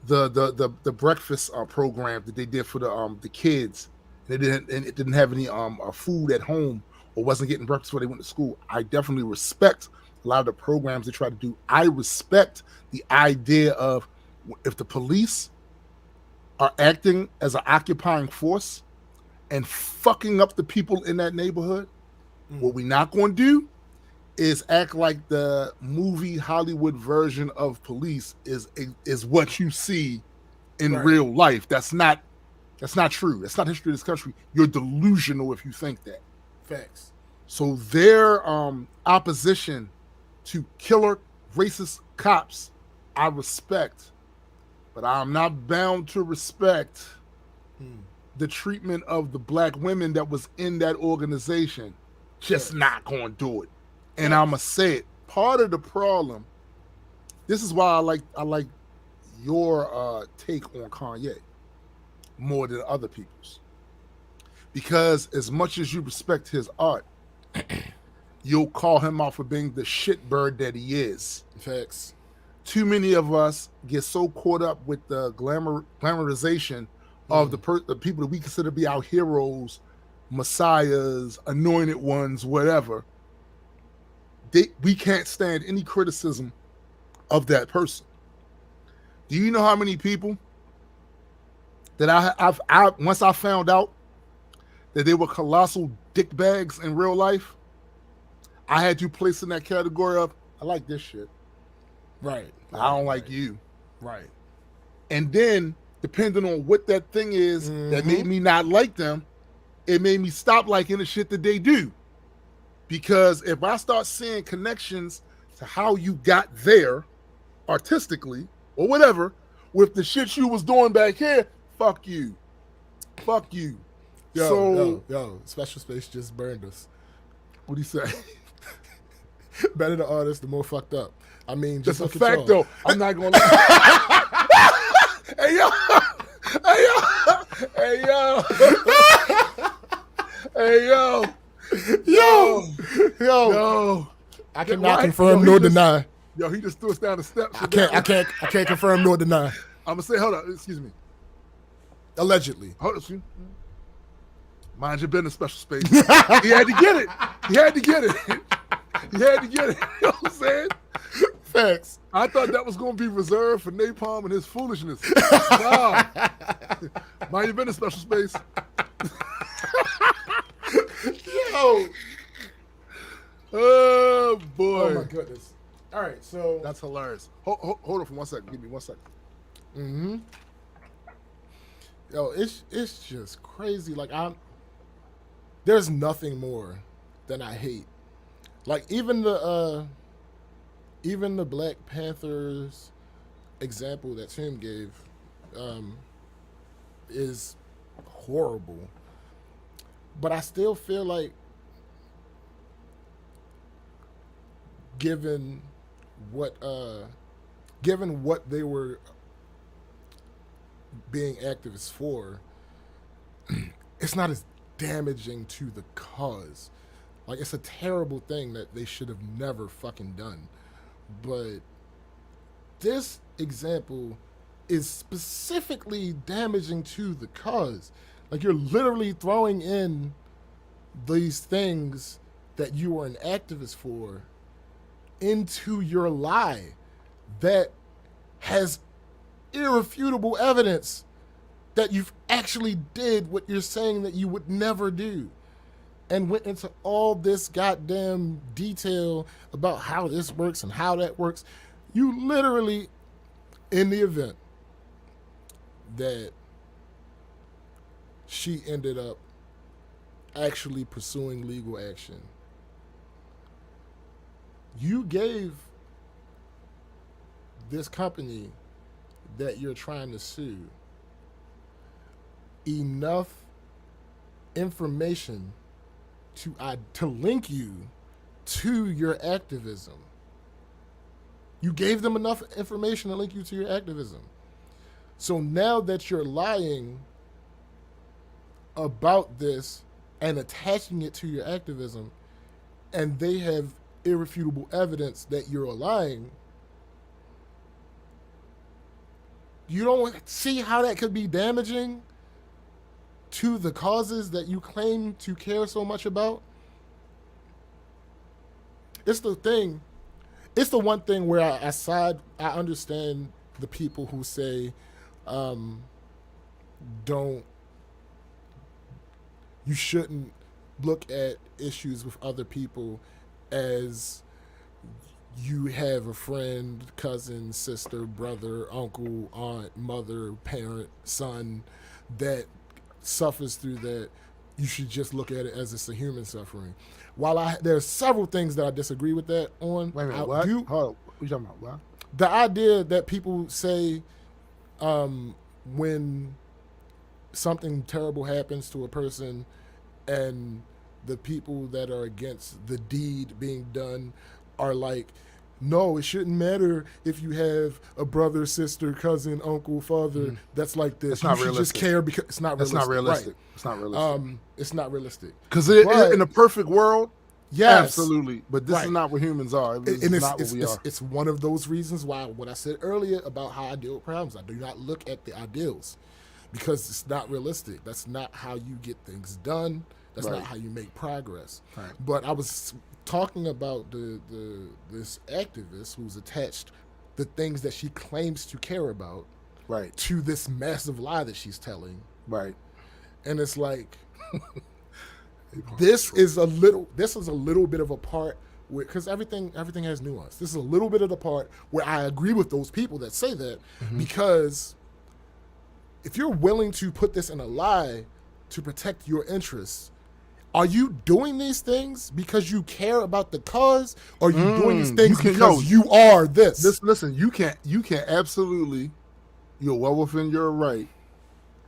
the breakfast program that they did for the kids. And it didn't have any food at home or wasn't getting breakfast before they went to school. I definitely respect a lot of the programs they try to do. I respect the idea of if the police are acting as an occupying force and fucking up the people in that neighborhood, what we not going to do is act like the movie Hollywood version of police is what you see in real life. That's not true. That's not history of this country. You're delusional if you think that. Facts. So their opposition to killer racist cops, I respect, but I'm not bound to respect the treatment of the black women that was in that organization. Just not going to do it. And I'm going to say it. Part of the problem, this is why I like your take on Kanye more than other people's. Because as much as you respect his art, you'll call him out for being the shitbird that he is. Facts. Too many of us get so caught up with the glamorization of the people that we consider to be our heroes, messiahs, anointed ones, whatever. We can't stand any criticism of that person. Do you know how many people that I once I found out that they were colossal dick bags in real life, I had to place in that category of, I like this shit. Right. I don't like you. Right. And then, depending on what that thing is that made me not like them, it made me stop liking the shit that they do. Because if I start seeing connections to how you got there artistically or whatever with the shit you was doing back here, fuck you. Fuck you. Yo, Special Space just burned us. What do you say? Better the artist, the more fucked up. I mean, just that's a fact, though. I'm not gonna lie. Hey yo, hey yo, hey yo, hey yo, yo. I cannot confirm nor deny. Yo, he just threw us down the steps. I can't confirm nor deny. I'm gonna say, hold on, excuse me. Allegedly. Hold on, excuse me. Mind your business, Special Space. He had to get it. He had to get it. He had to get it. You know what I'm saying? Facts. I thought that was going to be reserved for Napalm and his foolishness. Nah. Mind your business, Special Space. Yo. Oh, boy. Oh, my goodness. All right, so. That's hilarious. Hold on for 1 second. Give me 1 second. Mm-hmm. Yo, it's just crazy. Like, there's nothing more than I hate. Like, even the Black Panthers example that Tim gave is horrible. But I still feel like, given what they were being activists for, it's not as damaging to the cause. Like, it's a terrible thing that they should have never fucking done. But this example is specifically damaging to the cause. Like, you're literally throwing in these things that you were an activist for into your lie that has irrefutable evidence that you've actually did what you're saying that you would never do, and went into all this goddamn detail about how this works and how that works. You literally, in the event that she ended up actually pursuing legal action, you gave this company that you're trying to sue enough information to link you to your activism. You gave them enough information to link you to your activism. So now that you're lying about this and attaching it to your activism, and they have irrefutable evidence that you're lying, you don't see how that could be damaging to the causes that you claim to care so much about? It's the thing. It's the one thing where I understand the people who say, you shouldn't look at issues with other people as you have a friend, cousin, sister, brother, uncle, aunt, mother, parent, son that suffers through that. You should just look at it as it's a human suffering. While there's several things that I disagree with that on. Wait a minute, what? Hold on. What you talking about? What? The idea that people say when something terrible happens to a person and the people that are against the deed being done are like, no, it shouldn't matter if you have a brother, sister, cousin, uncle, father that's like this. You should just care because it's not realistic. It's not realistic. Right. It's not realistic. It's not realistic. Because in a perfect world, yes, absolutely. But this is not what humans are. This is not what we are. It's one of those reasons why what I said earlier about how I deal with problems, I do not look at the ideals because it's not realistic. That's not how you get things done. That's not how you make progress. Right. But I was talking about this activist who's attached the things that she claims to care about to this massive lie that she's telling. Right. And it's like this is a little bit of a part where, because everything has nuance. This is a little bit of the part where I agree with those people that say that, because if you're willing to put this in a lie to protect your interests, are you doing these things because you care about the cause, or are you doing these things because you are this? Listen, you can't absolutely, you're well within your right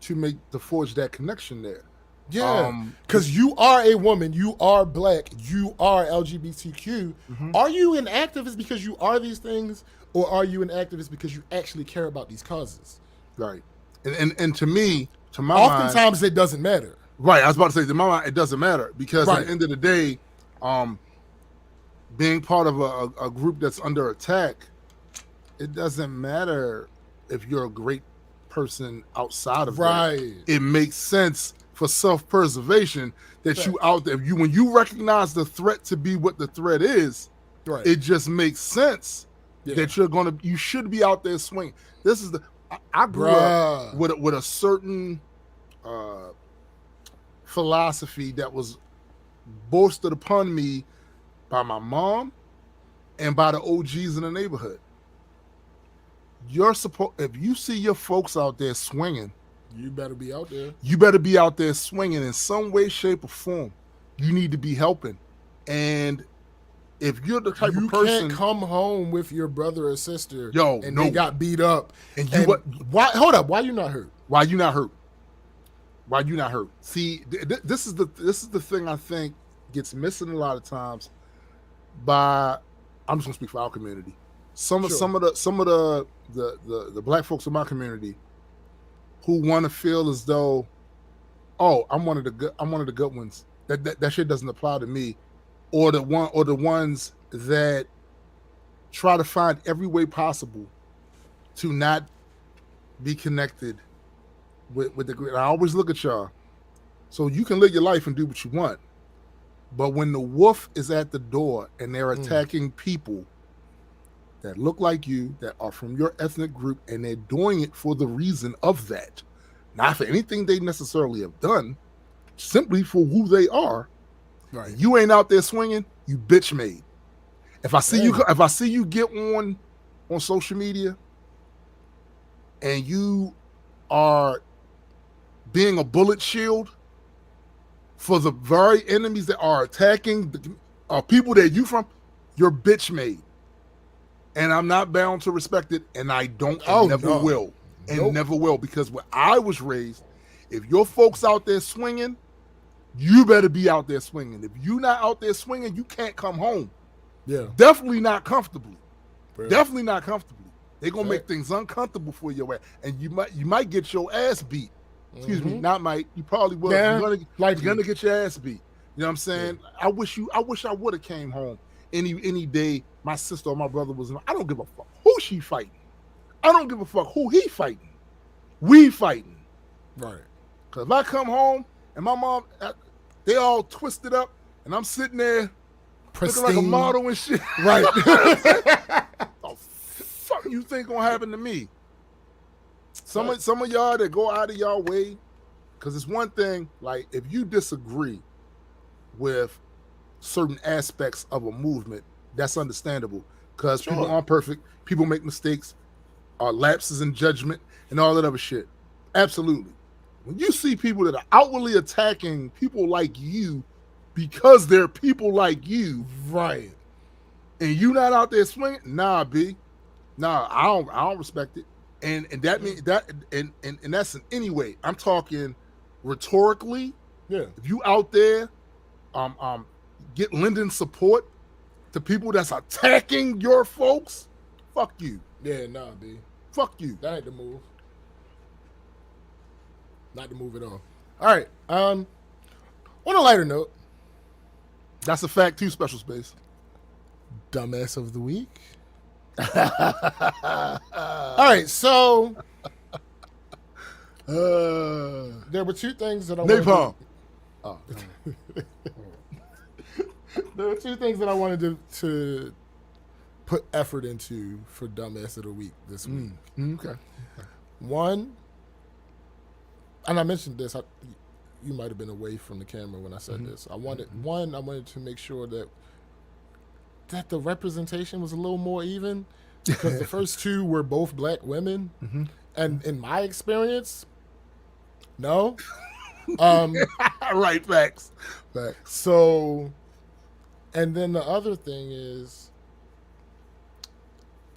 to forge that connection there. Yeah, because you are a woman, you are black, you are LGBTQ. Are you an activist because you are these things, or are you an activist because you actually care about these causes? Right. And to me, to my oftentimes it doesn't matter. Right, I was about to say, to my mind, it doesn't matter, because at the end of the day, being part of a group that's under attack, it doesn't matter if you're a great person outside of that. It makes sense for self-preservation that you out there. When you recognize the threat to be what the threat is, it just makes sense that you should be out there swinging. This is I grew up with a certain philosophy that was boasted upon me by my mom and by the OGs in the neighborhood. If you see your folks out there swinging, you better be out there. You better be out there swinging in some way, shape, or form. You need to be helping. And if you're the type of person, you can't come home with your brother or sister, and they got beat up. And why? Hold up. Why you not hurt? Why you not hurt? Why you not hurt? See, this is the thing I think gets missing a lot of times. I'm just gonna speak for our community. Some of the black folks in my community who want to feel as though, I'm one of the good ones. That shit doesn't apply to me, or the ones that try to find every way possible to not be connected with the group. I always look at y'all. So you can live your life and do what you want, but when the wolf is at the door and they're attacking people that look like you, that are from your ethnic group, and they're doing it for the reason of that, not for anything they necessarily have done, simply for who they are. Right. You ain't out there swinging, you bitch made. If I see you get on social media and you are being a bullet shield for the very enemies that are attacking people that you from, you're bitch made. And I'm not bound to respect it, and I don't, and never will. And never will, because when I was raised, if your folks out there swinging, you better be out there swinging. If you're not out there swinging, you can't come home. Yeah. Definitely not comfortably. Definitely not comfortably. They're going to make things uncomfortable for your ass, and you might get your ass beat. Excuse me, not might. You probably will. Yeah, you're gonna get your ass beat. You know what I'm saying? Yeah. I wish I would have came home any day. My sister or my brother was. I don't give a fuck who she fighting. I don't give a fuck who he fighting. We fighting. Right. Cause if I come home and my mom, they all twisted up, and I'm sitting there pristine, looking like a model and shit. Right. Oh, fuck you think gonna happen to me? Some of y'all that go out of y'all way, because it's one thing, like if you disagree with certain aspects of a movement, that's understandable. Because people aren't perfect, people make mistakes, lapses in judgment, and all that other shit. Absolutely. When you see people that are outwardly attacking people like you because they're people like you, right, and you not out there swinging, nah, B, nah, I don't respect it. And that means that and that's in any way. I'm talking rhetorically. Yeah. If you out there lending support to people that's attacking your folks, fuck you. Yeah, nah, B. Fuck you. That ain't the move. Not the move at all. All right. On a lighter note. That's a fact too, Special Space. Dumbass of the week. All right, so there were two things that I Napalm. There were two things that I wanted to put effort into for Dumbass of the Week this week. Okay. One, and I mentioned this, you might have been away from the camera when I said this. I wanted to make sure that the representation was a little more even, because the first two were both black women, and in my experience, no. Right, facts. So, and then the other thing is,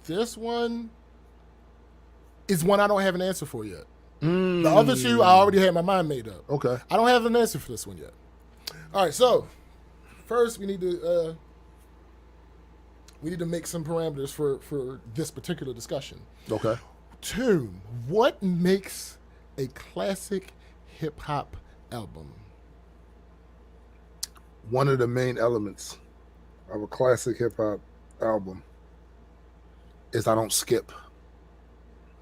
this one is one I don't have an answer for yet. The other two, I already had my mind made up. Okay. I don't have an answer for this one yet. All right, so first we need to make some parameters for this particular discussion. Okay. Two, what makes a classic hip hop album? One of the main elements of a classic hip hop album is I don't skip.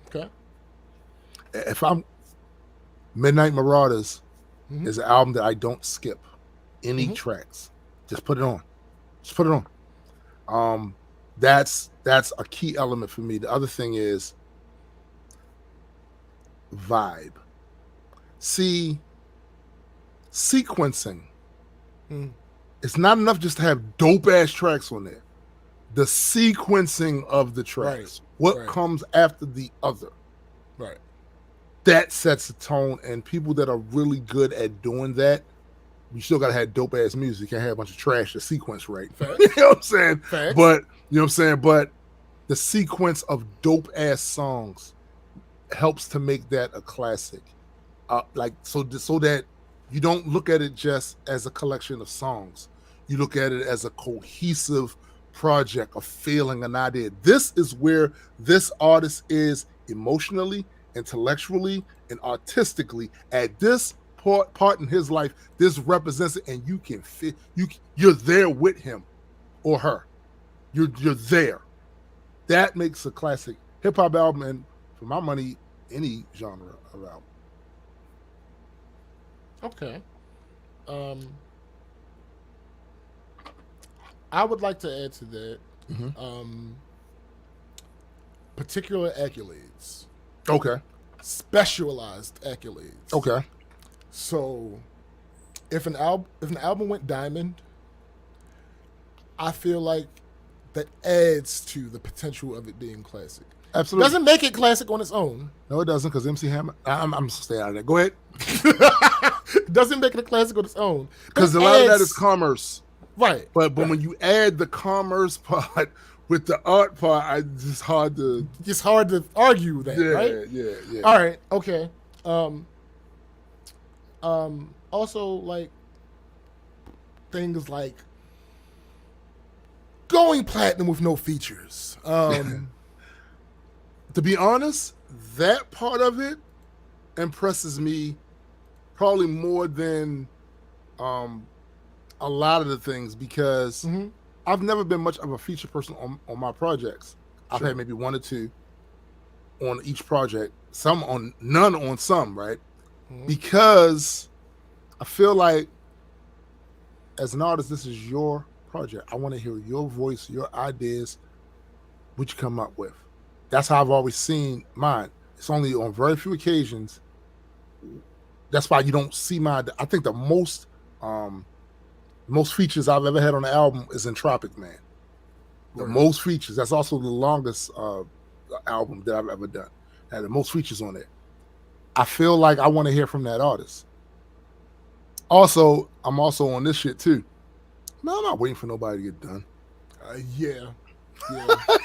Okay. If I'm Midnight Marauders is an album that I don't skip any tracks. Just put it on. Just put it on. That's a key element for me. The other thing is vibe. See, sequencing. It's not enough just to have dope ass tracks on there. The sequencing of the tracks. What comes after the other. Right. That sets the tone, and people that are really good at doing that, you still gotta have dope ass music. You can't have a bunch of trash to sequence right. You know what I'm saying? Facts. But you know what I'm saying? But the sequence of dope ass songs helps to make that a classic. So that you don't look at it just as a collection of songs. You look at it as a cohesive project, a feeling, an idea. This is where this artist is emotionally, intellectually, and artistically at this part in his life. This represents it, and you can fit. You're there with him or her. You're there. That makes a classic hip hop album, and for my money, any genre of album. Okay. I would like to add to that particular accolades. Okay. Specialized accolades. Okay. So, if an album went diamond, I feel like that adds to the potential of it being classic. Absolutely. Doesn't make it classic on its own. No, it doesn't, because MC Hammer. I'm staying out of that. Go ahead. Doesn't make it a classic on its own. Because a lot of that is commerce. Right. But when you add the commerce part with the art part, it's hard to argue that, right? Yeah. All right, okay. Also, like, things like going platinum with no features. To be honest, that part of it impresses me probably more than a lot of the things because I've never been much of a feature person on my projects. I've had maybe one or two on each project, none on some, right? Because I feel like as an artist, this is your project. I want to hear your voice, your ideas, what you come up with. That's how I've always seen mine. It's only on very few occasions. That's why you don't see mine. I think the most features I've ever had on the album is Entropic Man. The most features. That's also the longest album that I've ever done. Had the most features on it. I feel like I want to hear from that artist. Also, I'm also on this shit too. No, I'm not waiting for nobody to get done. Yeah.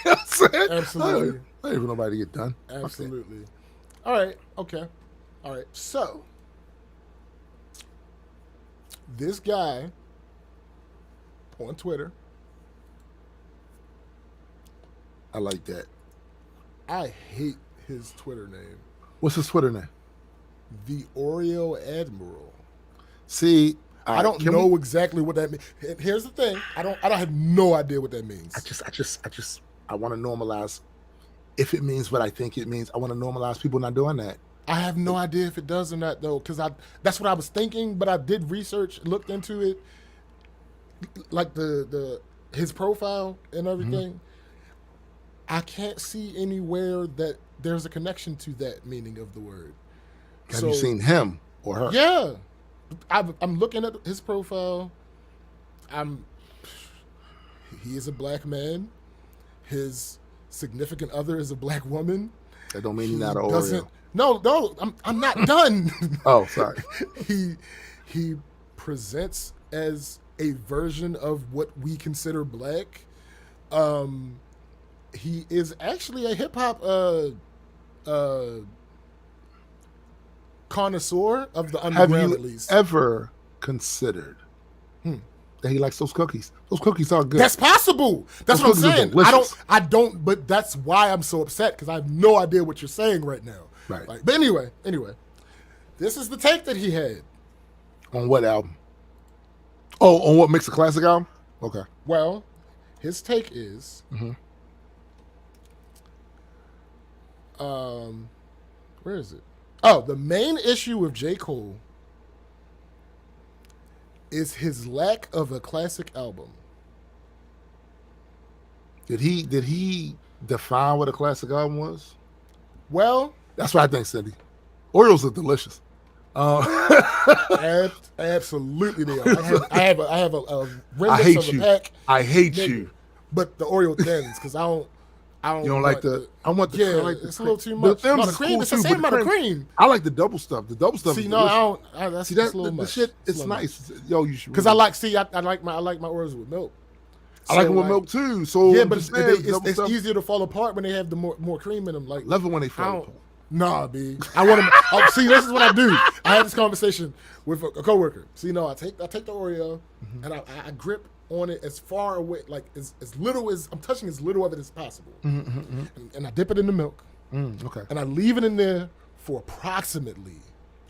Absolutely. I'm waiting for nobody to get done. Absolutely. Okay. All right. Okay. All right. So, this guy on Twitter. I like that. I hate his Twitter name. What's his Twitter name? The Oreo Admiral. See, I don't know exactly what that means. Here's the thing: I don't have no idea what that means. I want to normalize. If it means what I think it means, I want to normalize people not doing that. I have no idea if it does or not, though, because that's what I was thinking. But I did research, looked into it, like his profile and everything. I can't see anywhere that there's a connection to that meaning of the word. Have you seen him or her? Yeah. I'm looking at his profile. He is a black man. His significant other is a black woman. That don't mean he's not an Oreo. No, I'm not done. Oh, sorry. He presents as a version of what we consider black. He is actually a hip hop connoisseur of the underground, at least. Have you ever considered that he likes those cookies? Those cookies are good. That's possible. That's what I'm saying. I don't. But that's why I'm so upset, because I have no idea what you're saying right now. Right. But anyway, this is the take that he had. On what album? Oh, on what makes a classic album? Okay. Well, his take is. Where is it? Oh, the main issue with J. Cole is his lack of a classic album. Did he define what a classic album was? Well, that's what I think, Cindy. Oreos are delicious. Absolutely, they are. I have a remnants of a pack. I hate you. But the Oreo thins, because I don't. You don't like the? I want the. Yeah, like it's a little too much. The the cream. It's the same amount of cream. I like the double stuff. The double stuff. See, is no, delicious. I don't. That's a little much. The shit, it's nice. Yo, you should. Because I like my Oreos with milk. I like them with milk too. So yeah, but it's easier to fall apart when they have the more cream in them. Like, love it when they fall apart. Nah, B. I want them. See, this is what I do. I had this conversation with a coworker. So I take the Oreo and I grip on it as far away, like as little as I'm touching as little of it as possible, and I dip it in the milk. Okay. And I leave it in there for approximately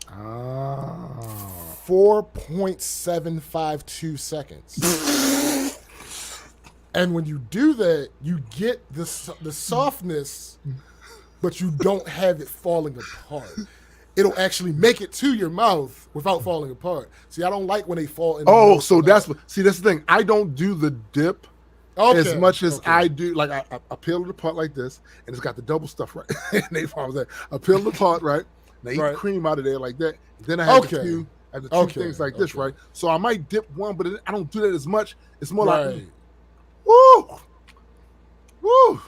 4.752 seconds. And when you do that, you get the softness, but you don't have it falling apart. It'll actually make it to your mouth without falling apart. See, I don't like when they fall in the milk. So that's the thing. I don't do the dip as much as I do. Like I peel it apart like this, and it's got the double stuff right. And they fall there. I peel it apart, right? And I eat the cream out of there like that. Then I have the two things like this, right? So I might dip one, but I don't do that as much. It's more like, woo, woo.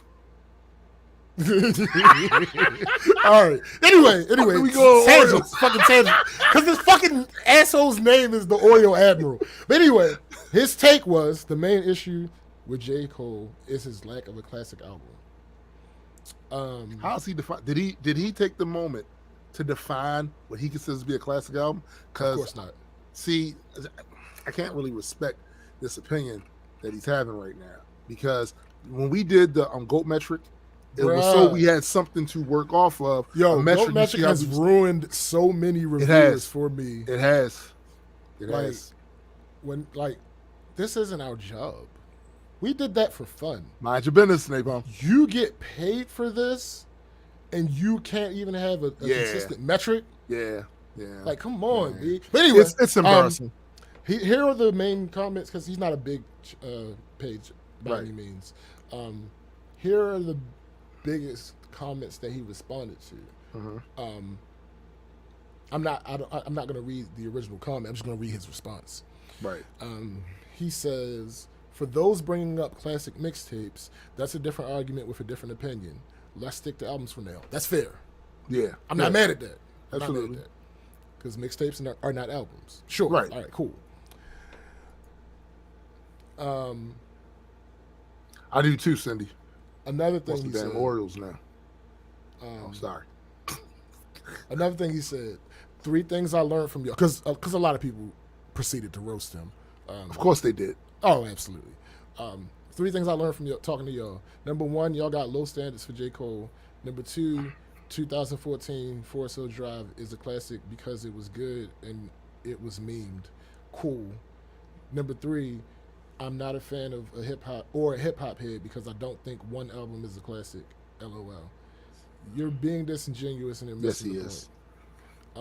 All right. Anyway, tangents, fucking tangent. Because this fucking asshole's name is the Oreo Admiral. But anyway, his take was the main issue with J. Cole is his lack of a classic album. How is he define? Did he take the moment to define what he considers to be a classic album? Of course not. See, I can't really respect this opinion that he's having right now, because when we did the GOAT metric It was so we had something to work off of. Yo, Goat Metric has ruined so many reviewers for me. It has. It has. When this isn't our job. We did that for fun. Mind your business, Napalm. You get paid for this, and you can't even have a consistent metric. Yeah. Like, come on, B. But anyway, it's embarrassing. Here are the main comments, because he's not a big page by any means. Here are the biggest comments that he responded to. I'm not going to read the original comment. I'm just going to read his response. Right. He says, for those bringing up classic mixtapes, that's a different argument with a different opinion. Let's stick to albums for now. That's fair. Yeah. I'm not mad at that. Absolutely. Because mixtapes are not albums. Sure. Right. All right, cool. I do too, Cindy. Another thing he said. Orioles now. I'm sorry. Another thing he said, 3 things I learned from y'all. Because a lot of people proceeded to roast him. Of course they did. Oh, absolutely. 3 things I learned from talking to y'all. Number 1, y'all got low standards for J. Cole. Number 2, 2014 Forest Hill Drive is a classic because it was good and it was memed. Cool. Number 3, I'm not a fan of a hip hop head because I don't think one album is a classic. LOL. You're being disingenuous and missing the point.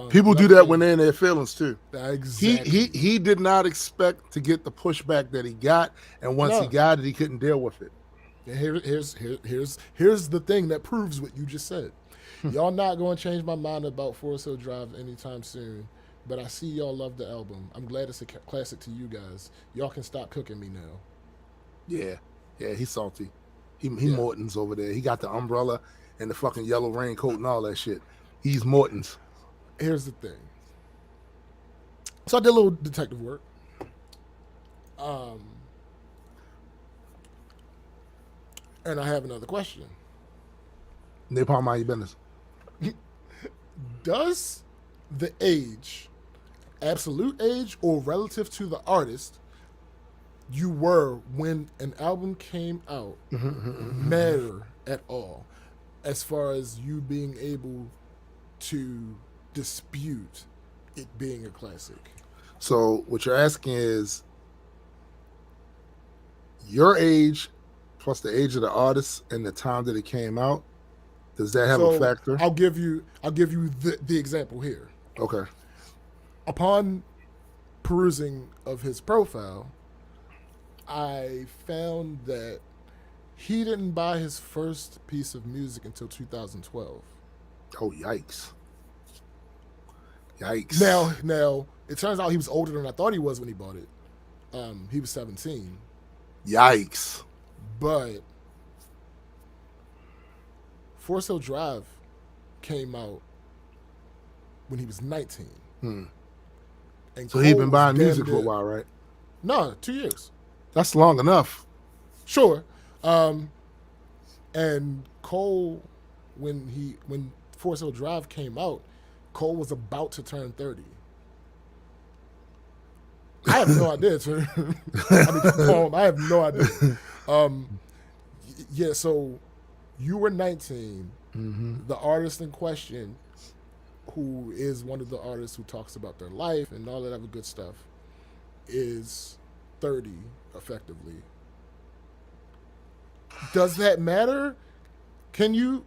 People do that when they're in their feelings too. Exactly. He did not expect to get the pushback that he got, and once he got it, he couldn't deal with it. And here's the thing that proves what you just said. Y'all not going to change my mind about Forest Hill Drive anytime soon, but I see y'all love the album. I'm glad it's a classic to you guys. Y'all can stop cooking me now. Yeah, he's salty. He Morton's over there. He got the umbrella and the fucking yellow raincoat and all that shit. He's Morton's. Here's the thing. So I did a little detective work. And I have another question. Napalm, mind your business. Does the age, absolute age or relative to the artist you were when an album came out matter at all as far as you being able to dispute it being a classic? So what you're asking is your age plus the age of the artist and the time that it came out. Does that have a factor? I'll give you the example here. Okay. Upon perusing of his profile, I found that he didn't buy his first piece of music until 2012. Oh, yikes. Now, it turns out he was older than I thought he was when he bought it. He was 17. Yikes. But Forest Hill Drive came out when he was 19. And so he'd been buying music for a while, right? No, 2 years. That's long enough. Sure. And Cole, when Forest Hill Drive came out, Cole was about to turn 30. I have no idea. I have no idea. Yeah, so you were 19. The artist in question, who is one of the artists who talks about their life and all that other good stuff, is 30 effectively. Does that matter? Can you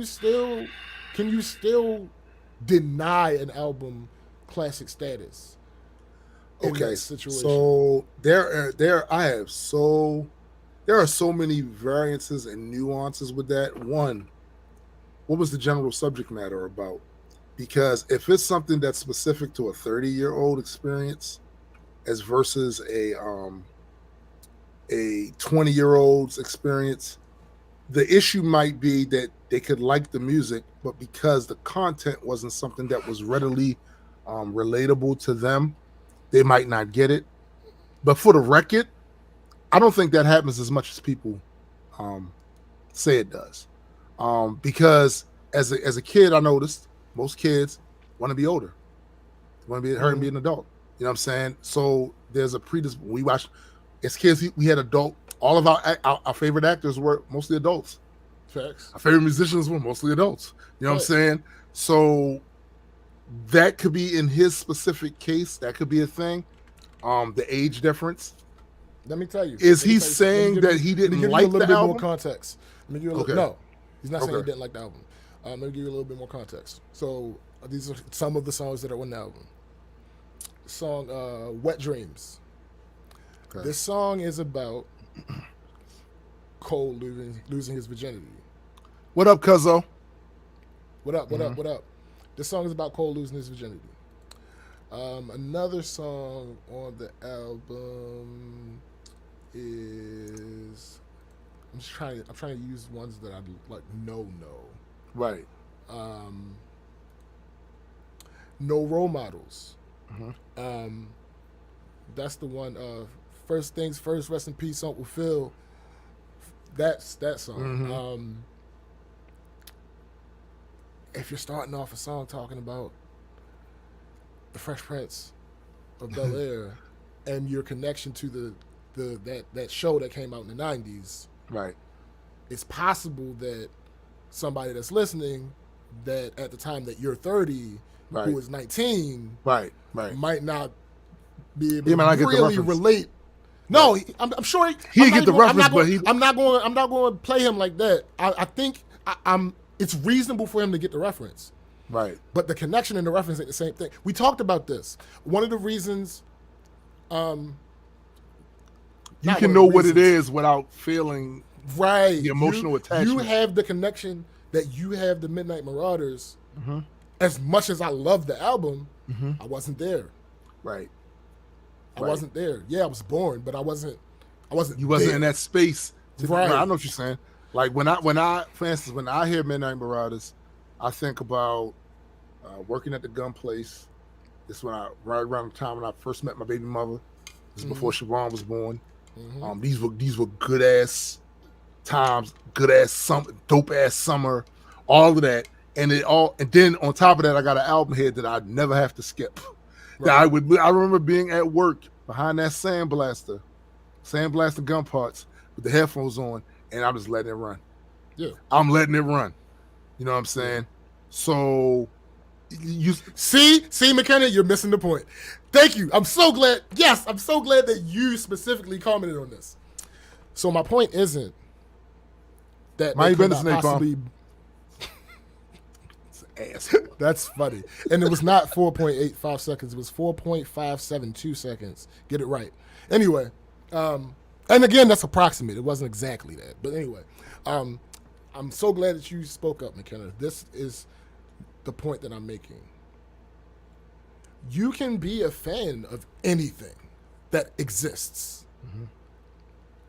still deny an album classic status? Okay, so there are so many variances and nuances with that. One, what was the general subject matter about? Because if it's something that's specific to a 30-year-old experience as versus a 20-year-old's experience, the issue might be that they could like the music, but because the content wasn't something that was readily relatable to them, they might not get it. But for the record, I don't think that happens as much as people say it does. Because as a kid, I noticed most kids want to be older. They want to be her and be an adult. You know what I'm saying? So there's a we watched as kids. We had all of our favorite actors were mostly adults. Facts. Our favorite musicians were mostly adults. You know what I'm saying? So that could be in his specific case. That could be a thing. The age difference. Let me tell you. Is he saying that he didn't like the album? Let me give you a little bit more context. Okay. No, he's not saying he didn't like the album. Let me give you a little bit more context. So these are some of the songs that are on the album. Song Wet Dreams. Okay. This song is about Cole losing his virginity. What up, Cuzzo? What up? What up? This song is about Cole losing his virginity. Another song on the album is I'm trying to use ones that I like know. Right. No Role Models. Mm-hmm. That's the one. First Things First. Rest in peace, Uncle Phil. That's that song. Mm-hmm. If you're starting off a song talking about the Fresh Prince of Bel-Air and your connection to that show that came out in the 90s, right? It's possible that somebody that's listening that at the time that you're 30, right, who is 19, right, might not be able to really relate. No, right. I'm sure he get the reference, I'm not going to play him like that. I think it's reasonable for him to get the reference. Right. But the connection and the reference ain't the same thing. We talked about this. One of the reasons you can know what it is without feeling the emotional attachment. You have the connection that you have the Midnight Marauders. Mm-hmm. As much as I love the album, mm-hmm. I wasn't there. Right. I wasn't there. Yeah, I was born, but I wasn't You wasn't there. In that space. Right. I know what you're saying. Like when I for instance, when I hear Midnight Marauders, I think about working at the gun place. This is right around the time when I first met my baby mother. This is before Siobhan was born. Mm-hmm. These were good ass times, good ass summer, dope ass summer, all of that. And then on top of that, I got an album here that I'd never have to skip. Right. I remember being at work behind that sandblaster gun parts with the headphones on, and I'm just letting it run. Yeah. I'm letting it run. You know what I'm saying? So you see, McKenna, you're missing the point. Thank you. I'm so glad. Yes, I'm so glad that you specifically commented on this. So my point isn't that my business name possibly. That's funny. And it was not 4.85 seconds. It was 4.572 seconds. Get it right. Anyway, and again, that's approximate. It wasn't exactly that. But anyway, I'm so glad that you spoke up, McKenna. This is the point that I'm making. You can be a fan of anything that exists. Mm-hmm.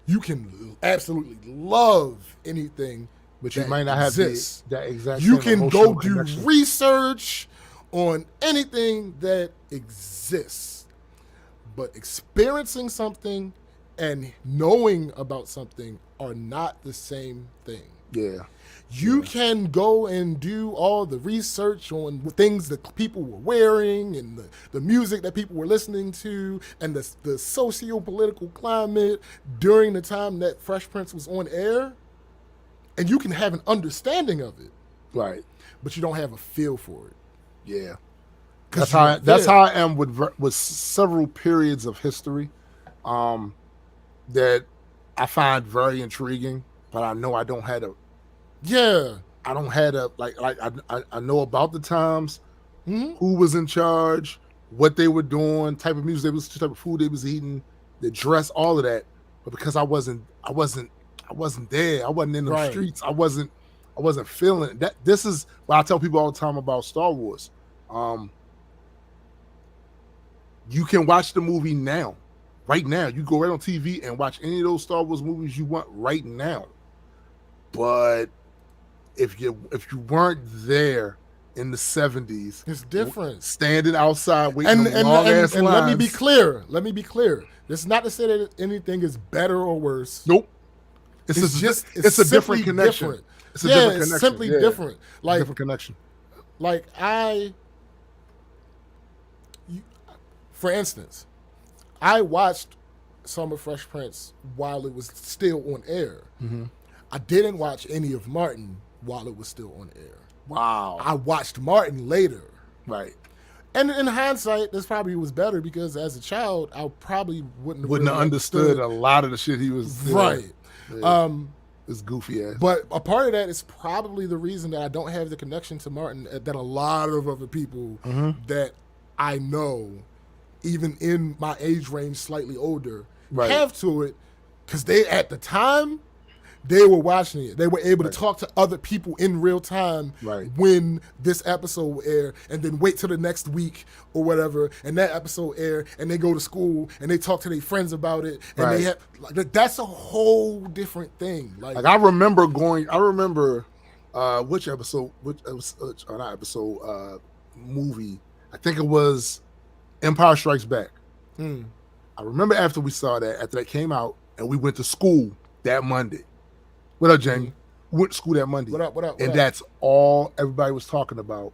You can absolutely love anything, but you might not have that exact. You can go do research on anything that exists, but experiencing something and knowing about something are not the same thing. Yeah. You can go and do all the research on things that people were wearing and the music that people were listening to and the socio-political climate during the time that Fresh Prince was on air, and you can have an understanding of it. Right. But you don't have a feel for it. Yeah. That's how I am with several periods of history that I find very intriguing, but I know I don't have a I don't have a I know about the times, mm-hmm. who was in charge, what they were doing, type of music they was, type of food they was eating, the dress, all of that. But because I wasn't there, I wasn't in the streets, I wasn't feeling it. This is what I tell people all the time about Star Wars. You can watch the movie now. Right now. You go right on TV and watch any of those Star Wars movies you want right now. But if you weren't there in the 70s, it's different. Standing outside waiting on long ass lines. And let me be clear. This is not to say that anything is better or worse. Nope. It's a different connection. Different. It's a different connection. It's simply different. Like different connection. Like for instance, I watched some of Fresh Prince while it was still on air. Mm-hmm. I didn't watch any of Martin while it was still on air. Wow. I watched Martin later. Right. And in hindsight, this probably was better because as a child, I probably wouldn't have understood a lot of the shit he was doing. Right. Yeah. It's goofy ass. But a part of that is probably the reason that I don't have the connection to Martin that a lot of other people that I know, even in my age range, slightly older, have to it, because they, at the time, they were watching it. They were able to talk to other people in real time when this episode will air, and then wait till the next week or whatever, and that episode air, and they go to school and they talk to their friends about it, and they have that's a whole different thing. Like I remember which movie. I think it was Empire Strikes Back. I remember after that came out, and we went to school that Monday. What up, Jamie? Went to school that Monday. What up? And that's all everybody was talking about.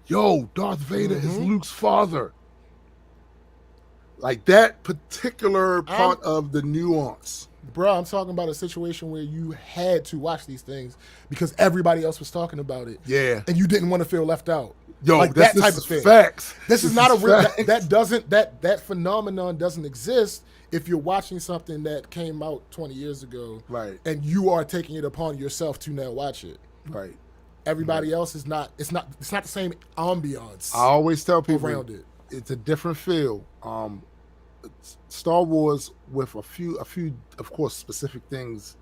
Yo, Darth Vader is Luke's father. Like that particular part of the nuance. Bro, I'm talking about a situation where you had to watch these things because everybody else was talking about it. Yeah. And you didn't want to feel left out. Yo, like that type of thing. Facts. This is not a real that phenomenon doesn't exist if you're watching something that came out 20 years ago. Right. And you are taking it upon yourself to now watch it. Right. Everybody else is not it's not the same ambiance. I always tell people around it. It's a different feel. Star Wars, with a few of course specific things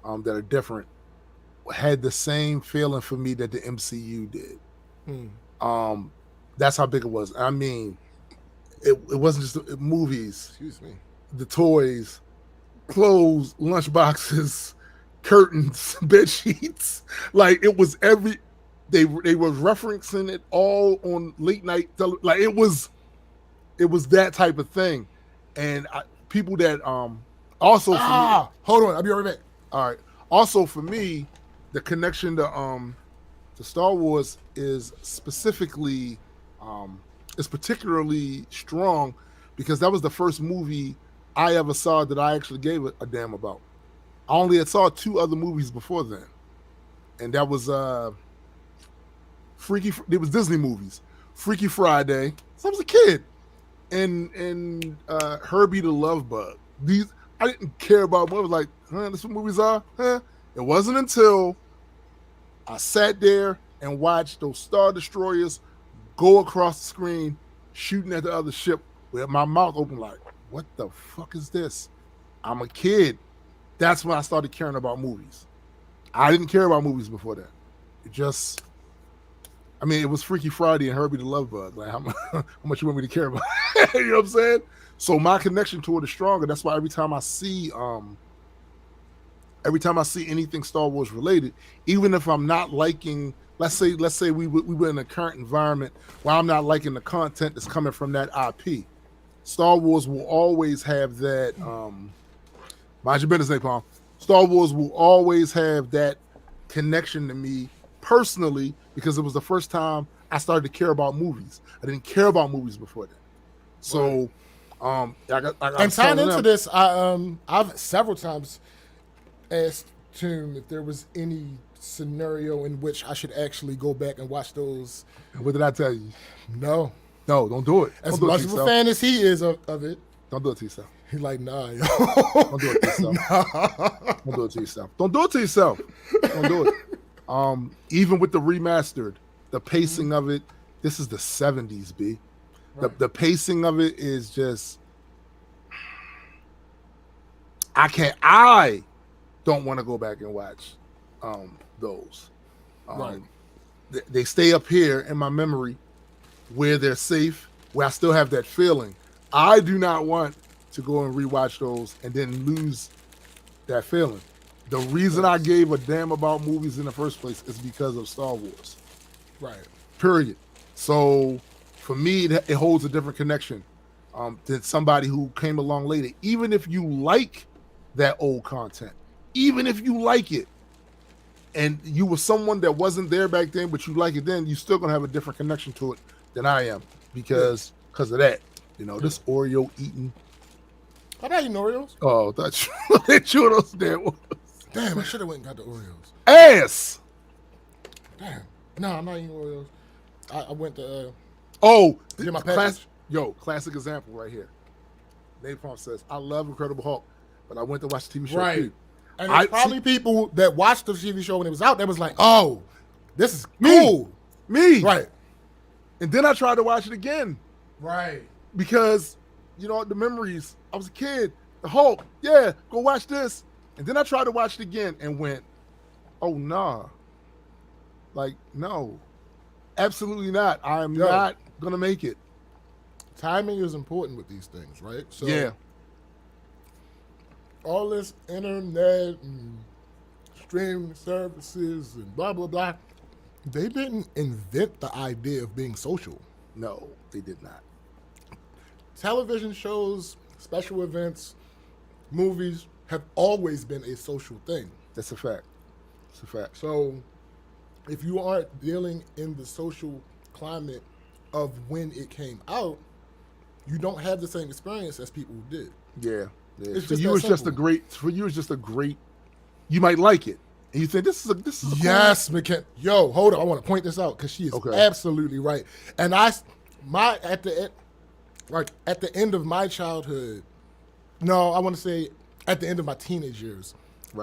that are different, had the same feeling for me that the MCU did. That's how big it was. I mean, it wasn't just the movies. Excuse me. The toys, clothes, lunchboxes, curtains, bed sheets. Like it was they were referencing it all on late night like it was that type of thing. And people that also for me, hold on, I'll be right back. All right. Also for me, the connection to Star Wars is specifically is particularly strong because that was the first movie I ever saw that I actually gave a damn about. I only had saw 2 other movies before then, and that was it was Disney movies, Freaky Friday. So I was a kid, and Herbie the Love Bug. These I didn't care about. I was like, this what movies are. It wasn't until I sat there and watched those Star Destroyers go across the screen, shooting at the other ship with my mouth open like, what the fuck is this? I'm a kid. That's when I started caring about movies. I didn't care about movies before that. It was Freaky Friday and Herbie the Love Bug. Like, how much you want me to care about? You know what I'm saying? So my connection to it is stronger. That's why every time I see anything Star Wars related, even if I'm not liking, let's say we were in a current environment where I'm not liking the content that's coming from that IP, Star Wars will always have that. Mind your business, Napalm. Star Wars will always have that connection to me personally because it was the first time I started to care about movies. I didn't care about movies before that. So, and tying into this, I've several times asked Tim if there was any scenario in which I should actually go back and watch those. What did I tell you? No, don't do it. As much of a fan as he is of it, don't do it to yourself. He's like, nah, yo. Don't do it to yourself. Don't do it to yourself. Don't do it to yourself. Don't do it. Even with the remastered, the pacing of it, this is the 70s, B. Right. The pacing of it is just, I don't want to go back and watch those. Right. They stay up here in my memory where they're safe, where I still have that feeling. I do not want to go and rewatch those and then lose that feeling. The reason I gave a damn about movies in the first place is because of Star Wars. Right. Period. So for me, it holds a different connection than somebody who came along later. Even if you like that old content, even if you like it, and you were someone that wasn't there back then, but you like it then, you're still going to have a different connection to it than I am because of that. You know, this Oreo eating. How about eating Oreos? Oh, that's they chew those damn ones. Damn, I should have went and got the Oreos. Ass. Damn. No, I'm not eating Oreos. I went to get my package. Classic example right here. Napalm says, I love Incredible Hulk, but I went to watch the TV show Right. too. And there's probably people that watched the TV show when it was out that was like, oh, this is cool. Me. Right. And then I tried to watch it again. Right. Because, the memories. I was a kid. The Hulk. Yeah, go watch this. And then I tried to watch it again and went, oh, nah. Like, no. Absolutely not. I am not going to make it. Timing is important with these things, right? So yeah. All this internet and streaming services and blah, blah, blah, they didn't invent the idea of being social. No, they did not. Television shows, special events, movies have always been a social thing. That's a fact. It's a fact. So if you aren't dealing in the social climate of when it came out, you don't have the same experience as people who did. Yeah. It's for you, it's just a great. You might like it, and you think this is a yes, cool. McKen. Yo, hold on. I want to point this out because she is absolutely right. And at the end of my childhood, no, I want to say at the end of my teenage years,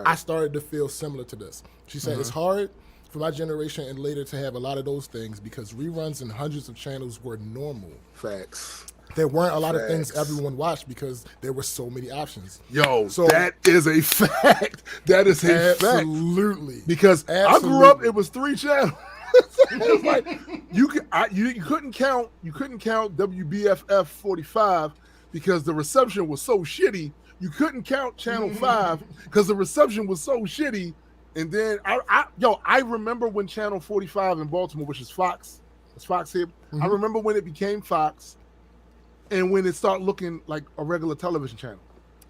I started to feel similar to this. She said it's hard for my generation and later to have a lot of those things because reruns and hundreds of channels were normal. Facts. There weren't a lot of things everyone watched because there were so many options. Yo, so that is a fact. That is a fact. Absolutely. Because I grew up, it was 3 channels. It was like you couldn't count WBFF 45 because the reception was so shitty. You couldn't count Channel 5 because the reception was so shitty. And then I remember when Channel 45 in Baltimore, which is Fox, it's Fox here. I remember when it became Fox. And when it started looking like a regular television channel.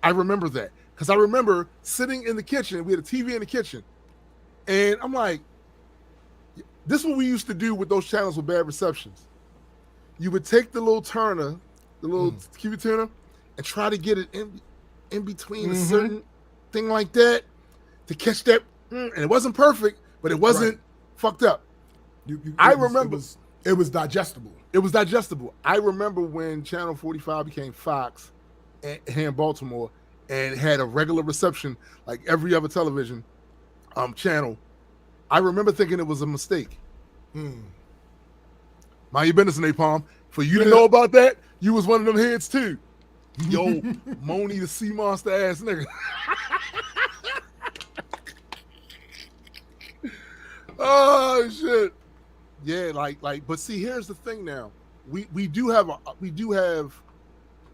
I remember that. Because I remember sitting in the kitchen. We had a TV in the kitchen. And I'm like, this is what we used to do with those channels with bad receptions. You would take the little turner, the little TV turner, and try to get it in between a certain thing like that to catch that. And it wasn't perfect, but it wasn't fucked up. I remember. It was digestible. It was digestible. I remember when Channel 45 became Fox here in Baltimore and it had a regular reception like every other television channel. I remember thinking it was a mistake. Mind your business, Napalm. For you to know about that, you was one of them heads too. Yo, Moni the sea monster ass nigga. Oh shit. Yeah, but see, here's the thing now. We do have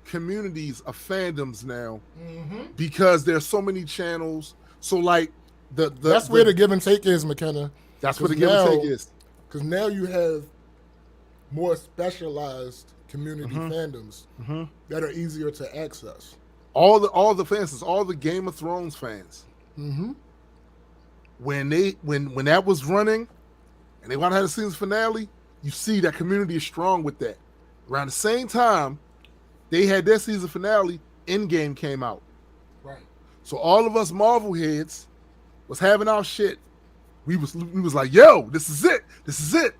communities of fandoms now because there's so many channels. So like that's where the give and take is, McKenna. That's where the give and take is. Because now you have more specialized community fandoms that are easier to access. All the fans, all the Game of Thrones fans. When that was running. And they want to have a season finale, you see that community is strong with that. Around the same time, they had their season finale, Endgame came out. Right. So all of us Marvel heads was having our shit. We was like, yo, this is it. This is it.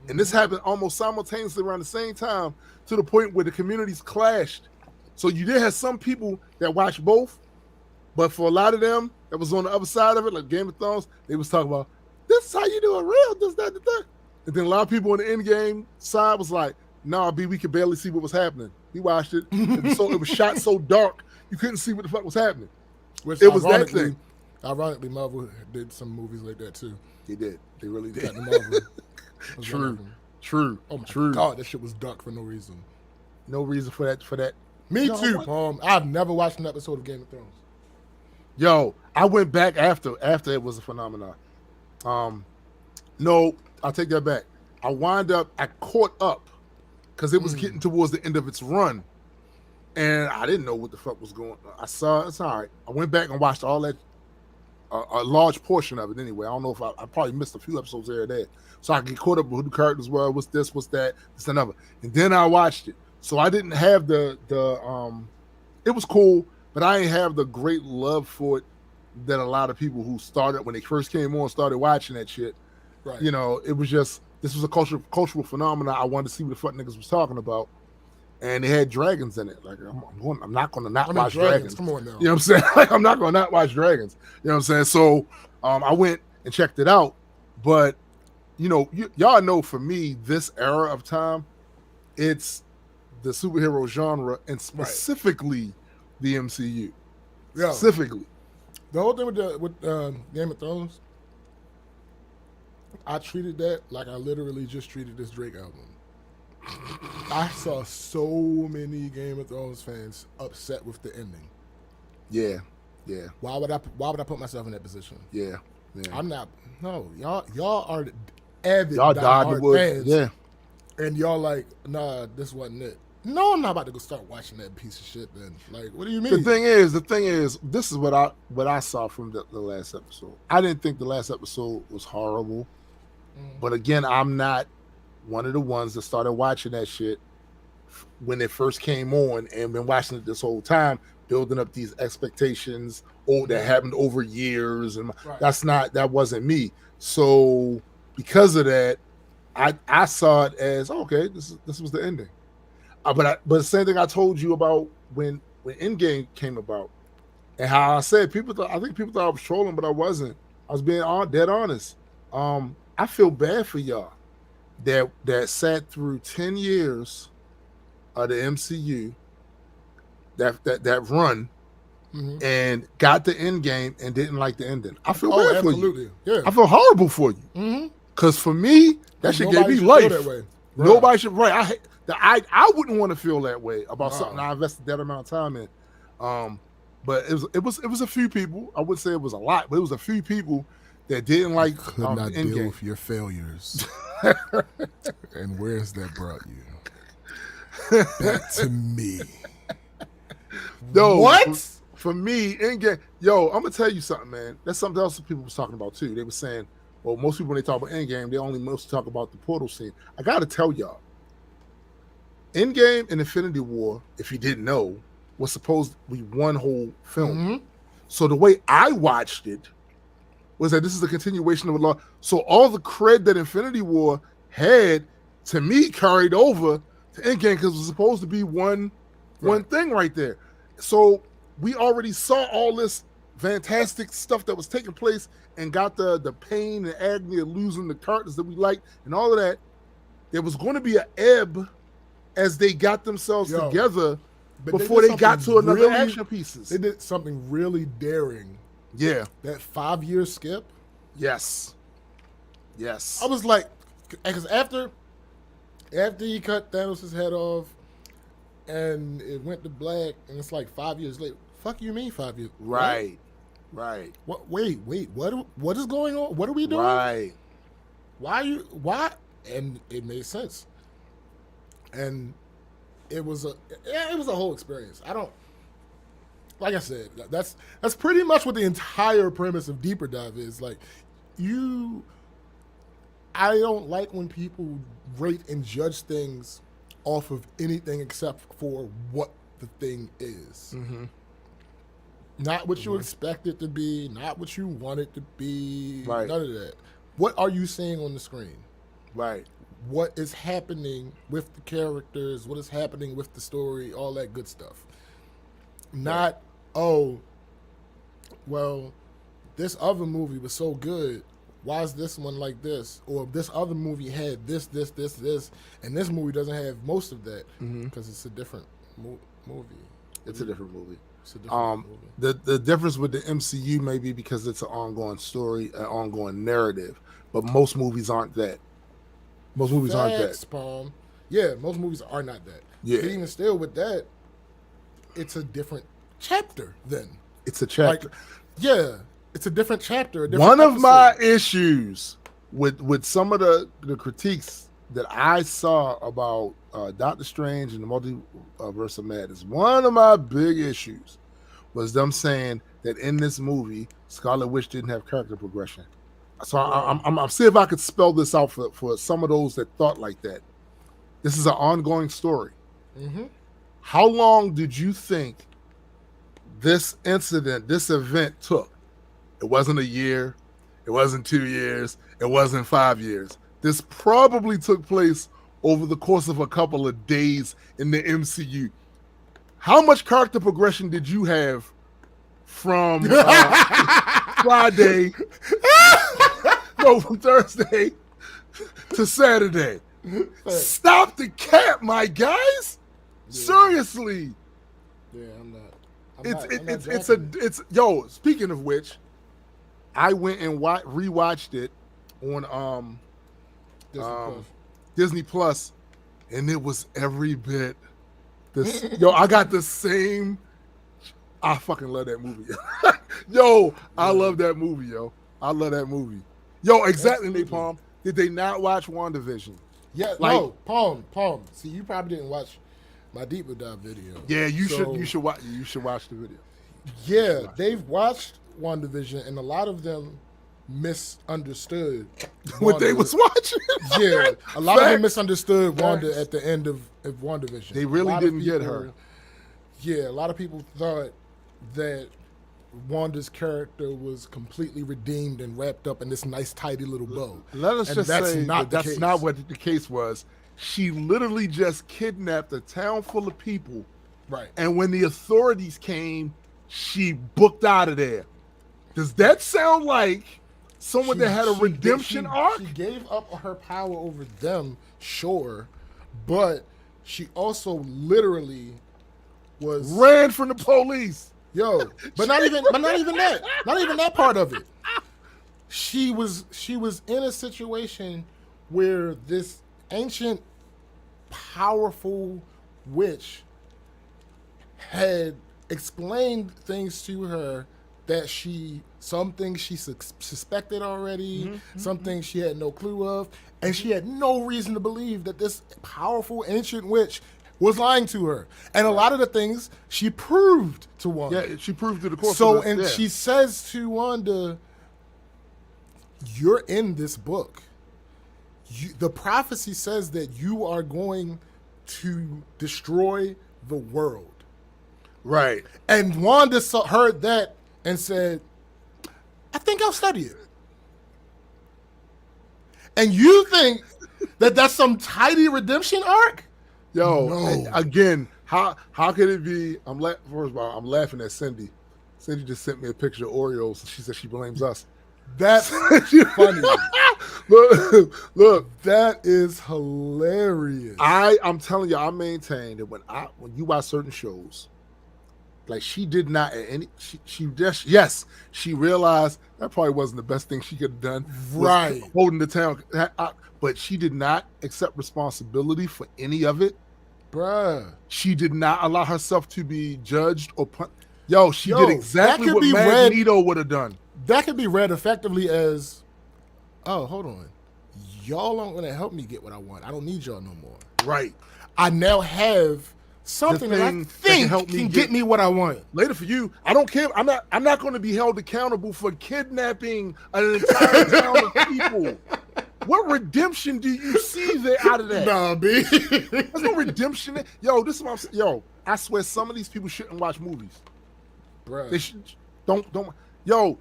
And this happened almost simultaneously around the same time to the point where the communities clashed. So you did have some people that watched both, but for a lot of them that was on the other side of it, like Game of Thrones, they was talking about, this is how you do it real, this, that, that. And then a lot of people on the end game side was like, nah, B, we could barely see what was happening. We watched it. It was shot so dark, you couldn't see what the fuck was happening. Which it was that thing. Ironically, Marvel did some movies like that too. They did. They really did. True. Oh my God, that shit was dark for no reason. No reason for that. Me too, Palm. I've never watched an episode of Game of Thrones. Yo, I went back after it was a phenomenon. No, I'll take that back. I caught up because it was getting towards the end of its run. And I didn't know what the fuck was going on. I saw it's all right. I went back and watched all that, a large portion of it anyway. I don't know if I probably missed a few episodes here or there. So I get caught up with who the characters were, what's this, what's that, this and another. And then I watched it. So I didn't have it was cool, but I didn't have the great love for it than a lot of people who started when they first came on, started watching that shit. Right. You know, it was just this was a cultural phenomenon. I wanted to see what the fuck niggas was talking about, and they had dragons in it. Like I'm not going to not watch dragons. Come on now. You know what I'm saying? Like I'm not going to not watch dragons. You know what I'm saying? So I went and checked it out, but you know, y'all know for me this era of time, it's the superhero genre and specifically the MCU. Yeah. Specifically. The whole thing with Game of Thrones, I treated that like I literally just treated this Drake album. I saw so many Game of Thrones fans upset with the ending. Yeah, yeah. Why would I put myself in that position? Yeah. I'm not. No, y'all are avid y'all diehard fans. Yeah. And y'all like, nah, this wasn't it. No, I'm not about to go start watching that piece of shit then. Like, what do you mean? The thing is, this is what I saw from the last episode. I didn't think the last episode was horrible. But again, I'm not one of the ones that started watching that shit when it first came on and been watching it this whole time, building up these expectations that happened over years. And that wasn't me. So because of that, I saw it as, okay, this was the ending. But the same thing I told you about when Endgame came about, and how I said I think people thought I was trolling, but I wasn't. I was being dead honest. I feel bad for y'all that sat through 10 years of the MCU, that run, and got the Endgame and didn't like the ending. I feel bad for you. Yeah. I feel horrible for you. Because for me, that shit gave me life. That way. Right. Nobody should. Right. I wouldn't want to feel that way about something I invested that amount of time in. But it was a few people. I wouldn't say it was a lot, but it was a few people that didn't like could not deal with your failures. And where's that brought you? Back to me. Yo, what? For me, Endgame. Yo, I'm gonna tell you something, man. That's something else that people was talking about too. They were saying, well, most people when they talk about Endgame, they only mostly talk about the portal scene. I gotta tell y'all, Endgame and Infinity War, if you didn't know, was supposed to be one whole film. So the way I watched it was that this is a continuation of a law. So all the cred that Infinity War had, to me, carried over to Endgame because it was supposed to be one thing right there. So we already saw all this fantastic stuff that was taking place and got the pain and agony of losing the characters that we liked and all of that. There was going to be an ebb as they got themselves together before they got to another action pieces. They did something really daring. Yeah. That 5-year skip. Yes. I was like, because after he cut Thanos' head off and it went to black and it's like 5 years later. Fuck you mean 5 years? Right. What? Wait. What is going on? What are we doing? Right. Why? And it made sense. And it was a whole experience. Like I said, that's pretty much what the entire premise of Deeper Dive is. Like, I don't like when people rate and judge things off of anything except for what the thing is. Not what you expect it to be, not what you want it to be, none of that. What are you seeing on the screen? Right. What is happening with the characters? What is happening with the story? All that good stuff. Not, oh, well, this other movie was so good. Why is this one like this? Or this other movie had this, and this movie doesn't have most of that because it's a different movie. It's a different movie. It's a different movie. The difference with the MCU may be because it's an ongoing story, an ongoing narrative, but most movies aren't that. Most movies aren't that. Palm. Yeah, most movies are not that. Yeah. But even still with that, it's a different chapter then. It's a chapter. It's a different chapter. One of my issues with some of the critiques that I saw about Doctor Strange and the Multiverse of Madness, one of my big issues was them saying that in this movie, Scarlet Witch didn't have character progression. So I'm see if I could spell this out for some of those that thought like that. This is an ongoing story. How long did you think this event took It wasn't a year. It wasn't 2 years. It wasn't 5 years. This probably took place over the course of a couple of days in the MCU. How much character progression did you have from Friday, from Thursday to Saturday? Stop the cap, my guys. Yeah. Seriously. Yeah, I'm not. Yo, speaking of which, I went and rewatched it on Disney Plus, and it was every bit this. Yo, I got the same. I fucking love that movie. Yo, I love that movie, yo. I love that movie. Yo, exactly, Napalm. Did they not watch WandaVision? Yeah, no, Palm. See, you probably didn't watch my deeper dive video. Yeah, you should watch the video. Yeah, they've watched WandaVision, and a lot of them misunderstood what they was watching. Yeah, a lot of them misunderstood Wanda at the end of WandaVision. They really didn't get her. Yeah, a lot of people thought that Wanda's character was completely redeemed and wrapped up in this nice, tidy little bow. Let us just say that's not what the case was. She literally just kidnapped a town full of people. Right. And when the authorities came, she booked out of there. Does that sound like someone that had a redemption arc? She gave up her power over them, sure, but she also literally ran from the police. Yo, but not even that. Not even that part of it. She was in a situation where this ancient, powerful witch had explained things to her that some things she suspected already, some things she had no clue of, and she had no reason to believe that this powerful ancient witch was lying to her. And a lot of the things she proved to Wanda. Yeah, she proved through the course of it. And she says to Wanda, you're in this book. The prophecy says that you are going to destroy the world. Right. And Wanda heard that and said, I think I'll study it. And you think that that's some tidy redemption arc? Yo, no. Again, how could it be? First of all, I'm laughing at Cindy. Cindy just sent me a picture of Oreos, and she said she blames us. That's funny. Look, that is hilarious. I'm telling you, I maintain that when you watch certain shows, like she did not at any. She realized that probably wasn't the best thing she could have done. Right, holding the town, but she did not accept responsibility for any of it. Bruh. She did not allow herself to be judged or she did exactly what Magneto would have done. That could be read effectively as, oh, hold on. Y'all aren't going to help me get what I want. I don't need y'all no more. Right. I now have something that I think can get me what I want. Later for you, I don't care. I'm not going to be held accountable for kidnapping an entire town of people. What redemption do you see there out of that? Nah, B. There's no redemption. Yo, this is what I'm saying. Yo, I swear some of these people shouldn't watch movies. Bruh. They should, don't. Yo,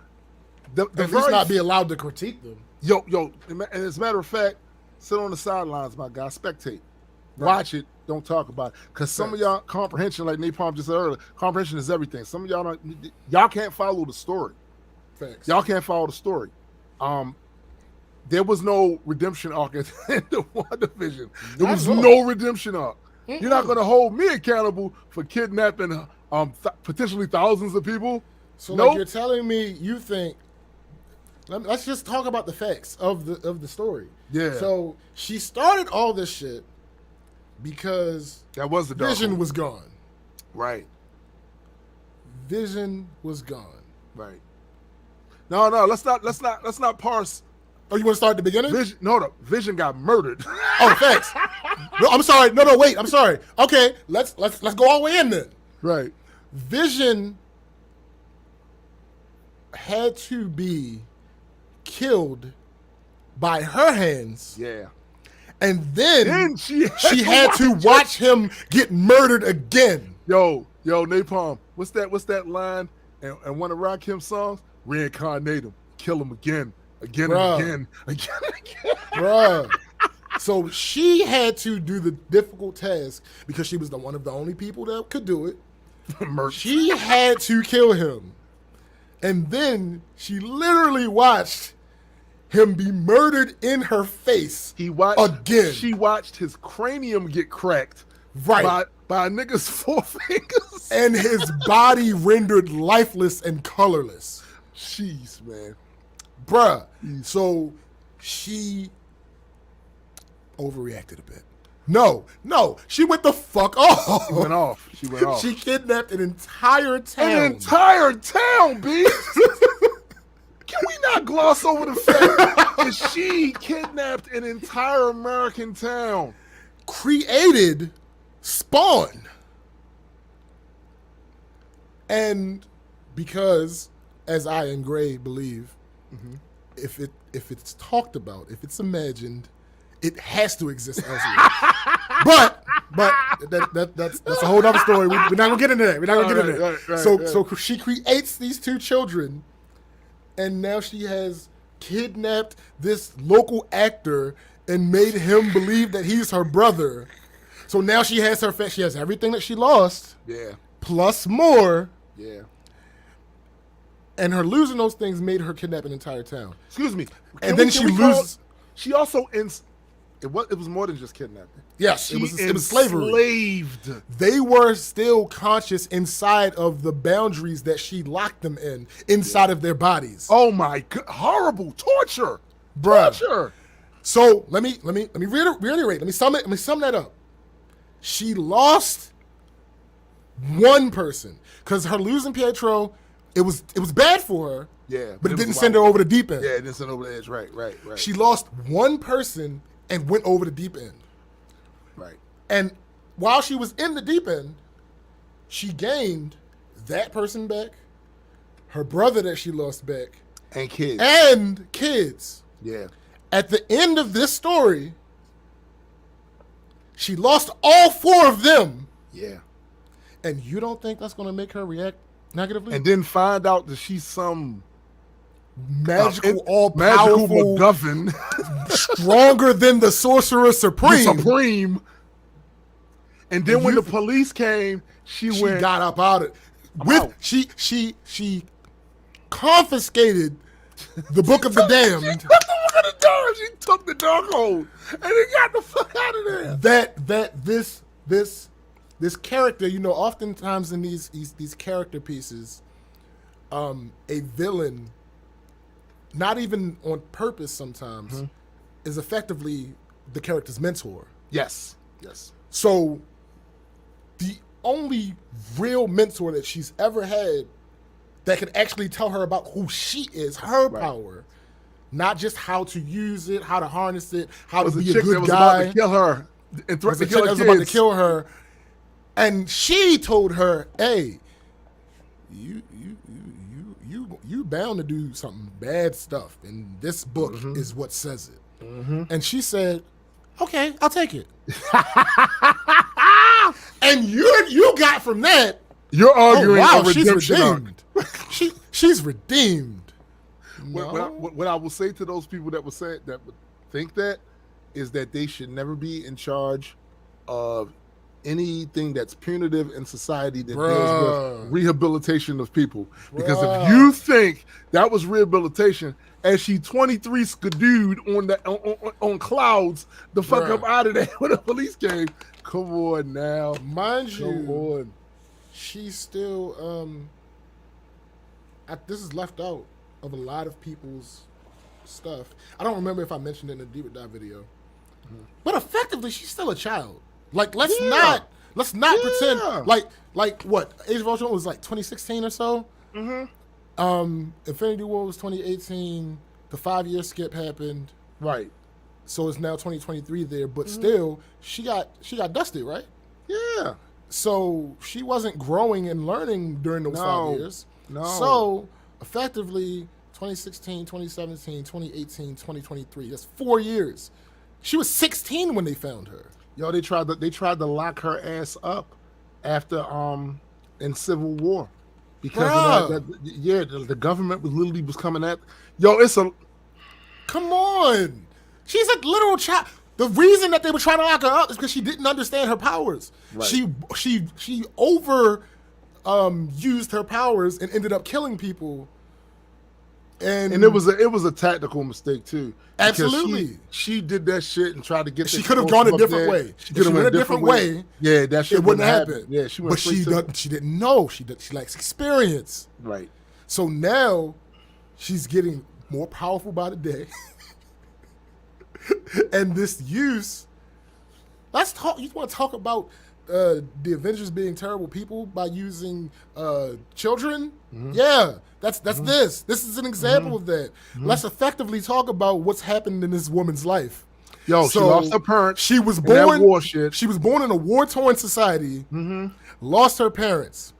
at least not be allowed to critique them. Yo, and as a matter of fact, sit on the sidelines, my guy. Spectate. Right. Watch it. Don't talk about it. Because some of y'all comprehension, like Napalm just said earlier, comprehension is everything. Some of y'all can't follow the story. Facts. Y'all can't follow the story. There was no redemption arc at the end of WandaVision. There was no redemption arc. Mm-mm. You're not going to hold me accountable for kidnapping potentially thousands of people. So like you're telling me you think, let's just talk about the facts of the story. Yeah. So she started all this shit because that was the Vision was gone. Right. Vision was gone. Right. No, let's not parse. Oh, you want to start at the beginning? Vision got murdered. Oh, thanks. No, I'm sorry. No, wait. I'm sorry. Okay, let's go all the way in then. Right. Vision had to be killed by her hands. Yeah. And then she had to watch him get murdered again. Yo, Napalm. What's that line in one of Rakim's songs? reincarnate him, kill him again and again, again. Bruh. So she had to do the difficult task because she was one of the only people that could do it. She had to kill him. And then she literally watched him be murdered in her face again. She watched his cranium get cracked by a nigga's forefingers. And his body rendered lifeless and colorless. Jeez, man. Bruh. So she overreacted a bit. No, she went the fuck off. She went off. She kidnapped an entire town. An entire town, B. Can we not gloss over the fact that she kidnapped an entire American town? Created Spawn. And because, as I and Gray believe, if it's talked about, if it's imagined, it has to exist elsewhere. but that's a whole other story. We're not gonna get into that. So she creates these two children, and now she has kidnapped this local actor and made him believe that he's her brother. So now she has everything that she lost. Yeah. Plus more. Yeah. And her losing those things made her kidnap an entire town. Excuse me. And then she loses. She also it was more than just kidnapping. Yes, it was slavery. They were still conscious inside of the boundaries that she locked them in, inside of their bodies. Oh my God! Horrible torture, bruh. Torture. So let me reiterate. Let me sum that up. She lost one person because her losing Pietro, it was bad for her. Yeah, but it didn't send her over the deep end. Yeah, it didn't send her over the edge. Right. She lost one person and went over the deep end. Right. And while she was in the deep end, she gained that person back, her brother that she lost back, and kids. Yeah. At the end of this story, she lost all 4 of them. Yeah. And you don't think that's going to make her react negatively? And then find out that she's some magical, all-powerful MacGuffin, stronger than the Sorcerer Supreme. And then when the police came, she got up out of it. She confiscated the Book of the Damned. She took the dark hold and they got the fuck out of there. This character, oftentimes in these character pieces, a villain, not even on purpose sometimes, is effectively the character's mentor. Yes. So the only real mentor that she's ever had that can actually tell her about who she is, her power, not just how to use it, how to harness it, how to be a good was guy. About to kill her and threaten to kill her kids. Was about to kill her, and she told her, "Hey, you bound to do something bad stuff, and this book is what says it." And she said, "Okay, I'll take it." And you got from that, you're arguing. Oh, wow, she's redeemed. She's redeemed. No. What I will say to those people that would think that is that they should never be in charge of anything that's punitive in society that deals with rehabilitation of people. Because if you think that was rehabilitation, as she 23 skidooed on clouds the fuck up out of there when the police came, come on now. Mind you, she's still this is left out of a lot of people's stuff. I don't remember if I mentioned it in the Deep Dive video. But effectively, she's still a child. Like, let's not pretend like what Age of Ultron was like 2016 or so. Infinity War was 2018. The 5-year skip happened. Right. So it's now 2023 there, but still she got dusted, right? Yeah. So she wasn't growing and learning during those 5 years. No. So effectively 2016, 2017, 2018, 2023. That's 4 years. She was 16 when they found her. Yo, they tried to lock her ass up after in Civil War. because of that. The government was coming at. Yo, it's a. Come on, she's a literal child. The reason that they were trying to lock her up is because she didn't understand her powers. Right. She over used her powers and ended up killing people. And it was a tactical mistake too. Absolutely, she did that shit and tried to get. She could have gone a different way. She could have went a different way. Yeah, that shit wouldn't happen. Yeah, she went. But she didn't know. She lacks experience. Right. So now she's getting more powerful by the day. And this use. Let's talk. You want to talk about the Avengers being terrible people by using children? Mm-hmm. Yeah. That's this. This is an example of that. Mm-hmm. Let's effectively talk about what's happened in this woman's life. Yo, she lost her parents. She was born. War shit. She was born in a war-torn society. Mm-hmm. Lost her parents.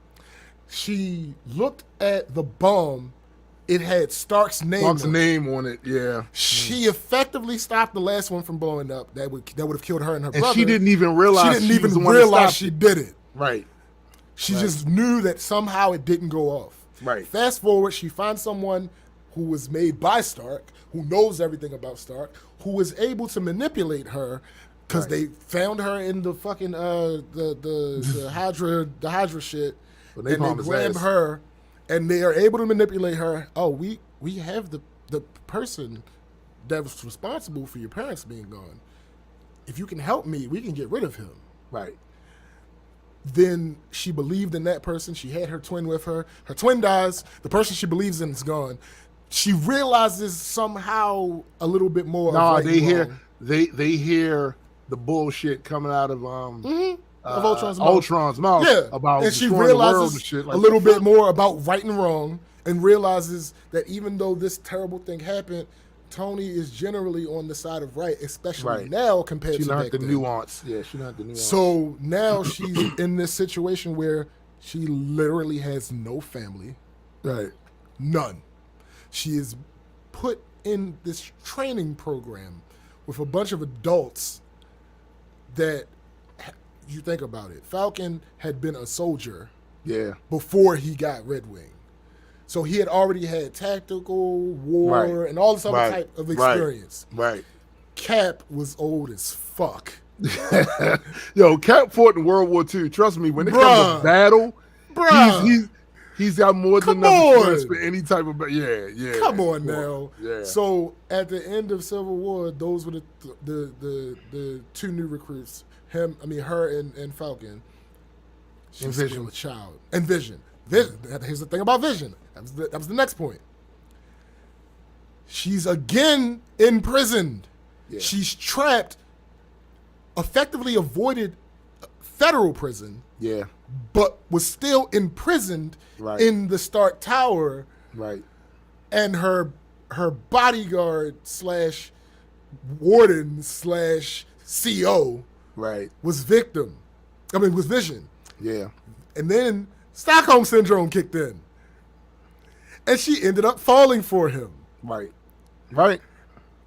She looked at the bomb. It had Stark's name on it. Yeah. She effectively stopped the last one from blowing up. That would have killed her and her brother. She didn't even realize. She didn't even realize she did it. Right. She just knew that somehow it didn't go off. Right. Fast forward, she finds someone who was made by Stark, who knows everything about Stark, who was able to manipulate her because they found her in the fucking the Hydra shit, and they grab her, and they are able to manipulate her. Oh, we have the person that was responsible for your parents being gone. If you can help me, we can get rid of him. Right. Then she believed in that person. She had her twin with her. Her twin dies. The person she believes in is gone. She realizes somehow a little bit more. No, they hear the bullshit coming out of Ultron's mouth. Yeah, about and she realizes the world and shit. Like, a little bit more about right and wrong, and realizes that even though this terrible thing happened, Tony is generally on the side of right, especially now compared to back then. She learned the nuance. So now she's in this situation where she literally has no family. Right. None. She is put in this training program with a bunch of adults that, you think about it, Falcon had been a soldier before he got Red Wing. So he had already had tactical, war, and all this other type of experience. Right. Cap was old as fuck. Yo, Cap fought in World War II. Trust me, when it comes to battle, he's got more than enough for any type of Come on now. Yeah. So at the end of Civil War, those were the two new recruits. Her and Falcon. She's still a child. And Vision. Here's the thing about Vision. That was the next point. She's again imprisoned. Yeah. She's trapped, effectively avoided federal prison. Yeah. But was still imprisoned in the Stark Tower. Right. And her bodyguard / warden / CO was Vision. Yeah. And then Stockholm Syndrome kicked in. And she ended up falling for him. Right.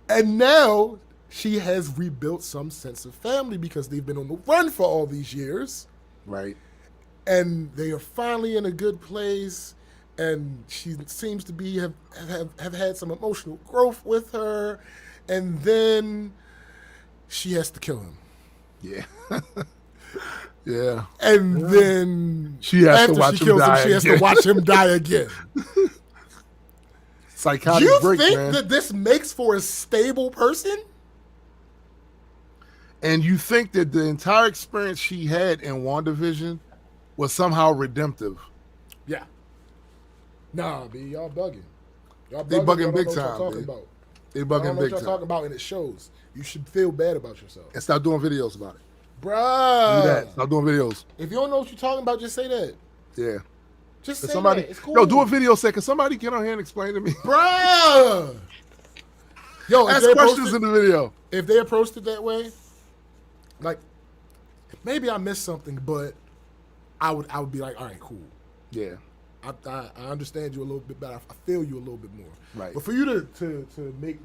And now she has rebuilt some sense of family because they've been on the run for all these years. Right. And they are finally in a good place. And she seems to be have had some emotional growth with her. And then she has to kill him. Yeah. Yeah. And then she has to watch him die. She has to watch him die again. Psychotic break, man. You think that this makes for a stable person? And you think that the entire experience she had in WandaVision was somehow redemptive? Yeah. Nah, B, y'all bugging. They bugging big time. They bugging big time. I don't know what y'all talking about, and it shows. You should feel bad about yourself. And stop doing videos about it. Bruh. Do that. Stop doing videos. If you don't know what you're talking about, just say that. Yeah. Just say that. It's cool. Yo, do a video set. Can somebody get on here and explain to me? Bruh. Yo, ask questions in the video. If they approached it that way, like, maybe I missed something, but I would be like, all right, cool. Yeah. I understand you a little bit better. I feel you a little bit more. Right. But for you to make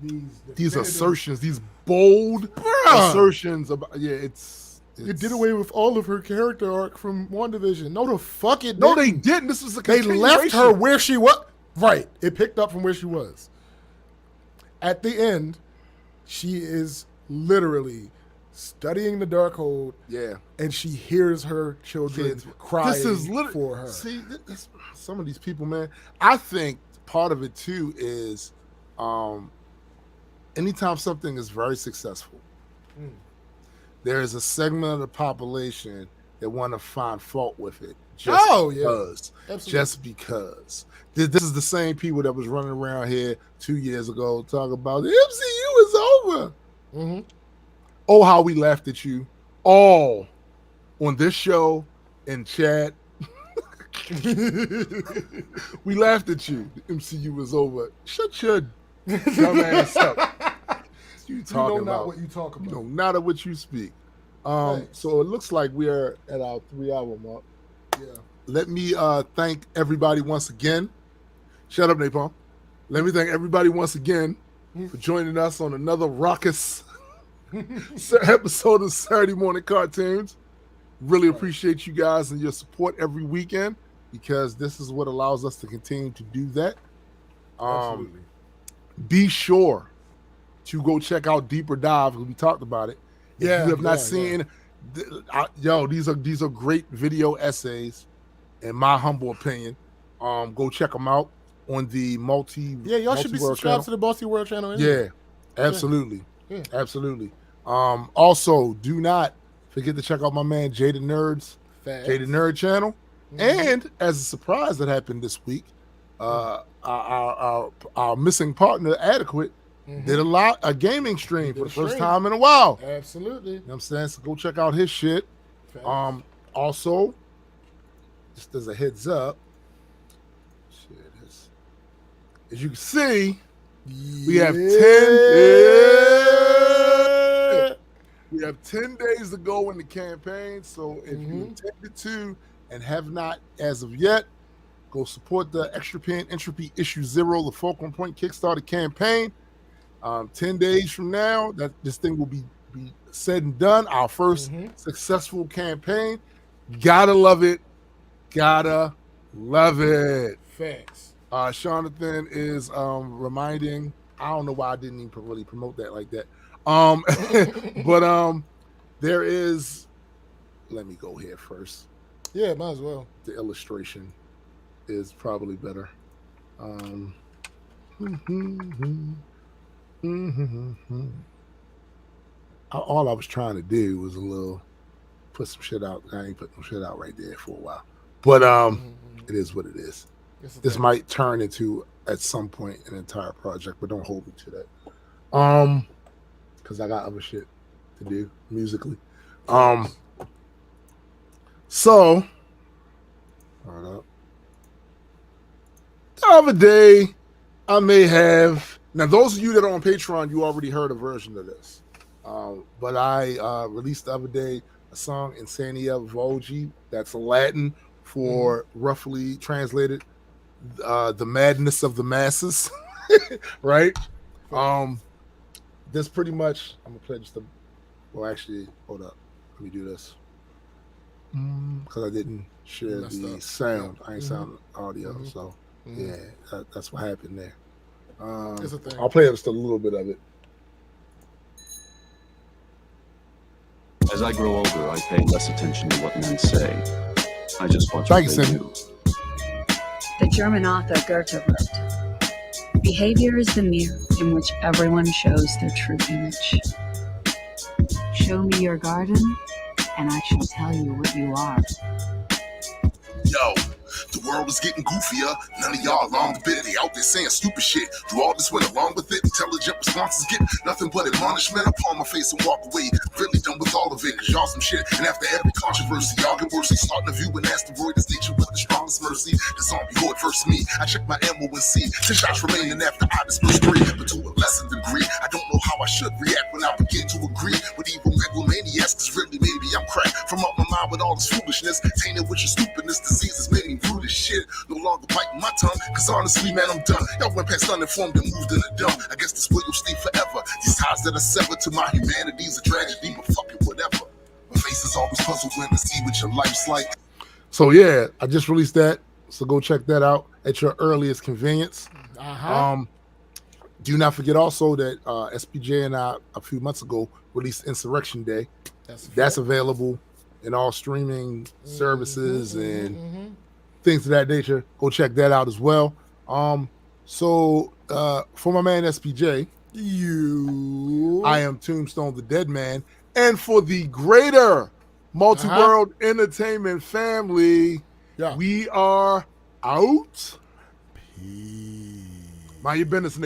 these assertions, these bold assertions about it's It did away with all of her character arc from WandaVision. No, the fuck it didn't. No, they didn't. This was a They continuation. left her where she was. Right. It picked up from where she was. At the end, she is literally studying the Darkhold. Yeah. And she hears her children crying for her. See, some of these people, man. I think part of it too is anytime something is very successful, there is a segment of the population that want to find fault with it. Just because. This is the same people that was running around here 2 years ago talking about the MCU is over. Mm-hmm. Oh, how we laughed at you all on this show in chat. We laughed at you. The MCU is over. Shut your dumb ass up. You know not what you talk about. You know not of what you speak. So it looks like we are at our 3-hour mark. Yeah. Let me thank everybody once again. Shut up, Napalm. Let me thank everybody once again for joining us on another raucous episode of Saturday Morning Cartoons. Really appreciate you guys and your support every weekend, because this is what allows us to continue to do that. Absolutely. Be sure to go check out Deeper Dive, because we talked about it. If you have not seen, these are great video essays, in my humble opinion. Go check them out on the y'all should be subscribed to the Multi World channel. Anyway. Yeah, absolutely. Yeah. Absolutely. Also, do not forget to check out my man Jay the Nerd's Jay the Nerd channel. And as a surprise that happened this week, our missing partner, Adequate, did a gaming stream for the first time in a while. Absolutely. You know what I'm saying? So go check out his shit. Also, just as a heads up, as you can see, we have 10 days to go in the campaign. So if you intended to and have not as of yet, go support the Extra Pen Entropy Issue 0, the Fulcrum Point Kickstarter campaign. 10 days from now, that this thing will be said and done. Our first successful campaign. Gotta love it. Gotta love it. Facts. Jonathan is reminding. I don't know why I didn't even really promote that like that. But there is. Let me go here first. Yeah, might as well. The illustration is probably better. All I was trying to do was put some shit out. I ain't put no shit out right there for a while. But it is what it is. This might turn into, at some point, an entire project, but don't hold me to that. Because I got other shit to do musically. So, hold up. The other day, I may have. Now, those of you that are on Patreon, you already heard a version of this. But I released the other day a song, Insania Vogi, that's Latin for roughly translated the madness of the masses, right? This pretty much, I'm gonna play just actually, hold up, let me do this. Because I didn't share the sound. I ain't sound audio, so yeah, that's what happened there. I'll play just a little bit of it. As I grow older, I pay less attention to what men say. I just watch what they do. The German author Goethe wrote, "Behavior is the mirror in which everyone shows their true image. Show me your garden, and I shall tell you what you are." Yo, the world is getting goofier. None of y'all along the bit. They out there saying stupid shit. Do all this went along with it. Intelligent responses get nothing but admonishment. I palm my face and walk away. Really done with all of it. Cause y'all some shit. And after every controversy, y'all get worse. Starting to view an asteroid as nature with the strongest mercy. The zombie horde first me. I check my ammo and see 10 shots remaining after I disperse 3. But to a lesser degree, I don't know how I should react when I begin to agree with evil megalomaniacs. Cause really, maybe I'm cracked from out my mind with all this foolishness. Tainted with your stupidness. Diseases made me rude as shit. No longer biting my tongue. Cause honestly, man, I'm done. Y'all went past uninformed and moved in the dumb. I guess this will stay forever. These ties that are severed to my humanity's a tragedy. But fuck it, whatever. My face is always puzzled when I see what your life's like. So yeah, I just released that. So go check that out at your earliest convenience. Do not forget also that SPJ and I a few months ago released Insurrection Day. That's available in all streaming services and things of that nature. Go check that out as well. So for my man SPJ, I am Tombstone the Dead Man. And for the greater multi-world entertainment family, we are out. Peace. Mind your business.